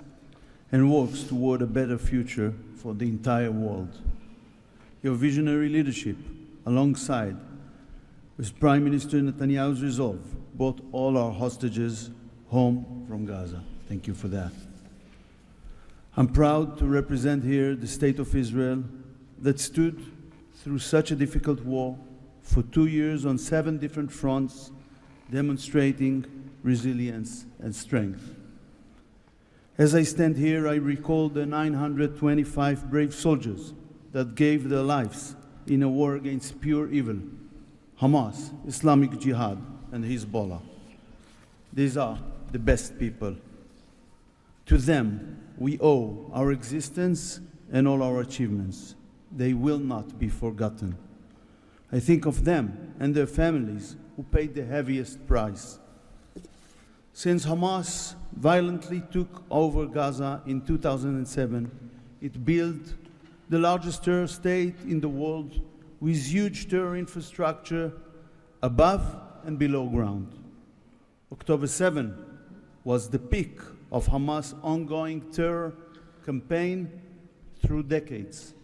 and works toward a better future for the entire world. Your visionary leadership, alongside with Prime Minister Netanyahu's resolve, brought all our hostages home from Gaza. Thank you for that. I'm proud to represent here the State of Israel that stood through such a difficult war for 2 years on 7 different fronts, demonstrating resilience and strength. As I stand here, I recall the 925 brave soldiers that gave their lives in a war against pure evil, Hamas, Islamic Jihad, and Hezbollah. These are the best people. To them, we owe our existence and all our achievements. They will not be forgotten. I think of them and their families who paid the heaviest price. Since Hamas violently took over Gaza in 2007, it built the largest terror state in the world with huge terror infrastructure above and below ground. October 7 was the peak of Hamas' ongoing terror campaign through decades.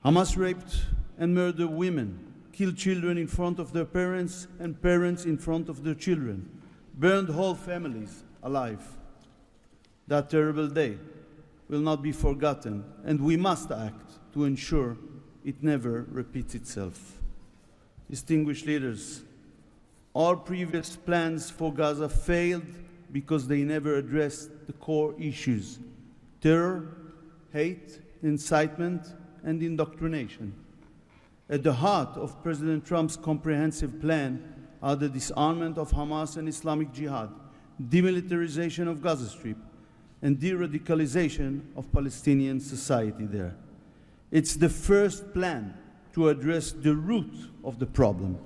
Hamas raped and murdered women, killed children in front of their parents and parents in front of their children, burned whole families alive. That terrible day will not be forgotten, and we must act to ensure it never repeats itself. Distinguished leaders, our previous plans for Gaza failed because they never addressed the core issues: terror, hate, incitement, and indoctrination. At the heart of President Trump's comprehensive plan are the disarmament of Hamas and Islamic Jihad, demilitarization of Gaza Strip, and de-radicalization of Palestinian society there. It's the first plan to address the root of the problem.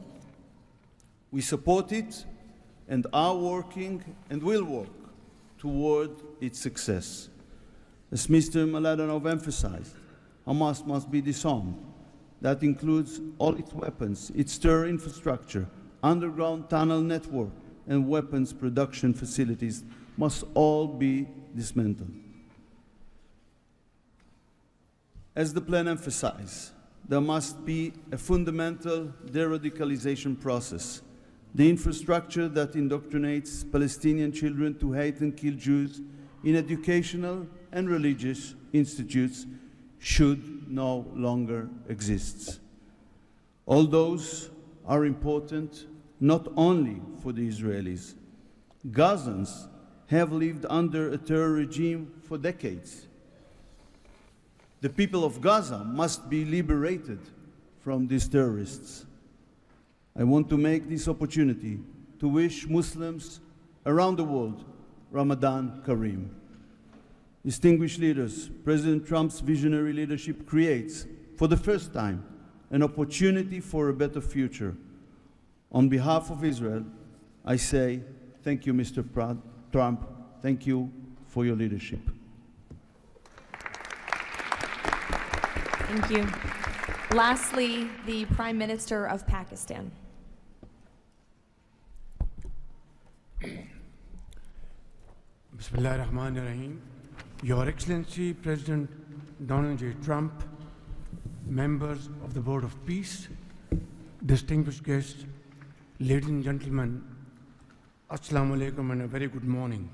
We support it and are working and will work toward its success. As Mr. Mladenov emphasized, Hamas must be disarmed. That includes all its weapons, its terror infrastructure, underground tunnel network, and weapons production facilities must all be dismantled. As the plan emphasized, there must be a fundamental de-radicalization process. The infrastructure that indoctrinates Palestinian children to hate and kill Jews in educational and religious institutes should no longer exist. All those are important not only for the Israelis. Gazans have lived under a terror regime for decades. The people of Gaza must be liberated from these terrorists. I want to make this opportunity to wish Muslims around the world Ramadan Kareem. Distinguished leaders, President Trump's visionary leadership creates, for the first time, an opportunity for a better future. On behalf of Israel, I say thank you, Mr. Trump. Thank you for your leadership. Thank you. Lastly, the Prime Minister of Pakistan. Bismillah ar-Rahman ar-Rahim. Your Excellency, President Donald J. Trump, members of the Board of Peace, distinguished guests, ladies and gentlemen, Assalamu alaikum and a very good morning.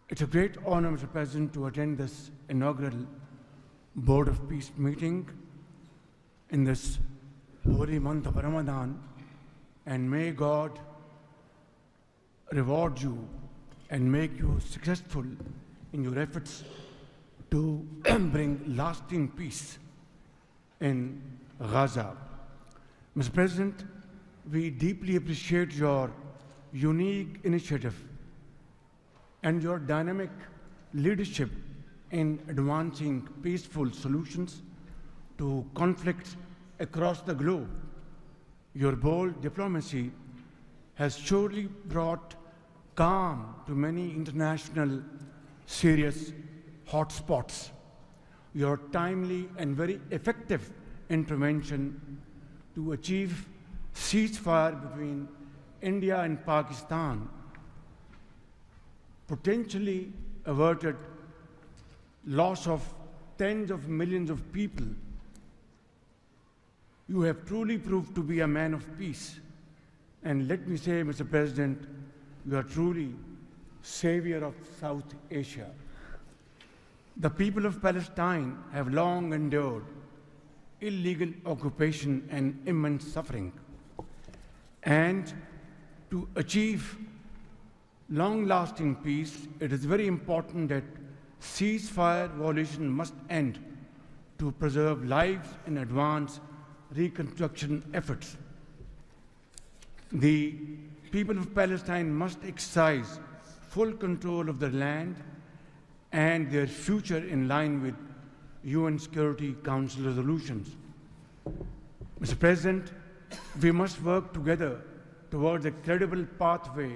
It's a great honor, Mr. President, to attend this inaugural Board of Peace meeting in this holy month of Ramadan, and may God reward you and make you successful in your efforts to bring lasting peace in Gaza. Mr. President, we deeply appreciate your unique initiative and your dynamic leadership in advancing peaceful solutions to conflicts across the globe. Your bold diplomacy has surely brought calm to many international serious hotspots. Your timely and very effective intervention to achieve ceasefire between India and Pakistan potentially averted loss of tens of millions of people. You have truly proved to be a man of peace. And let me say, Mr. President, you are truly savior of South Asia. The people of Palestine have long endured illegal occupation and immense suffering. And to achieve long-lasting peace, it is very important that ceasefire violation must end to preserve lives and advance reconstruction efforts. The people of Palestine must exercise full control of their land and their future in line with UN Security Council resolutions. Mr. President, we must work together towards a credible pathway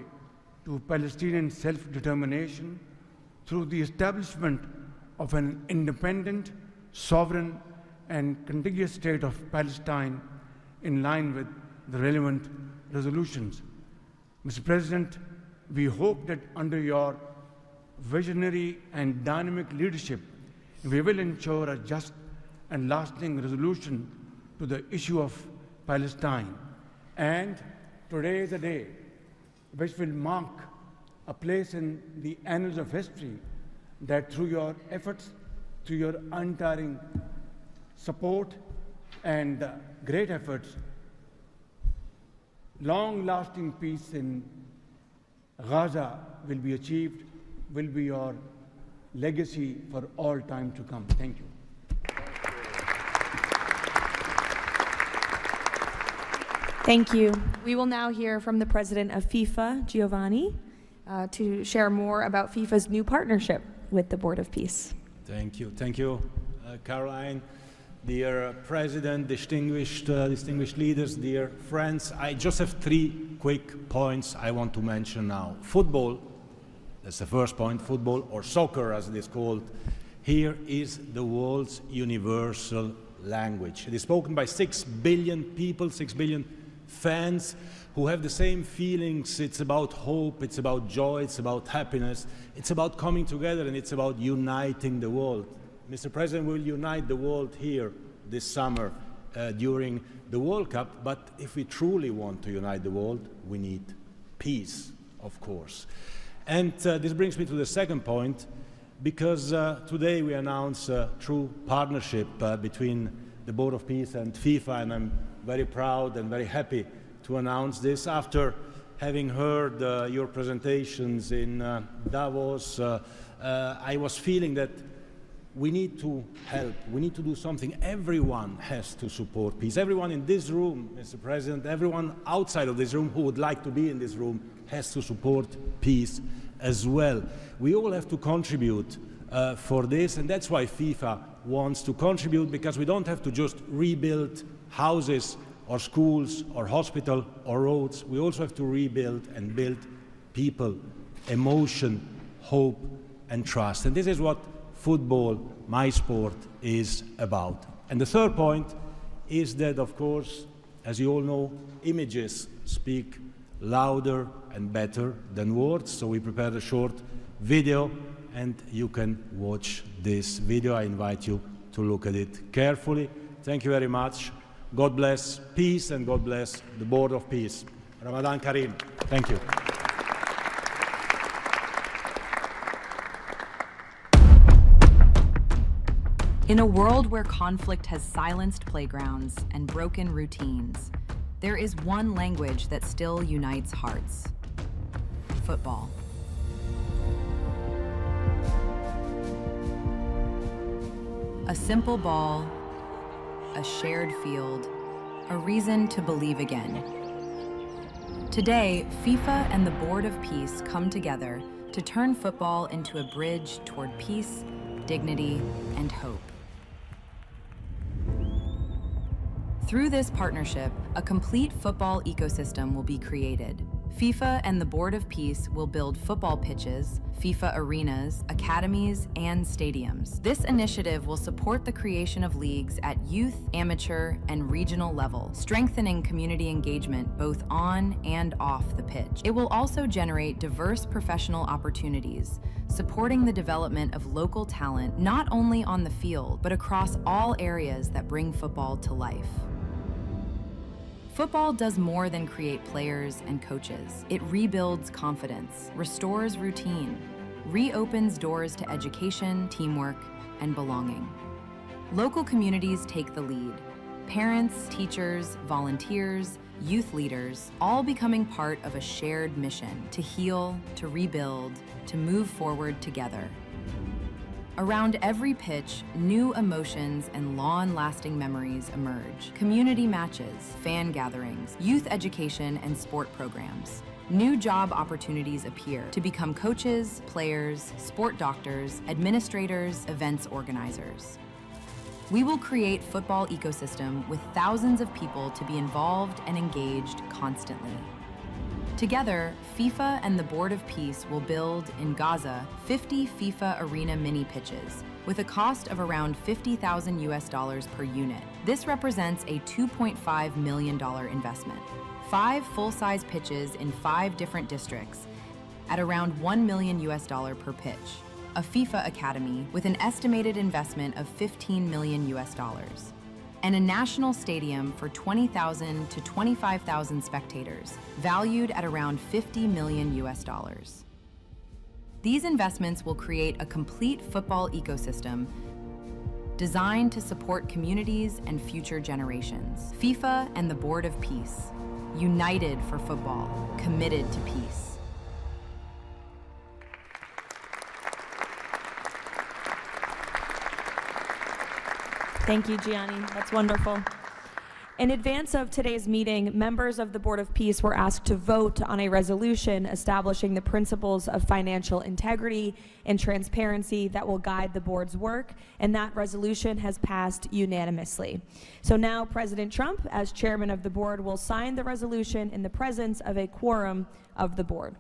to Palestinian self-determination through the establishment of an independent, sovereign, and contiguous state of Palestine in line with the relevant resolutions. Mr. President, we hope that under your visionary and dynamic leadership, we will ensure a just and lasting resolution to the issue of Palestine. And today is a day which will mark a place in the annals of history that through your efforts, through your untiring support and great efforts, long-lasting peace in Gaza will be achieved, will be your legacy for all time to come. Thank you. Thank you. We will now hear from the president of FIFA, Giovanni, to share more about FIFA's new partnership with the Board of Peace. Thank you, Caroline. dear President, distinguished leaders, dear friends, I just have 3 quick points I want to mention now. Football, that's the first point, football, or soccer as it is called, here is the world's universal language. It is spoken by 6 billion people, 6 billion fans who have the same feelings. It's about hope, it's about joy, it's about happiness, it's about coming together, and it's about uniting the world. Mr. President, we will unite the world here this summer during the World Cup, but if we truly want to unite the world, we need peace, of course. And this brings me to the second point, because today we announce a true partnership between the Board of Peace and FIFA, and I'm very proud and very happy to announce this. After having heard your presentations in Davos, I was feeling that we need to help, we need to do something. Everyone has to support peace. Everyone in this room, Mr. President, everyone outside of this room who would like to be in this room has to support peace as well. We all have to contribute for this, and that's why FIFA wants to contribute, because we don't have to just rebuild houses or schools or hospital or roads. We also have to rebuild and build people, emotion, hope and trust. And this is what football, my sport, is about. And the third point is that, of course, as you all know, images speak louder and better than words. So we prepared a short video, and you can watch this video. I invite you to look at it carefully. Thank you very much. God bless peace, and God bless the Board of Peace. Ramadan Kareem. Thank you. In a world where conflict has silenced playgrounds and broken routines, there is one language that still unites hearts: football. A simple ball, a shared field, a reason to believe again. Today, FIFA and the Board of Peace come together to turn football into a bridge toward peace, dignity, and hope. Through this partnership, a complete football ecosystem will be created. FIFA and the Board of Peace will build football pitches, FIFA arenas, academies, and stadiums. This initiative will support the creation of leagues at youth, amateur, and regional level, strengthening community engagement both on and off the pitch. It will also generate diverse professional opportunities, supporting the development of local talent not only on the field, but across all areas that bring football to life. Football does more than create players and coaches. It rebuilds confidence, restores routine, reopens doors to education, teamwork, and belonging. Local communities take the lead. Parents, teachers, volunteers, youth leaders, all becoming part of a shared mission to heal, to rebuild, to move forward together. Around every pitch, new emotions and long-lasting memories emerge. Community matches, fan gatherings, youth education, and sport programs. New job opportunities appear to become coaches, players, sport doctors, administrators, events organizers. We will create football ecosystem with thousands of people to be involved and engaged constantly. Together, FIFA and the Board of Peace will build, in Gaza, 50 FIFA arena mini pitches, with a cost of around $50,000 per unit. This represents a $2.5 million investment. 5 full-size pitches in 5 different districts at around $1 million per pitch. A FIFA academy with an estimated investment of $15 million. And a national stadium for 20,000 to 25,000 spectators, valued at around $50 million. These investments will create a complete football ecosystem designed to support communities and future generations. FIFA and the Board of Peace, united for football, committed to peace. Thank you, Gianni. That's wonderful. In advance of today's meeting, members of the Board of Peace were asked to vote on a resolution establishing the principles of financial integrity and transparency that will guide the board's work, and that resolution has passed unanimously. So now President Trump, as chairman of the board, will sign the resolution in the presence of a quorum of the board.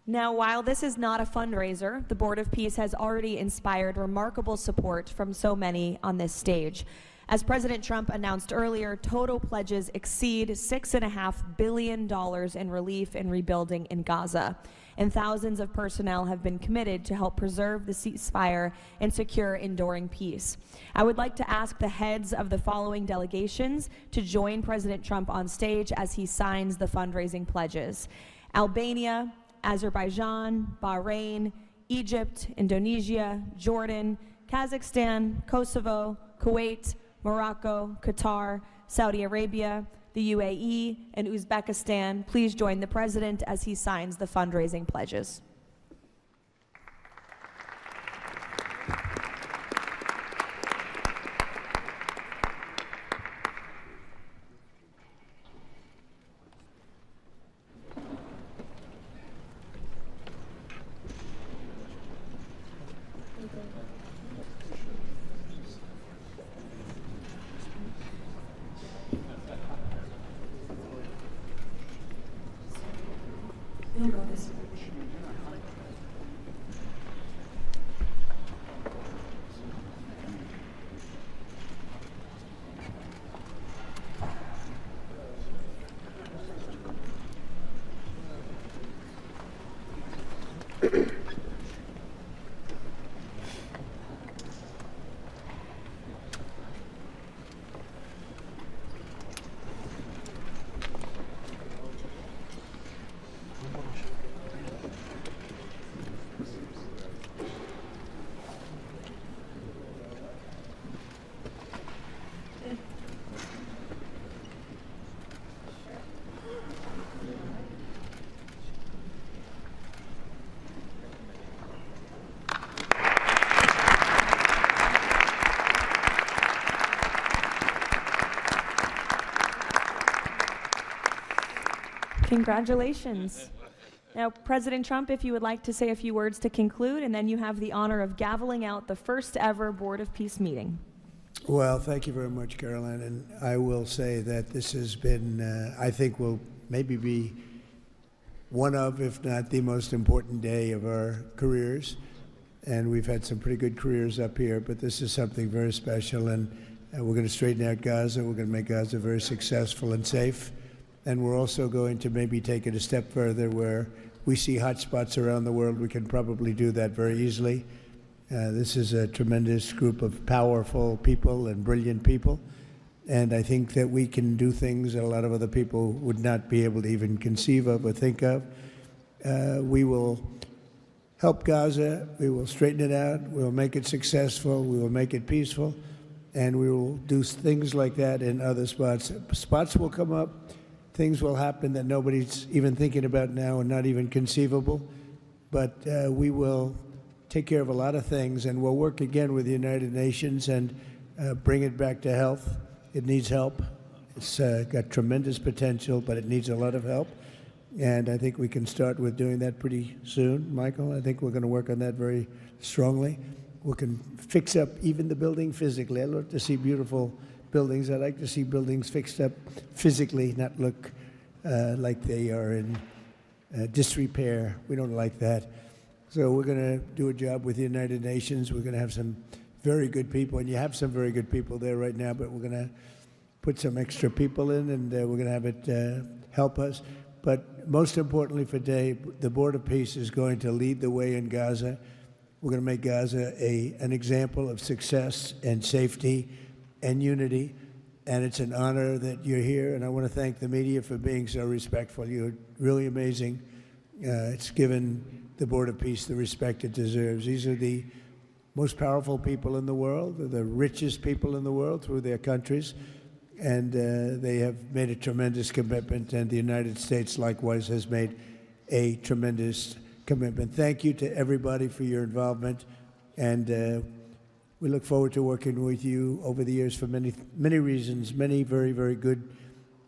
Now, while this is not a fundraiser, the Board of Peace has already inspired remarkable support from so many on this stage. As President Trump announced earlier, total pledges exceed $6.5 billion in relief and rebuilding in Gaza, and thousands of personnel have been committed to help preserve the ceasefire and secure enduring peace. I would like to ask the heads of the following delegations to join President Trump on stage as he signs the fundraising pledges: Albania, Azerbaijan, Bahrain, Egypt, Indonesia, Jordan, Kazakhstan, Kosovo, Kuwait, Morocco, Qatar, Saudi Arabia, the UAE, and Uzbekistan. Please join the President as he signs the fundraising pledges. We'll go this way. Congratulations. Now, President Trump, if you would like to say a few words to conclude, and then you have the honor of gaveling out the first ever Board of Peace meeting. Well, thank you very much, Caroline. And I will say that this has been, I think, will maybe be one of, if not the most important day of our careers. And we've had some pretty good careers up here, but this is something very special. And we're going to straighten out Gaza. We're going to make Gaza very successful and safe. And we're also going to maybe take it a step further where we see hotspots around the world. We can probably do that very easily. This is a tremendous group of powerful people and brilliant people. And I think that we can do things that a lot of other people would not be able to even conceive of or think of. We will help Gaza. We will straighten it out. We will make it successful. We will make it peaceful. And we will do things like that in other spots. Spots will come up. Things will happen that nobody's even thinking about now and not even conceivable. But we will take care of a lot of things, and we'll work again with the United Nations and bring it back to health. It needs help. It's got tremendous potential, but it needs a lot of help. And I think we can start with doing that pretty soon, Michael. I think we're going to work on that very strongly. We can fix up even the building physically. I love to see beautiful buildings. I like to see buildings fixed up physically, not look like they are in disrepair. We don't like that. So we're going to do a job with the United Nations. We're going to have some very good people, and you have some very good people there right now, but we're going to put some extra people in, and we're going to have it help us. But most importantly for today, the Board of Peace is going to lead the way in Gaza. We're going to make Gaza an example of success and safety and unity. And it's an honor that you're here. And I want to thank the media for being so respectful. You're really amazing. It's given the Board of Peace the respect it deserves. These are the most powerful people in the world, the richest people in the world through their countries. And they have made a tremendous commitment, and the United States likewise has made a tremendous commitment. Thank you to everybody for your involvement, and we look forward to working with you over the years for many, many reasons, many very, very good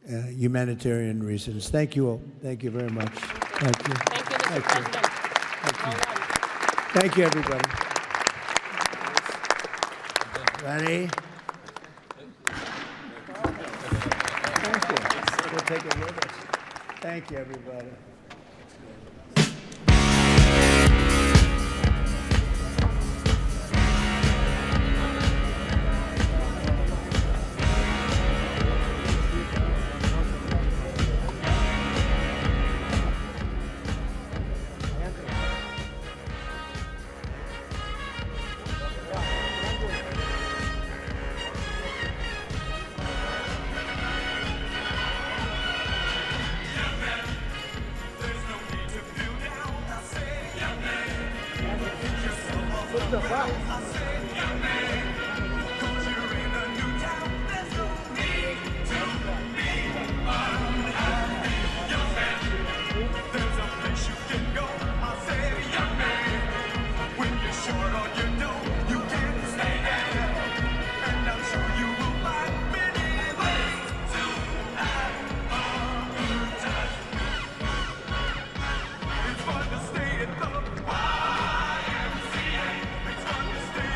humanitarian reasons. Thank you all. Thank you very much. Thank you. Thank you, Mr. President. Thank you. Thank you, everybody. Ready? We'll take it with us. Thank you, everybody. It's fun to stay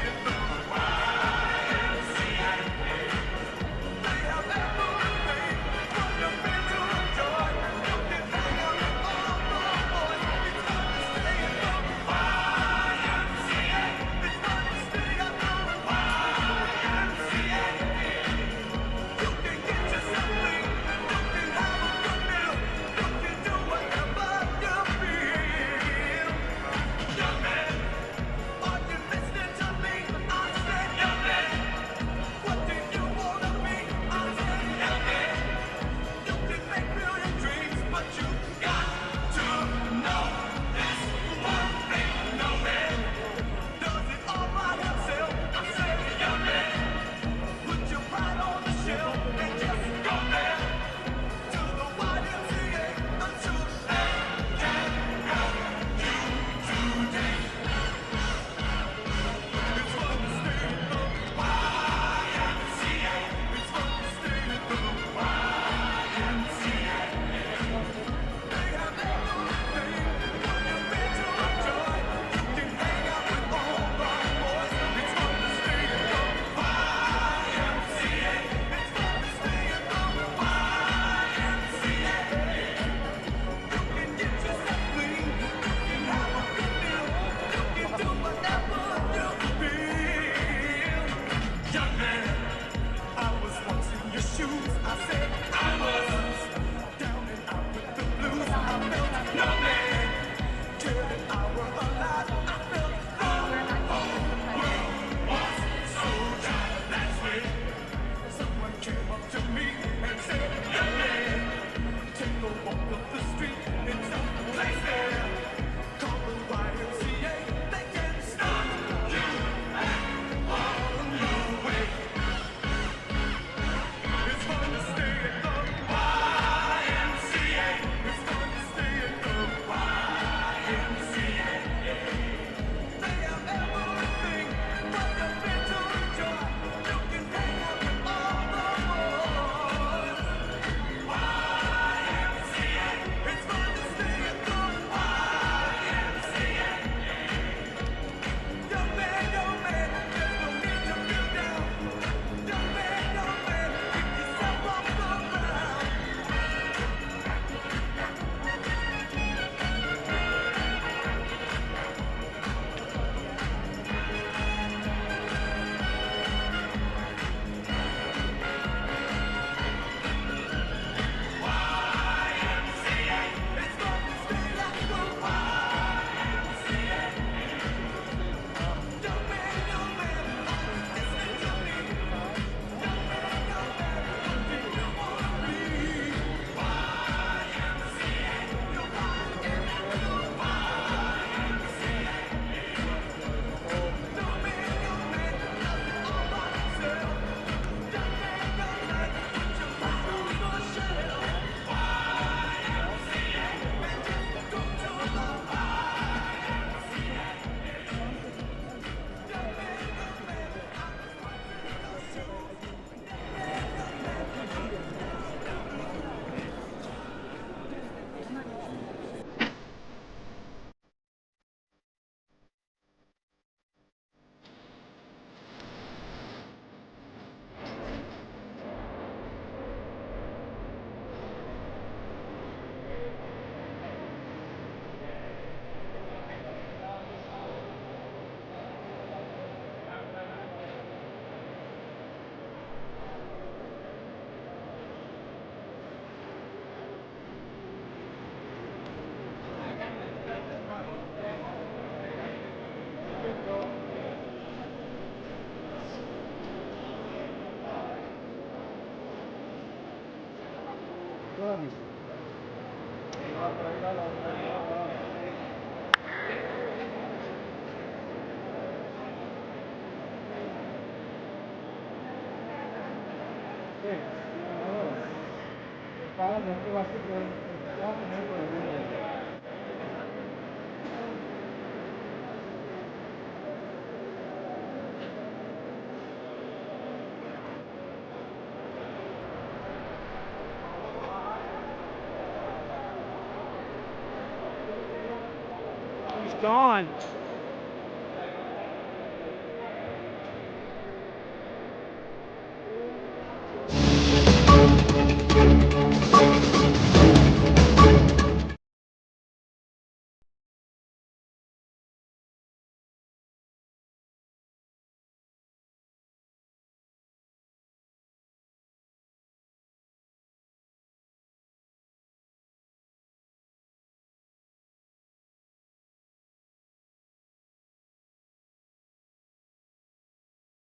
Gone.